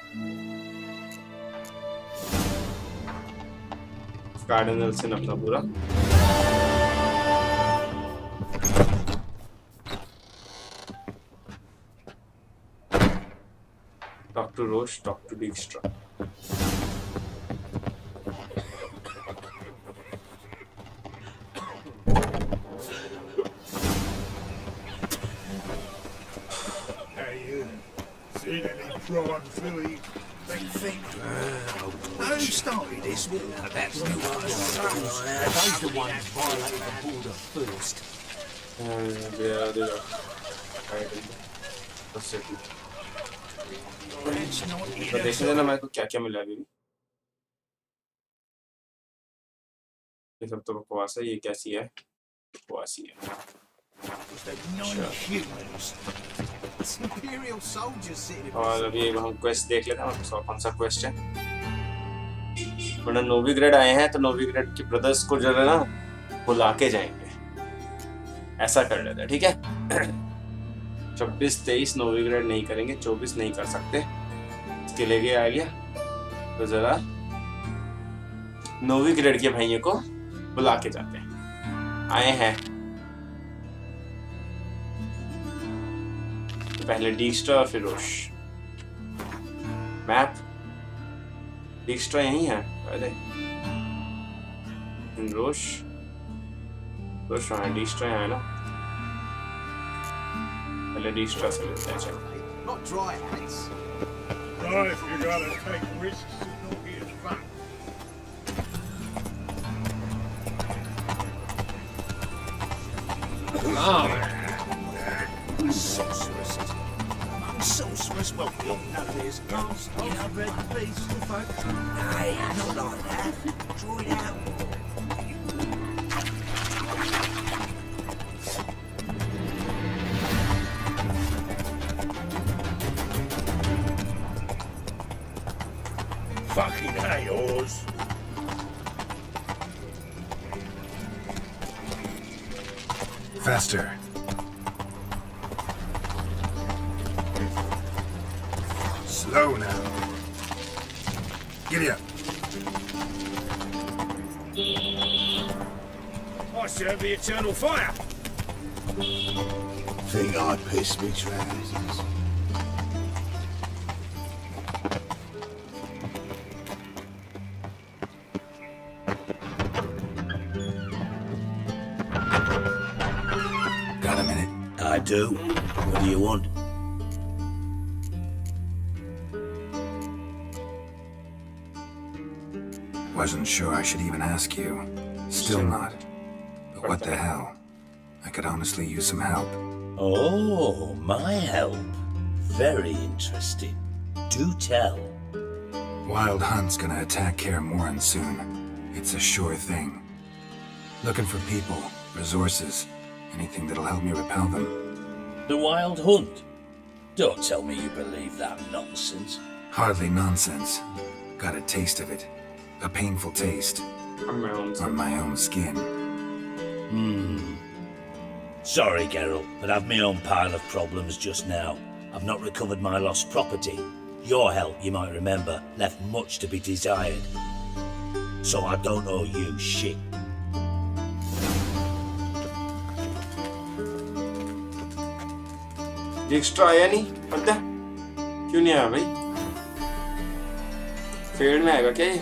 Cardinal Sin अपना पूरा talk to Roche, talk to Dijkstra. Seen any prawn filly? Big thing? Who started this war? That's the one. Those the ones violating the border first. तो देखने देना मेरे को क्या क्या मिला अभी ये सब तो बकवास है ये कैसी है बकवासी है और अभी हम क्वेस्ट देख लेते हैं कौन सा क्वेस्ट है वरना नोविग्रेड आए हैं तो नोविग्रेड के ब्रदर्स को जो है ना बुला के जाएंगे ऐसा कर लेते हैं ठीक है 26-23 नोविग्रेड नहीं करेंगे 24 नहीं कर सकते इसके लिए आ गया तो जरा नोविग्रेड के भाइयों को बुला के जाते हैं आए हैं तो पहले डिक्स्ट्रा और फिर रोश मैप डिक्स्ट्रा यही है पहले रोश रोश है डिक्स्ट्रा है ना पहले डिक्स्ट्रा से लेते हैं चलो Not dry hats. No, if you gotta take risks, it's not be as fun. Sorceress. Among sorcerers, well, we all know there's girls. Yeah, I've read the piece, folks. Hey, not like that. Draw it out. Fucking hey, yours. Faster. Slow now. Giddy up. I serve the eternal fire. Think I pissed me trousers. Got a minute? I do. What do you want? Wasn't sure I should even ask you. Still not. But what the hell? I could honestly use some help. Oh, my help. Very interesting. Do tell. WildHunt's gonna attack Kaer Morhen soon. It's a sure thing. Looking for people, resources, anything that'll help me repel them. The Wild Hunt? Don't tell me you believe that nonsense. Hardly nonsense. Got a taste of it. A painful taste. On my own skin. Sorry, Geralt, but I've my own pile of problems just now. I've not recovered my lost property. Your help, you might remember, left much to be desired. So I don't owe you shit. डिक्स्ट्रा आया नहीं पता क्यों नहीं आया भाई field में आएगा क्या ये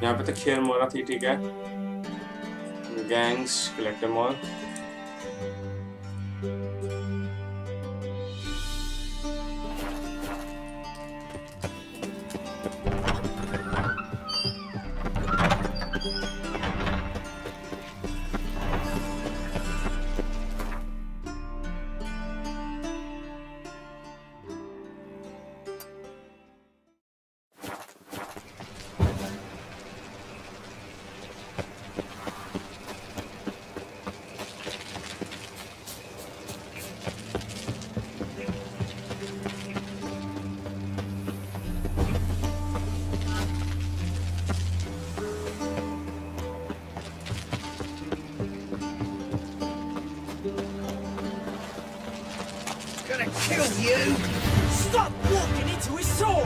यहाँ पे तो खेल मोरा थी ठीक है gangs collector mall Kill you! Stop walking into his sword!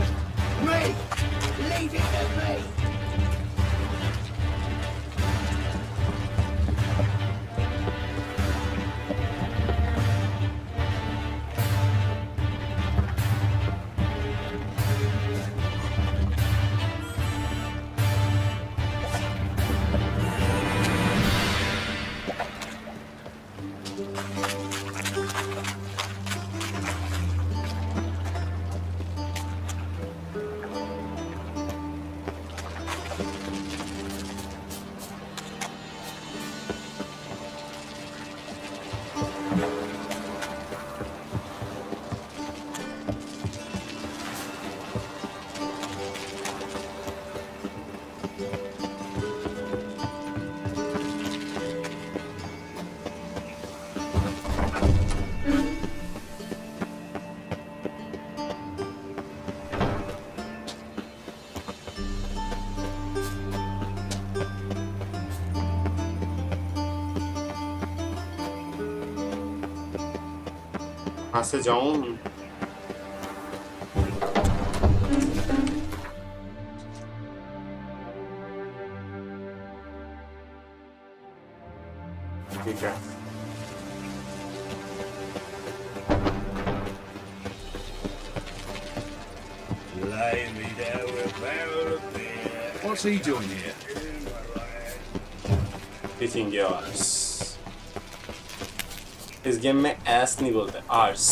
Me! Leave it to me! कहाँ से जाऊं ठीक है Lay me down with a barrel of beer. What's he doing here? Nithing yours इस गेम में एस नहीं बोलते hours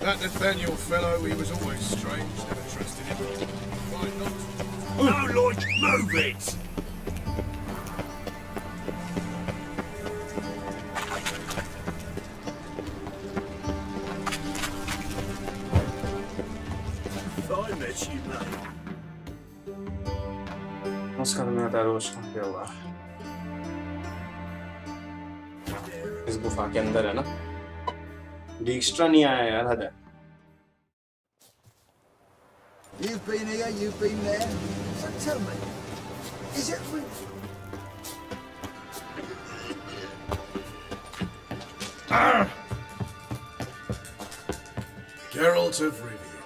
That Nathaniel fellow, he was always strange. Never trusted him. Why not? No, Lloyd, move it! I met you, mate. उसका तो मेरा रोज कहाँ पे होगा इस गुफा के अंदर है ना डिक्स्ट्रा नहीं आया यार हद है You've been here, you've been there. So tell me, is it real? Geralt of Rivia.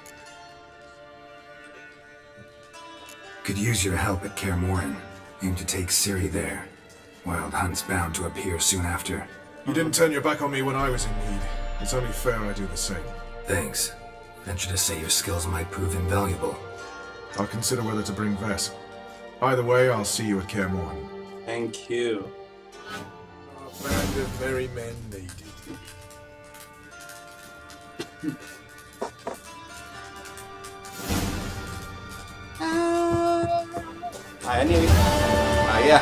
Could use your help at Kaer Morhen. Aim to take Ciri there. WildHunt's bound to appear soon after. You didn't turn your back on me when I was in need. It's only fair I do the same. Thanks. Venture to say your skills might prove invaluable. I'll consider whether to bring Vess. Either way, I'll see you at Kaer Morhen. Thank you. Our band of merry men needed. आया नहीं अभी आ गया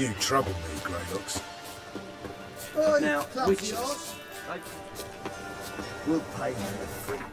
You trouble me, Greylocks. Now, which will pay me a fee.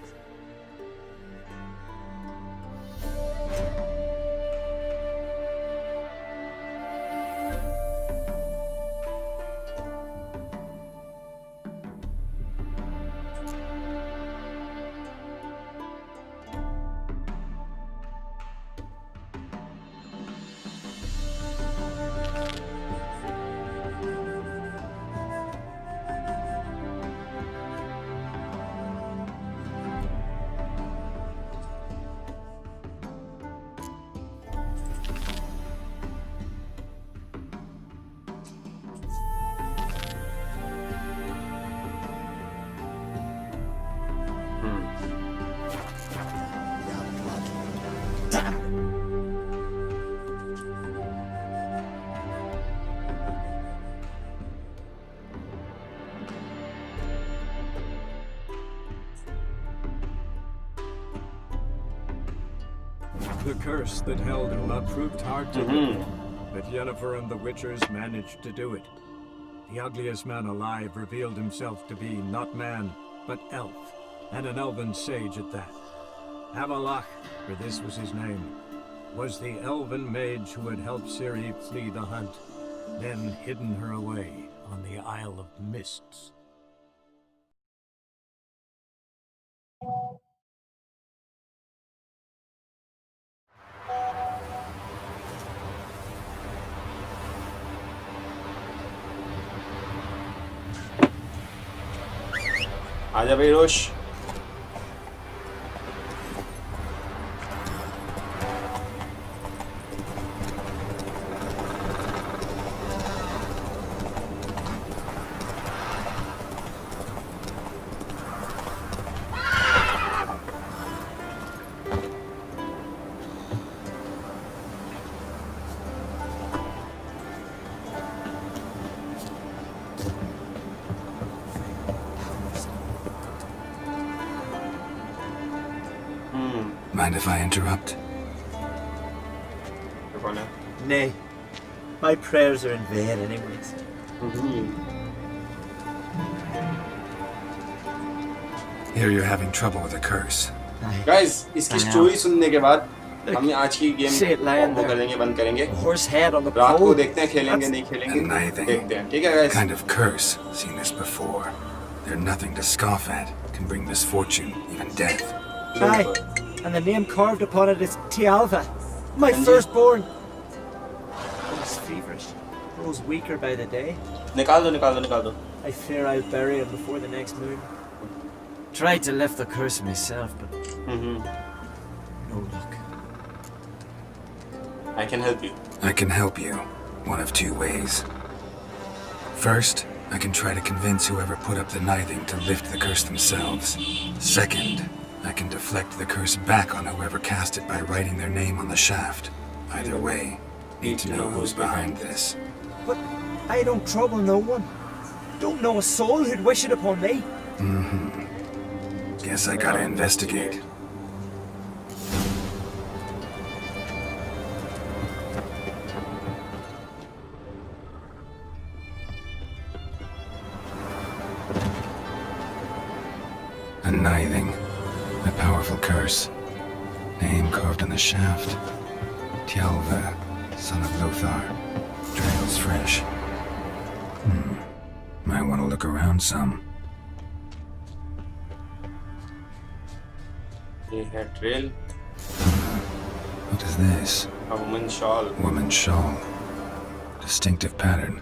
The curse that held Uma proved hard to lift, but Yennefer and the Witchers managed to do it. The ugliest man alive revealed himself to be not man, but elf, and an elven sage at that. Avalach, for this was his name, was the elven mage who had helped Ciri flee the hunt, then hidden her away on the Isle of Mists. आजा भाई रोश Mind if I interrupt? Nay. My prayers are in vain anyways. Hear you're having trouble with a curse. Guys, इसकी story सुनने के बाद हम आज की game को करेंगे बंद करेंगे रात को देखते हैं खेलेंगे नहीं खेलेंगे देखते हैं ठीक है guys Kind of curse. Seen this before. They're nothing to scoff at. Can bring misfortune, even death. Aye, and the name carved upon it is Tialva, my firstborn. He's feverish, grows weaker by the day. निकाल दो I fear I'll bury him before the next moon. Tried to lift the curse myself, but no luck. I can help you. I can help you. One of two ways. First, I can try to convince whoever put up the Nithing to lift the curse themselves. Second, I can deflect the curse back on whoever cast it by writing their name on the shaft. Either way, need to know who's behind this. But I don't trouble no one. Don't know a soul who'd wish it upon me. Guess I gotta investigate. A Nithing. A powerful curse. Name carved on the shaft. Tialva, son of Lothar. Trails fresh. Might want to look around some. Trail. What is this? A woman's shawl. Woman's shawl. Distinctive pattern.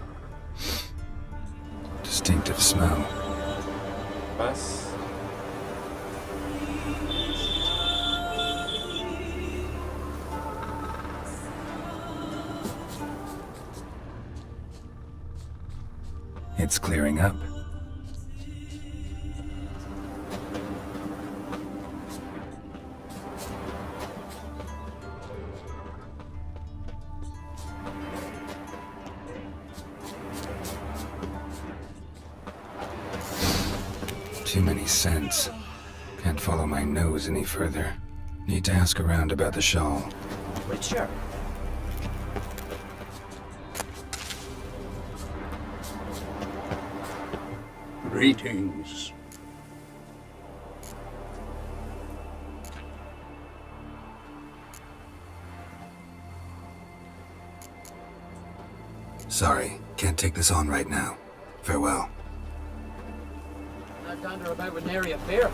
Distinctive smell. Bus. It's clearing up. Too many scents. Can't follow my nose any further. Need to ask around about the shawl. Witcher. Greetings. Sorry, can't take this on right now. Farewell. Not down to about with nary a beer.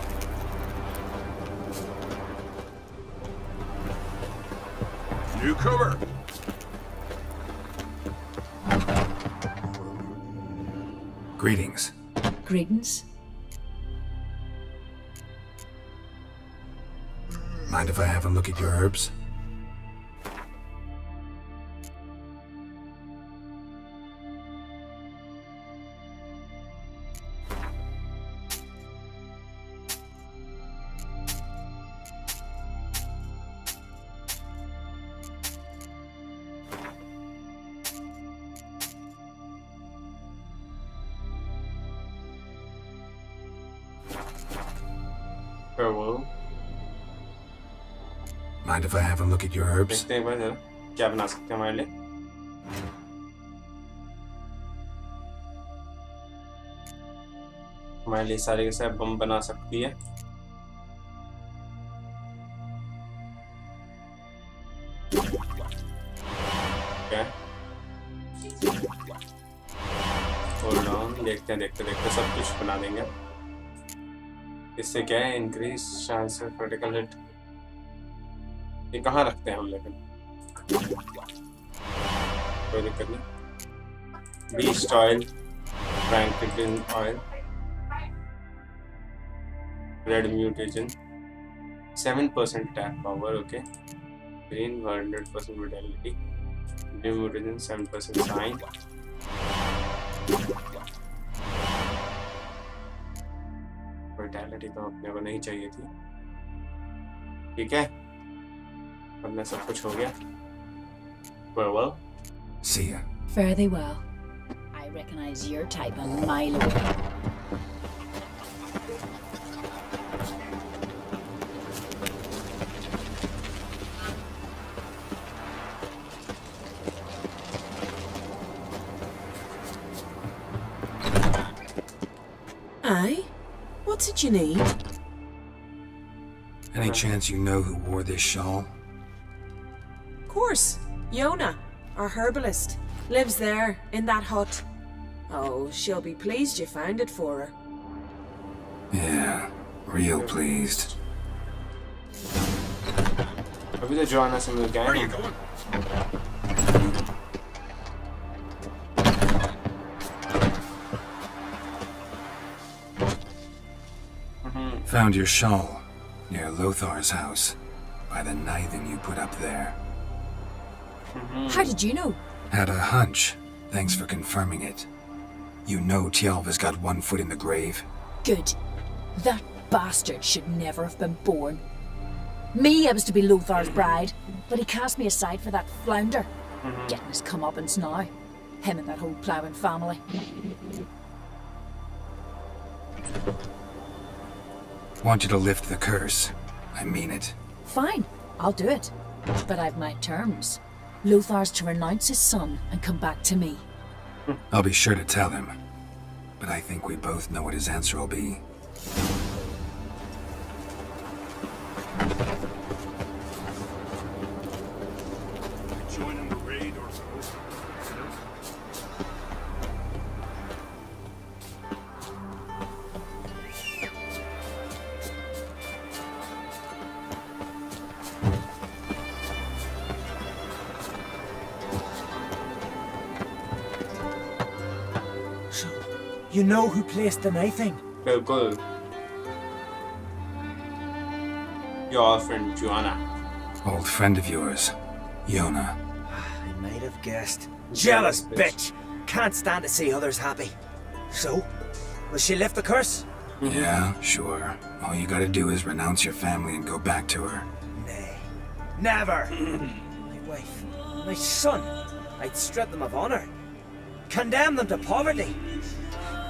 Newcomer. Greetings. Greetings. Mind if I have a look at your herbs? Mind if I have a look at your herbs? देखते हैं एक बार जरा क्या बना सकते हैं हमारे लिए। हमारे लिए सारे के सारे बम बना सकती है। क्या होल्ड ऑन, देखते हैं सब कुछ बना देंगे। इससे क्या है, increase chance of critical hit. ये कहाँ रखते हैं हम, लेकिन कोई दिक्कत नहीं। Beast oil, Franklin oil, red mutation, 7% attack power, okay. Green 100% vitality, blue mutation 7% sign. Vitality तो अपने को नहीं चाहिए थी। ठीक है, अपना सब कुछ हो गया। Farewell. See ya. Fare thee well. I recognize your type a mile away. Aye? What's it you need? Any chance you know who wore this shawl? Of course. Yona, our herbalist, lives there, in that hut. Oh, she'll be pleased you found it for her. Yeah, real pleased. अभी तो Joanna से मिल गए हैं। Found your shawl near Lothar's house by the Nithing you put up there. How did you know? Had a hunch. Thanks for confirming it. You know Tialva's got one foot in the grave. Good. That bastard should never have been born. Me, I was to be Lothar's bride, but he cast me aside for that flounder. Getting his comeuppance now. Him and that whole ploughing family. Want you to lift the curse. I mean it. Fine, I'll do it. But I've my terms. Lothar's to renounce his son and come back to me. I'll be sure to tell him. But I think we both know what his answer will be. Joining the raid or You know who placed the Nithing? बिल्कुल। Your friend Joanna. Old friend of yours, Yona. I might have guessed. Jealous bitch! Can't stand to see others happy. So, will she lift the curse? Yeah, sure. All you gotta do is renounce your family and go back to her. Nay. Never! My wife, my son, I'd strip them of honor. Condemn them to poverty.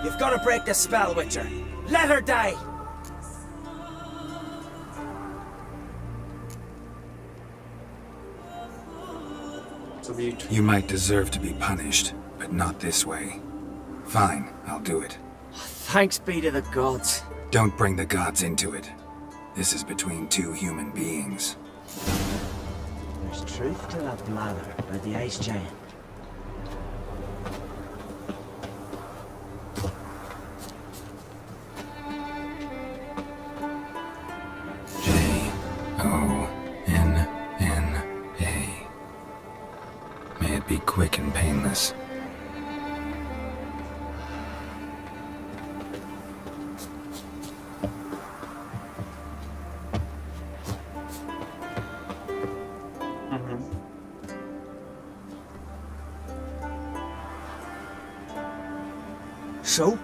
You've got to break the spell, Witcher. Let her die! You might deserve to be punished, but not this way. Fine, I'll do it. Thanks be to the gods. Don't bring the gods into it. This is between two human beings. There's truth to that blather about the Ice Giant. J-O-N-N-A. May it be quick and painless. So?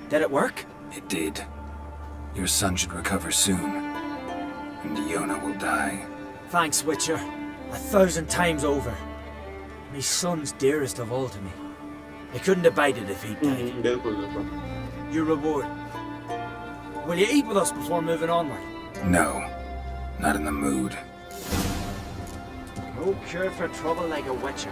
Did it work? It did. Your son should recover soon. And Yona will die. Thanks, Witcher. 1,000 times over. My son's dearest of all to me. I couldn't abide it if he died. Your reward. Will you eat with us before moving onward? No, not in the mood. No cure for trouble like a witcher.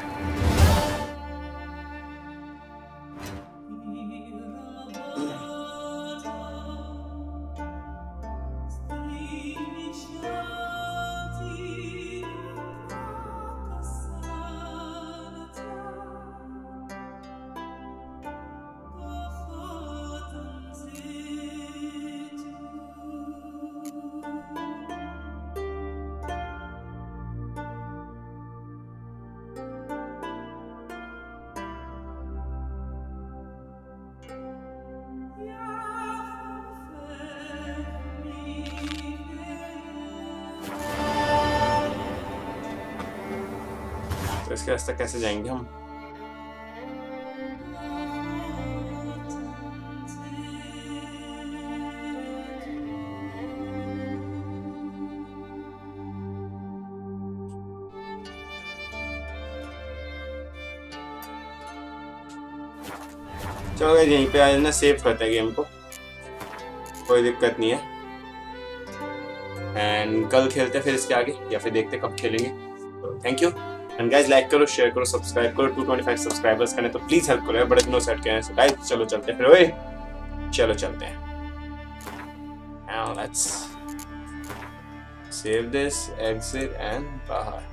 तो इसके रास्ते कैसे जाएंगे हम? चलो यहीं पे आज ना सेव करते हैं गेम को, कोई दिक्कत नहीं है। एंड कल खेलते हैं फिर इसके आगे, या फिर देखते कब खेलेंगे। Thank you and guys, like करो, शेयर करो, सब्सक्राइब करो। 225 सब्सक्राइबर्स करने तो प्लीज हेल्प करो, बड़े दिनों सेट किए हैं। गाइस चलो चलते हैं फिर, ओए चलो चलते हैं। Now let's save this, exit and बाहर।